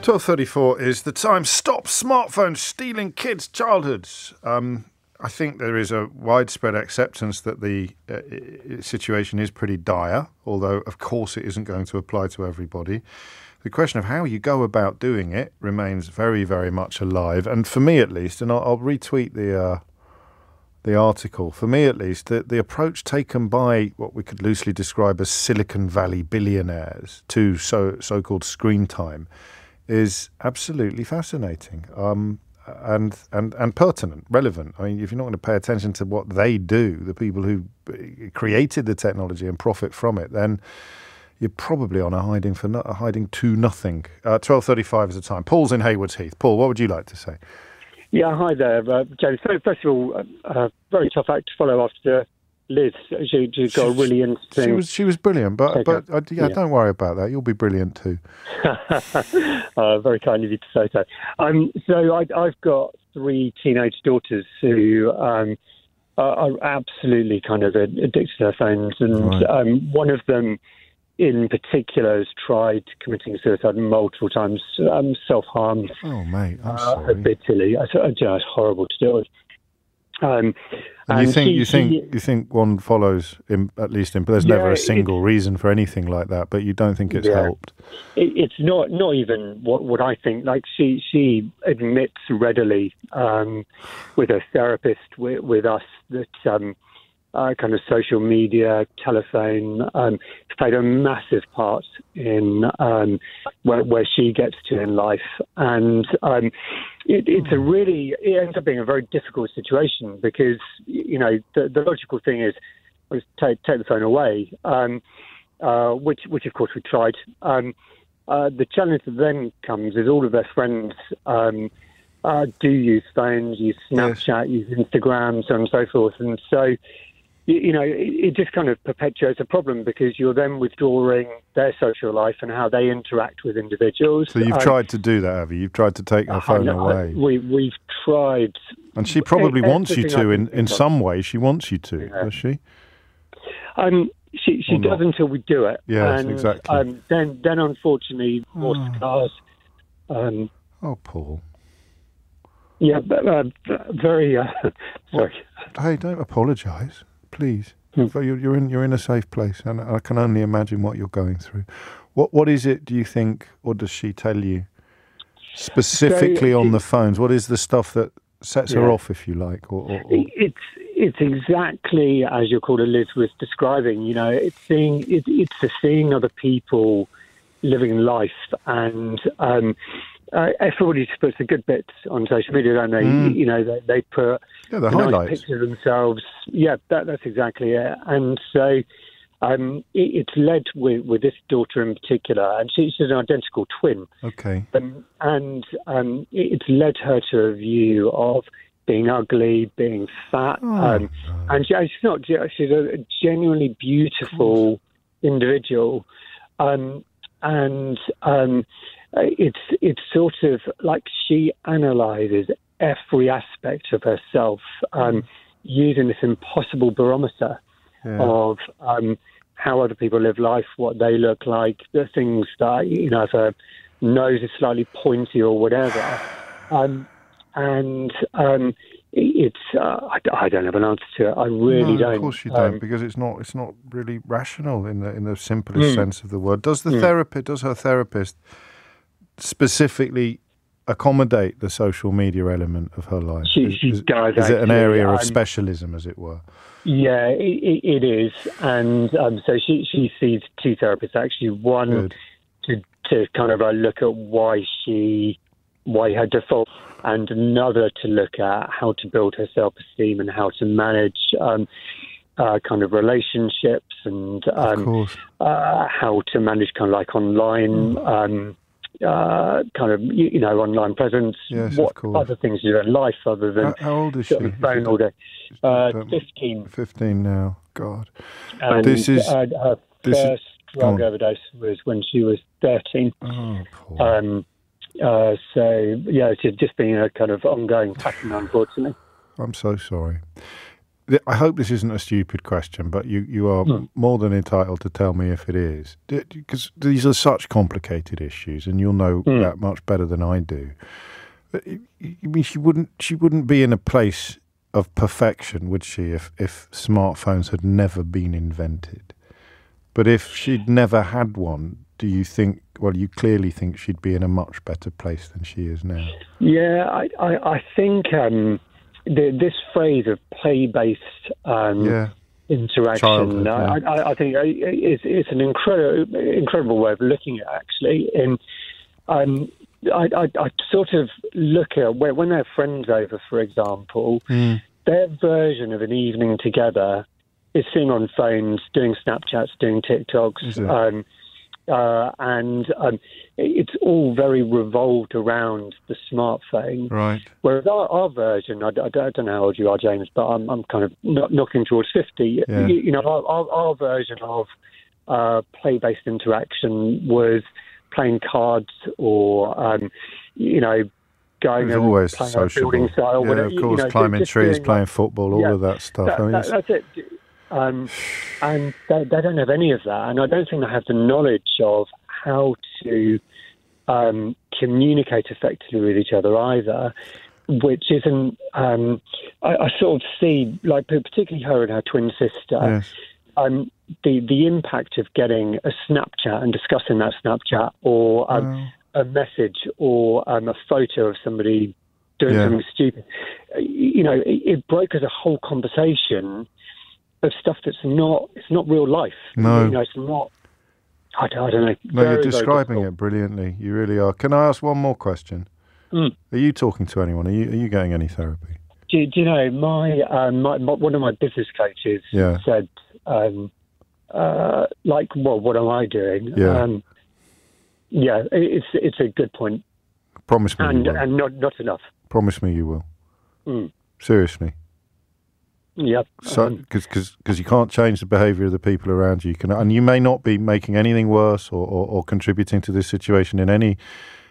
12:34 is the time. Stop smartphones stealing kids' childhoods. I think there is a widespread acceptance that the situation is pretty dire, although of course it isn't going to apply to everybody. The question of how you go about doing it remains very, very much alive. And for me at least, and I'll retweet the article, for me at least, the approach taken by what we could loosely describe as Silicon Valley billionaires to so-called screen time is absolutely fascinating and pertinent, relevant. I mean, if you're not going to pay attention to what they do, the people who created the technology and profit from it, then you're probably on a hiding to nothing. 12:35 is the time. Paul's in Haywards Heath. Paul, what would you like to say? Yeah, hi there, James. So first of all, very tough act to follow after Liz. She got a really interesting. She was brilliant, but don't worry about that. You'll be brilliant too. Very kind of you to say so. So I've got 3 teenage daughters who are absolutely kind of addicted to their phones, and one of them in particular has tried committing suicide multiple times, self-harm. Oh, mate, I'm sorry. Habitually. It's horrible to deal with. And you think one follows at least there's never a single reason for anything like that, but you don't think it's helped? It's not even what I think. Like she admits readily with her therapist, with us, that kind of social media, telephone, played a massive part in where she gets to in life. And it ends up being a very difficult situation because, you know, the logical thing is take the phone away, which of course we tried. The challenge that then comes is all of their friends do use phones, use Snapchat, use Instagram, so on and so forth. And so, you know, it just kind of perpetuates a problem because you're then withdrawing their social life and how they interact with individuals. So you've tried to do that, have you? You've tried to take her phone away. We've tried. And she probably wants you to in some way. She wants you to, does she? She does until we do it. Yes, and, exactly. Then unfortunately, more scars. Oh, Paul. Yeah, very sorry. Hey, don't apologise, please. You're in a safe place, and I can only imagine what you're going through. What is it? Do you think, or does she tell you specifically on the phones? What is the stuff that sets her off, if you like? Or... It's exactly as your caller Liz was describing. You know, it's seeing other people living life, and everybody puts the good bits on social media, don't they? You know, they put the highlights, nice pictures of themselves. Yeah, that's exactly it. And so it's led with this daughter in particular, and she's an identical twin. Okay. And it's led her to a view of being ugly, being fat, and she's a genuinely beautiful individual, it's sort of like she analyses every aspect of herself using this impossible barometer of how other people live life, what they look like, the things that, if her nose is slightly pointy or whatever. It's I don't have an answer to it. I really don't. Of course you don't, because it's not really rational in the simplest sense of the word. Does her therapist specifically accommodate the social media element of her life? She does. Is it an area of specialism, as it were? Yeah, it is, and so she sees two therapists actually. One to kind of look at why her default, and another to look at how to build her self-esteem and how to manage kind of relationships and how to manage kind of like online kind of online presence. Yes, what other things you do in life other than how old is she? On the phone all day. 15. 15 now. God. And her first drug overdose was when she was 13. Oh, poor. So, yeah, it's just been a kind of ongoing pattern, unfortunately. I'm so sorry. I hope this isn't a stupid question, but you are more than entitled to tell me if it is, because these are such complicated issues, and you'll know that much better than I do. I mean, she wouldn't be in a place of perfection, would she, if smartphones had never been invented? But if she'd never had one, do you think? Well, you clearly think she'd be in a much better place than she is now. Yeah, I think this phrase of play-based interaction, I think it's an incredible way of looking at it, actually. And I sort of look at when they have friends over, for example, their version of an evening together is sitting on phones, doing Snapchats, doing TikToks, and it's all very revolved around the smartphone. Right. Whereas our version, I don't know how old you are, James, but I'm kind of knocking towards 50. Yeah. Our version of play-based interaction was playing cards or, going and always playing sociable. a building style. Yeah, whatever, of course, climbing trees, playing football, all of that stuff. That's it. And they don't have any of that, and I don't think they have the knowledge of how to communicate effectively with each other either, which isn't. I sort of see, like particularly her and her twin sister, the impact of getting a Snapchat and discussing that Snapchat, or a message, or a photo of somebody doing something stupid. It broke as a whole conversation of stuff that's not real life. No. It's not. I don't know. No, you're describing it brilliantly. You really are. Can I ask one more question? Are you talking to anyone? Are you getting any therapy? Do you know my one of my business coaches said, what am I doing? It's a good point. Promise me, you will. And not enough. Promise me you will. Seriously. Yep. So, because you can't change the behaviour of the people around you, and you may not be making anything worse or contributing to this situation in any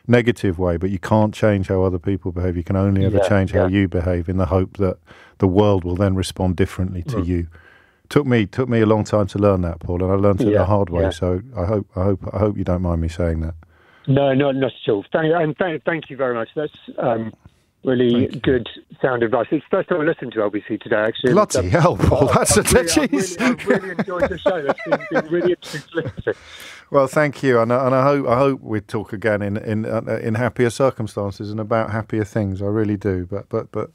negative way, but you can't change how other people behave. You can only ever change how you behave, in the hope that the world will then respond differently to you. Took me a long time to learn that, Paul, and I learned it the hard way. So I hope you don't mind me saying that. No, not at all. Thank you very much. That's really good sound advice. It's the first time I listened to LBC today, actually. Bloody hell, Paul. That's I've really enjoyed the show. It's been really interesting to listen to. Well, thank you, and I hope we talk again in happier circumstances and about happier things. I really do. But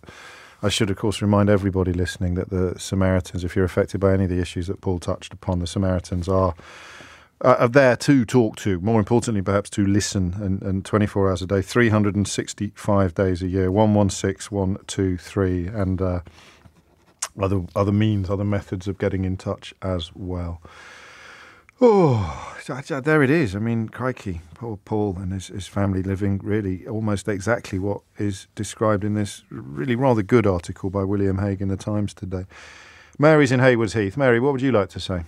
I should, of course, remind everybody listening that the Samaritans, if you're affected by any of the issues that Paul touched upon, the Samaritans are there to talk to, more importantly perhaps to listen, and 24 hours a day, 365 days a year, 116 123, and other means, other methods of getting in touch as well. Oh, there it is. I mean, crikey, poor Paul and his family living really almost exactly what is described in this really rather good article by William Hague in the Times today. Mary's in Haywards Heath. Mary, what would you like to say?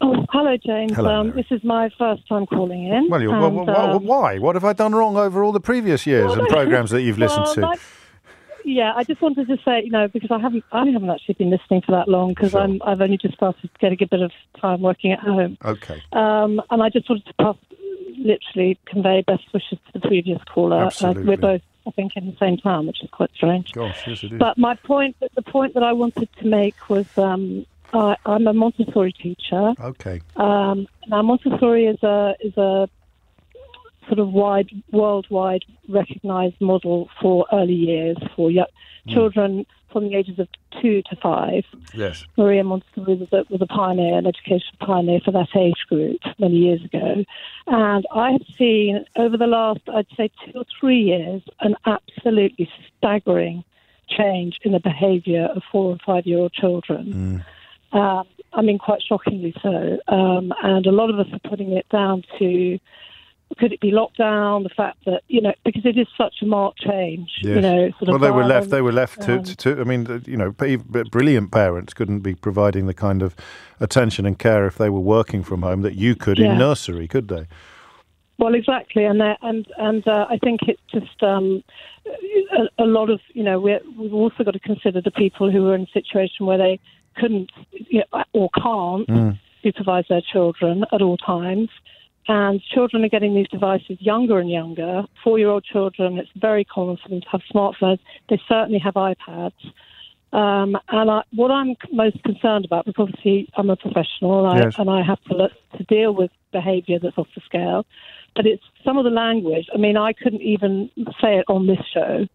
Oh, hello, James. Hello, this is my first time calling in. Well, why? What have I done wrong over all the previous years and programmes that you've listened to? I just wanted to say, because I haven't actually been listening for that long because I've only just started getting a bit of time working at home. Okay. And I just wanted to literally convey best wishes to the previous caller. Absolutely. We're both, I think, in the same town, which is quite strange. Gosh, yes, it is. But the point that I wanted to make was I'm a Montessori teacher. Okay. Now Montessori is a sort of worldwide recognised model for early years for children from the ages of 2 to 5. Yes. Maria Montessori was a pioneer, an education pioneer for that age group many years ago. And I have seen over the last, I'd say, 2 or 3 years, an absolutely staggering change in the behaviour of 4 and 5-year-old children. Quite shockingly so. And a lot of us are putting it down to, could it be lockdown? The fact that, because it is such a marked change, yes. They were left to brilliant parents couldn't be providing the kind of attention and care if they were working from home that you could in nursery, could they? Well, exactly. And I think it's just a lot of, we've also got to consider the people who are in a situation where they couldn't or can't supervise their children at all times. And children are getting these devices younger and younger. 4-year-old children, it's very common for them to have smartphones. They certainly have iPads. What I'm most concerned about, because obviously I'm a professional and I have to deal with behaviour that's off the scale, but it's some of the language. I mean, I couldn't even say it on this show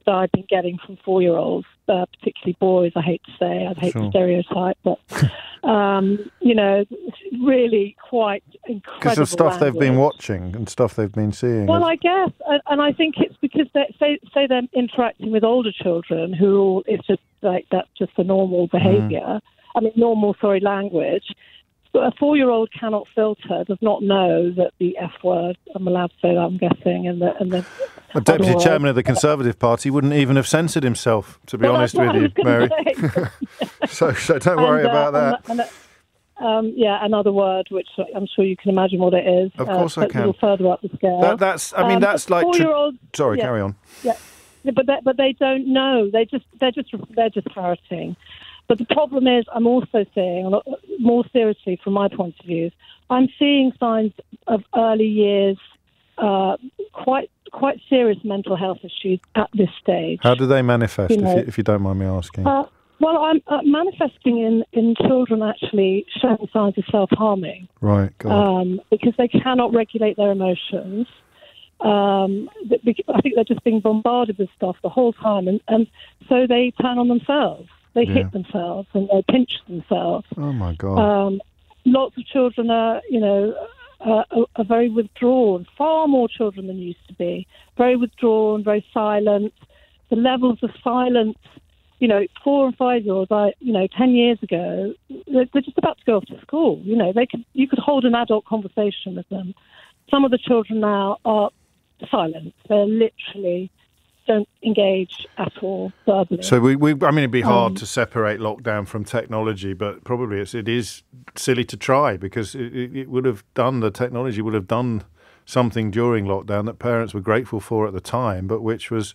that I've been getting from 4-year-olds, particularly boys, I hate to say. I'd hate to stereotype, but, really quite incredible because of stuff language. They've been watching and stuff they've been seeing. Well, I guess, and I think it's because say they're interacting with older children who it's just like that's just a normal behaviour. Language. But a 4-year-old cannot filter, does not know that the F word, I'm allowed to say that, I'm guessing, and the Deputy Chairman of the Conservative Party wouldn't even have censored himself, to be honest with you, Mary. so don't worry about that. Another word, which I'm sure you can imagine what it is. Of course I can. A little further up the scale. That's like... 4-year-olds... Sorry, carry on. Yeah, but they don't know. They're just parroting. But the problem is, I'm also seeing, more seriously from my point of view, I'm seeing signs of early years, quite serious mental health issues at this stage. How do they manifest, if you don't mind me asking? Well, I'm manifesting in children actually showing signs of self-harming. Right, God. Because they cannot regulate their emotions. I think they're just being bombarded with stuff the whole time, and so they turn on themselves. They hit themselves and they pinch themselves. Oh, my God. Lots of children are very withdrawn, far more children than used to be. Very withdrawn, very silent. The levels of silence, 4 and 5-year-olds, 10 years ago, they're just about to go off to school. You could hold an adult conversation with them. Some of the children now are silent. They're literally... don't engage at all verbally. So it'd be hard to separate lockdown from technology, but probably it is silly to try because it would have done, the technology would have done something during lockdown that parents were grateful for at the time, but which was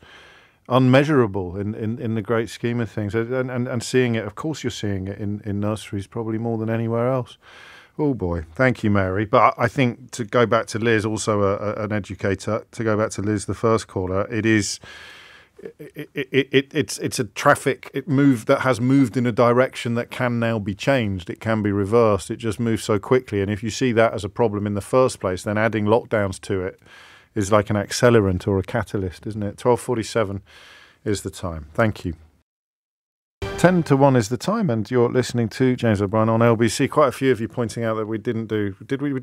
unmeasurable in the great scheme of things. And seeing it, of course you're seeing it in nurseries probably more than anywhere else. Oh, boy. Thank you, Mary. But I think to go back to Liz, also an educator, to go back to Liz, the first caller, it's a traffic move that has moved in a direction that can now be changed. It can be reversed. It just moves so quickly. And if you see that as a problem in the first place, then adding lockdowns to it is like an accelerant or a catalyst, isn't it? 12:47 is the time. Thank you. 10 to 1 is the time, and you're listening to James O'Brien on LBC. Quite a few of you pointing out that we didn't do. Did we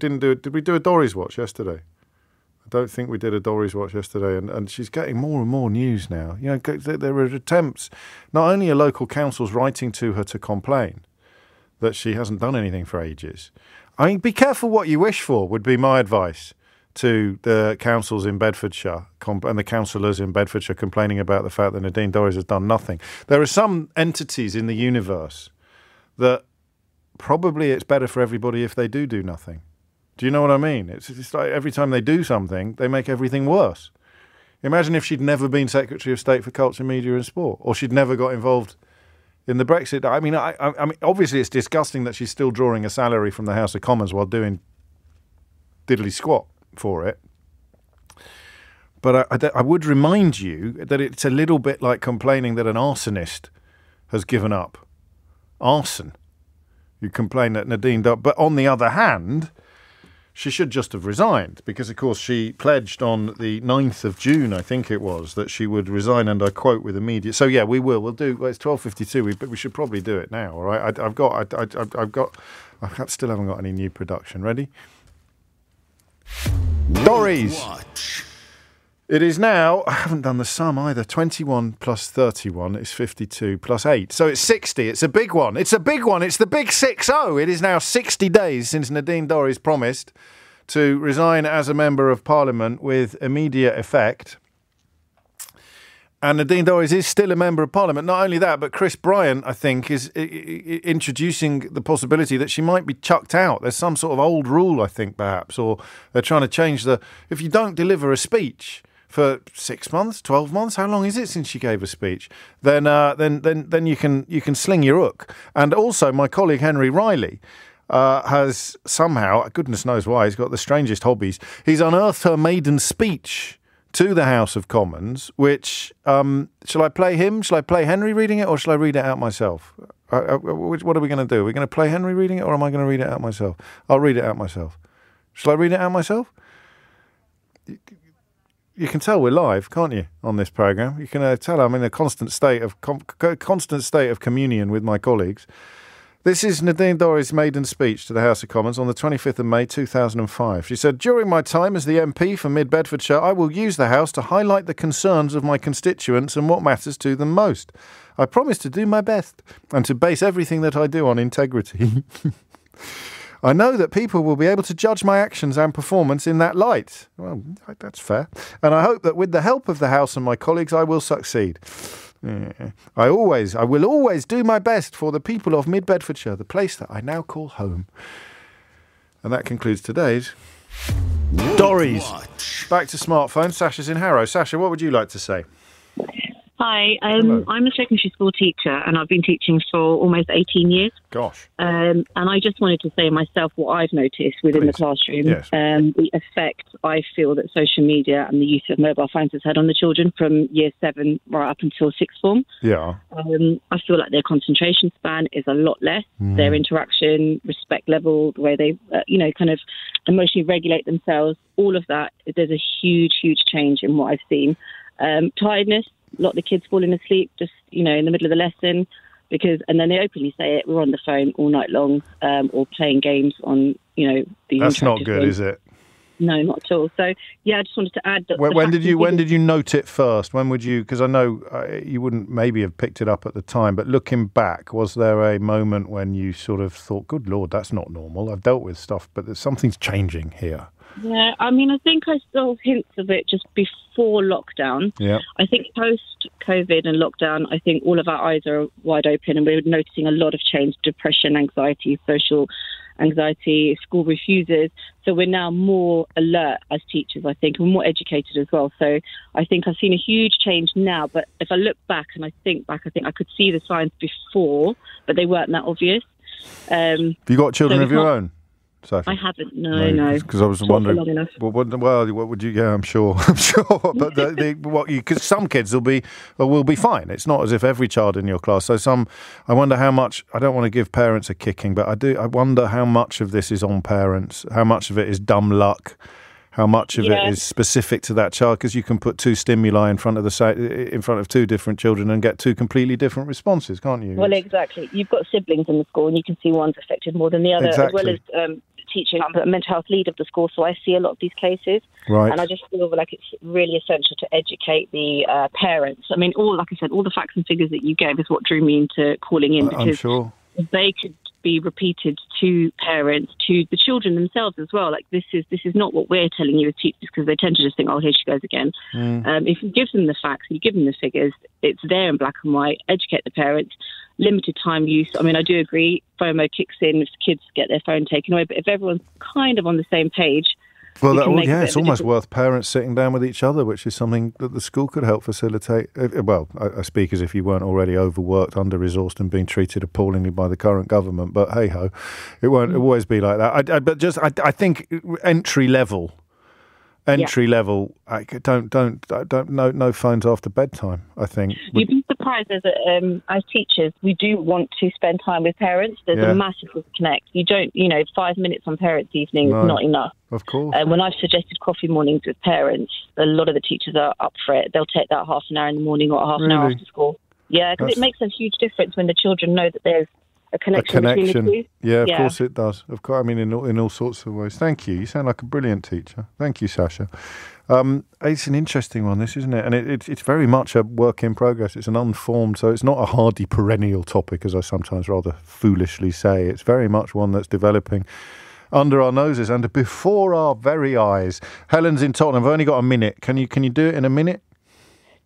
do a Doris Watch yesterday? I don't think we did a Doris Watch yesterday, and she's getting more and more news now. There are attempts. Not only are local councils writing to her to complain that she hasn't done anything for ages. I mean, be careful what you wish for, would be my advice to the councils in Bedfordshire and the councillors in Bedfordshire complaining about the fact that Nadine Dorries has done nothing. There are some entities in the universe that probably it's better for everybody if they do nothing. Do you know what I mean? It's like every time they do something, they make everything worse. Imagine if she'd never been Secretary of State for Culture, Media and Sport, or she'd never got involved in the Brexit. I mean, obviously it's disgusting that she's still drawing a salary from the House of Commons while doing diddly squat for it. But I would remind you that it's a little bit like complaining that an arsonist has given up arson. You complain that Nadine Dorries, but on the other hand, she should just have resigned because, of course, she pledged on the 9th of June, I think it was, that she would resign, and I quote, with immediate... So, yeah, we will. We'll do... Well, it's 12:52, but we should probably do it now, all right? I still haven't got any new production. Ready? Dorries! It is now... I haven't done the sum either. 21 plus 31 is 52 plus 8. So it's 60. It's a big one. It's a big one. It's the big 6-0. It is now 60 days since Nadine Dorries promised to resign as a Member of Parliament with immediate effect. And Nadine Dorries is still a Member of Parliament. Not only that, but Chris Bryant, I think, is introducing the possibility that she might be chucked out. There's some sort of old rule, I think, perhaps, or they're trying to change the... If you don't deliver a speech for 6 months, 12 months, how long is it since she gave a speech? Then you can sling your hook. And also, my colleague Henry Riley has somehow, goodness knows why, he's got the strangest hobbies. He's unearthed her maiden speech to the House of Commons, which, shall I play him? Shall I play Henry reading it, or shall I read it out myself? What are we going to do? Are we going to play Henry reading it, or am I going to read it out myself? I'll read it out myself. Shall I read it out myself? You can tell we're live, can't you, on this programme? You can tell I'm in a constant state of communion with my colleagues. This is Nadine Dorries' maiden speech to the House of Commons on the 25th of May 2005. She said, "During my time as the MP for Mid Bedfordshire, I will use the House to highlight the concerns of my constituents and what matters to them most. I promise to do my best and to base everything that I do on integrity. I know that people will be able to judge my actions and performance in that light." Well, that's fair. "And I hope that with the help of the House and my colleagues, I will succeed. I will always do my best for the people of Mid Bedfordshire, the place that I now call home." And that concludes today's Dorries. Back to smartphones. Sasha's in Harrow. Sasha, what would you like to say? Hi, I'm a secondary school teacher and I've been teaching for almost 18 years. Gosh. And I just wanted to say myself what I've noticed within the classroom, yes. The effect I feel that social media and the use of mobile phones has had on the children from year 7 right up until sixth form. Yeah. I feel like their concentration span is a lot less. Their interaction, respect level, the way they, kind of emotionally regulate themselves, all of that, there's a huge, huge change in what I've seen. Tiredness. A lot of the kids falling asleep just, in the middle of the lesson and then they openly say it, we're on the phone all night long or playing games on, these That's not good, games. Is it? No, not at all. So, yeah, I just wanted to add that... When did you note it first? When would you... Because I know you wouldn't maybe have picked it up at the time, but looking back, was there a moment when you sort of thought, good Lord, that's not normal. I've dealt with stuff, but something's changing here. Yeah, I mean, I think I saw hints of it just before lockdown. Yeah. I think post-COVID and lockdown, I think all of our eyes are wide open and we're noticing a lot of change, depression, anxiety, social anxiety, school refusers. So we're now more alert as teachers, I think, and more educated as well. So I think I've seen a huge change now. But if I look back and I think I could see the signs before, but they weren't that obvious. Have you got children of your own? Sasha? I haven't, no. Because I was wondering, what would you? Yeah, I'm sure. But because some kids will be fine. It's not as if every child in your class. So I wonder how much. I don't want to give parents a kicking, but I wonder how much of this is on parents. How much of it is dumb luck. How much of it is specific to that child? Because you can put two stimuli in front of two different children and get two completely different responses, can't you? Well, exactly. You've got siblings in the school, and you can see one's affected more than the other, exactly. As well as teaching. I'm a mental health lead of the school, so I see a lot of these cases. Right. And I just feel like it's really essential to educate the parents. I mean, all the facts and figures that you gave is what drew me into calling in. Because I'm sure. they could be repeated to parents, to the children themselves as well. Like, this is not what we're telling you as teachers, because they tend to just think, oh, here she goes again. If you give them the facts, you give them the figures, it's there in black and white, educate the parents, limited time use. I mean, I do agree, FOMO kicks in if kids get their phone taken away, but if everyone's kind of on the same page, well, it's almost worth parents sitting down with each other, which is something that the school could help facilitate. Well, I speak as if you weren't already overworked, under-resourced and being treated appallingly by the current government, but hey-ho, it won't always be like that. I think entry level, no phones after bedtime, I think. You'd be surprised as teachers, we do want to spend time with parents. There's a massive disconnect. You don't, 5 minutes on parents' evening is not enough. Of course. When I've suggested coffee mornings with parents, a lot of the teachers are up for it. They'll take that half an hour in the morning or half an hour after school. Yeah, because it makes a huge difference when the children know that there's a connection between the two. Yeah, of course it does. Of course, I mean, in all sorts of ways. Thank you. You sound like a brilliant teacher. Thank you, Sasha. It's an interesting one, this, isn't it? And it's very much a work in progress. It's an unformed, so it's not a hardy perennial topic, as I sometimes rather foolishly say. It's very much one that's developing under our noses and before our very eyes. Helen's in Tottenham. I've only got a minute. Can you do it in a minute?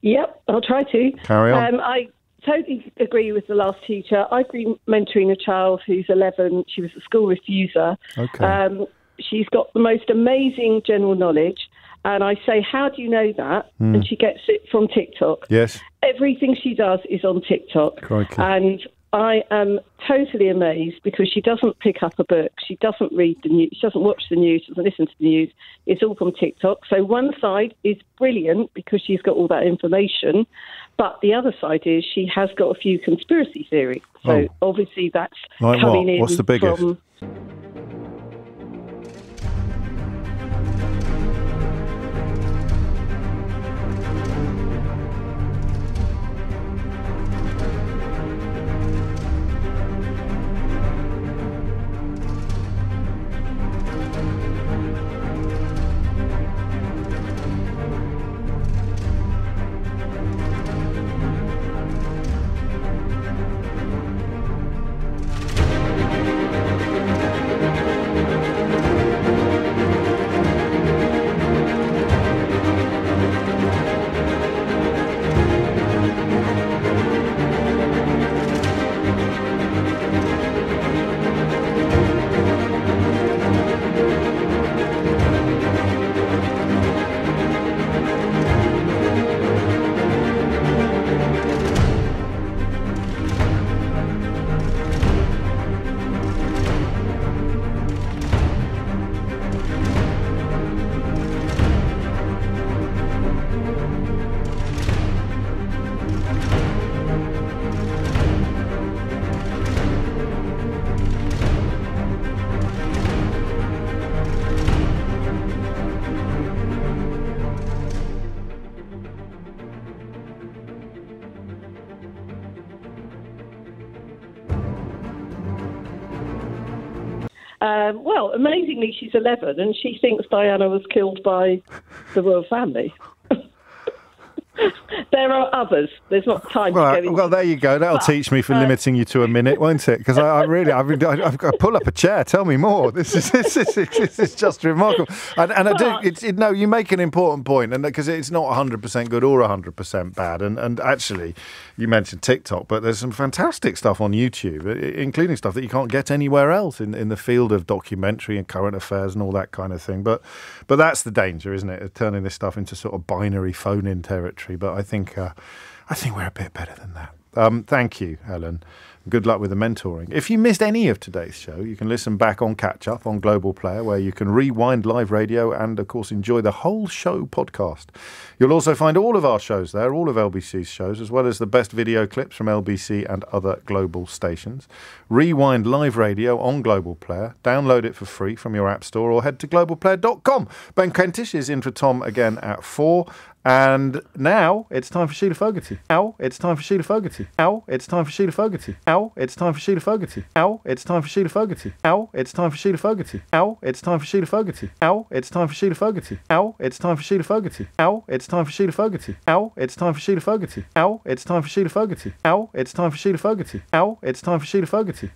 Yep, I'll try to. Carry on. I totally agree with the last teacher. I've been mentoring a child who's 11. She was a school refuser. Okay. She's got the most amazing general knowledge. And I say, how do you know that? And she gets it from TikTok. Yes. Everything she does is on TikTok. Crikey. And I am totally amazed because she doesn't pick up a book. She doesn't read the news. She doesn't watch the news. She doesn't listen to the news. It's all from TikTok. So one side is brilliant because she's got all that information. But the other side is she has got a few conspiracy theories. So obviously that's like coming what? in. What's the biggest? From well, amazingly, she's 11 and she thinks Diana was killed by the royal family. There are others. There's not time to go into. Well, there you go. That'll teach me for limiting you to a minute, won't it? Because I've got to pull up a chair. Tell me more. This is just remarkable. And you make an important point, and because it's not 100% good or 100% bad. And actually, you mentioned TikTok, but there's some fantastic stuff on YouTube, including stuff that you can't get anywhere else in the field of documentary and current affairs and all that kind of thing. But that's the danger, isn't it? Of turning this stuff into sort of binary phone-in territory. But I think we're a bit better than that. Thank you, Helen. Good luck with the mentoring. If you missed any of today's show, you can listen back on Catch Up on Global Player, where you can rewind live radio and, of course, enjoy the whole show podcast. You'll also find all of our shows there, all of LBC's shows, as well as the best video clips from LBC and other global stations. Rewind live radio on Global Player. Download it for free from your app store or head to globalplayer.com. Ben Kentish is in for Tom again at 4. And now it's time for Sheila Fogarty. Now it's time for Sheila Fogarty. Now it's time for Sheila Fogarty. Now it's time for Sheila Fogarty. Now it's time for Sheila Fogarty. Now it's time for Sheila Fogarty. Now it's time for Sheila Fogarty. Now it's time for Sheila Fogarty. Now it's time for Sheila Fogarty. Now it's time for Sheila Fogarty. Now it's time for Sheila Fogarty. Now it's time for Sheila Fogarty. Now it's time for Sheila Fogarty. Now it's time for Sheila Fogarty.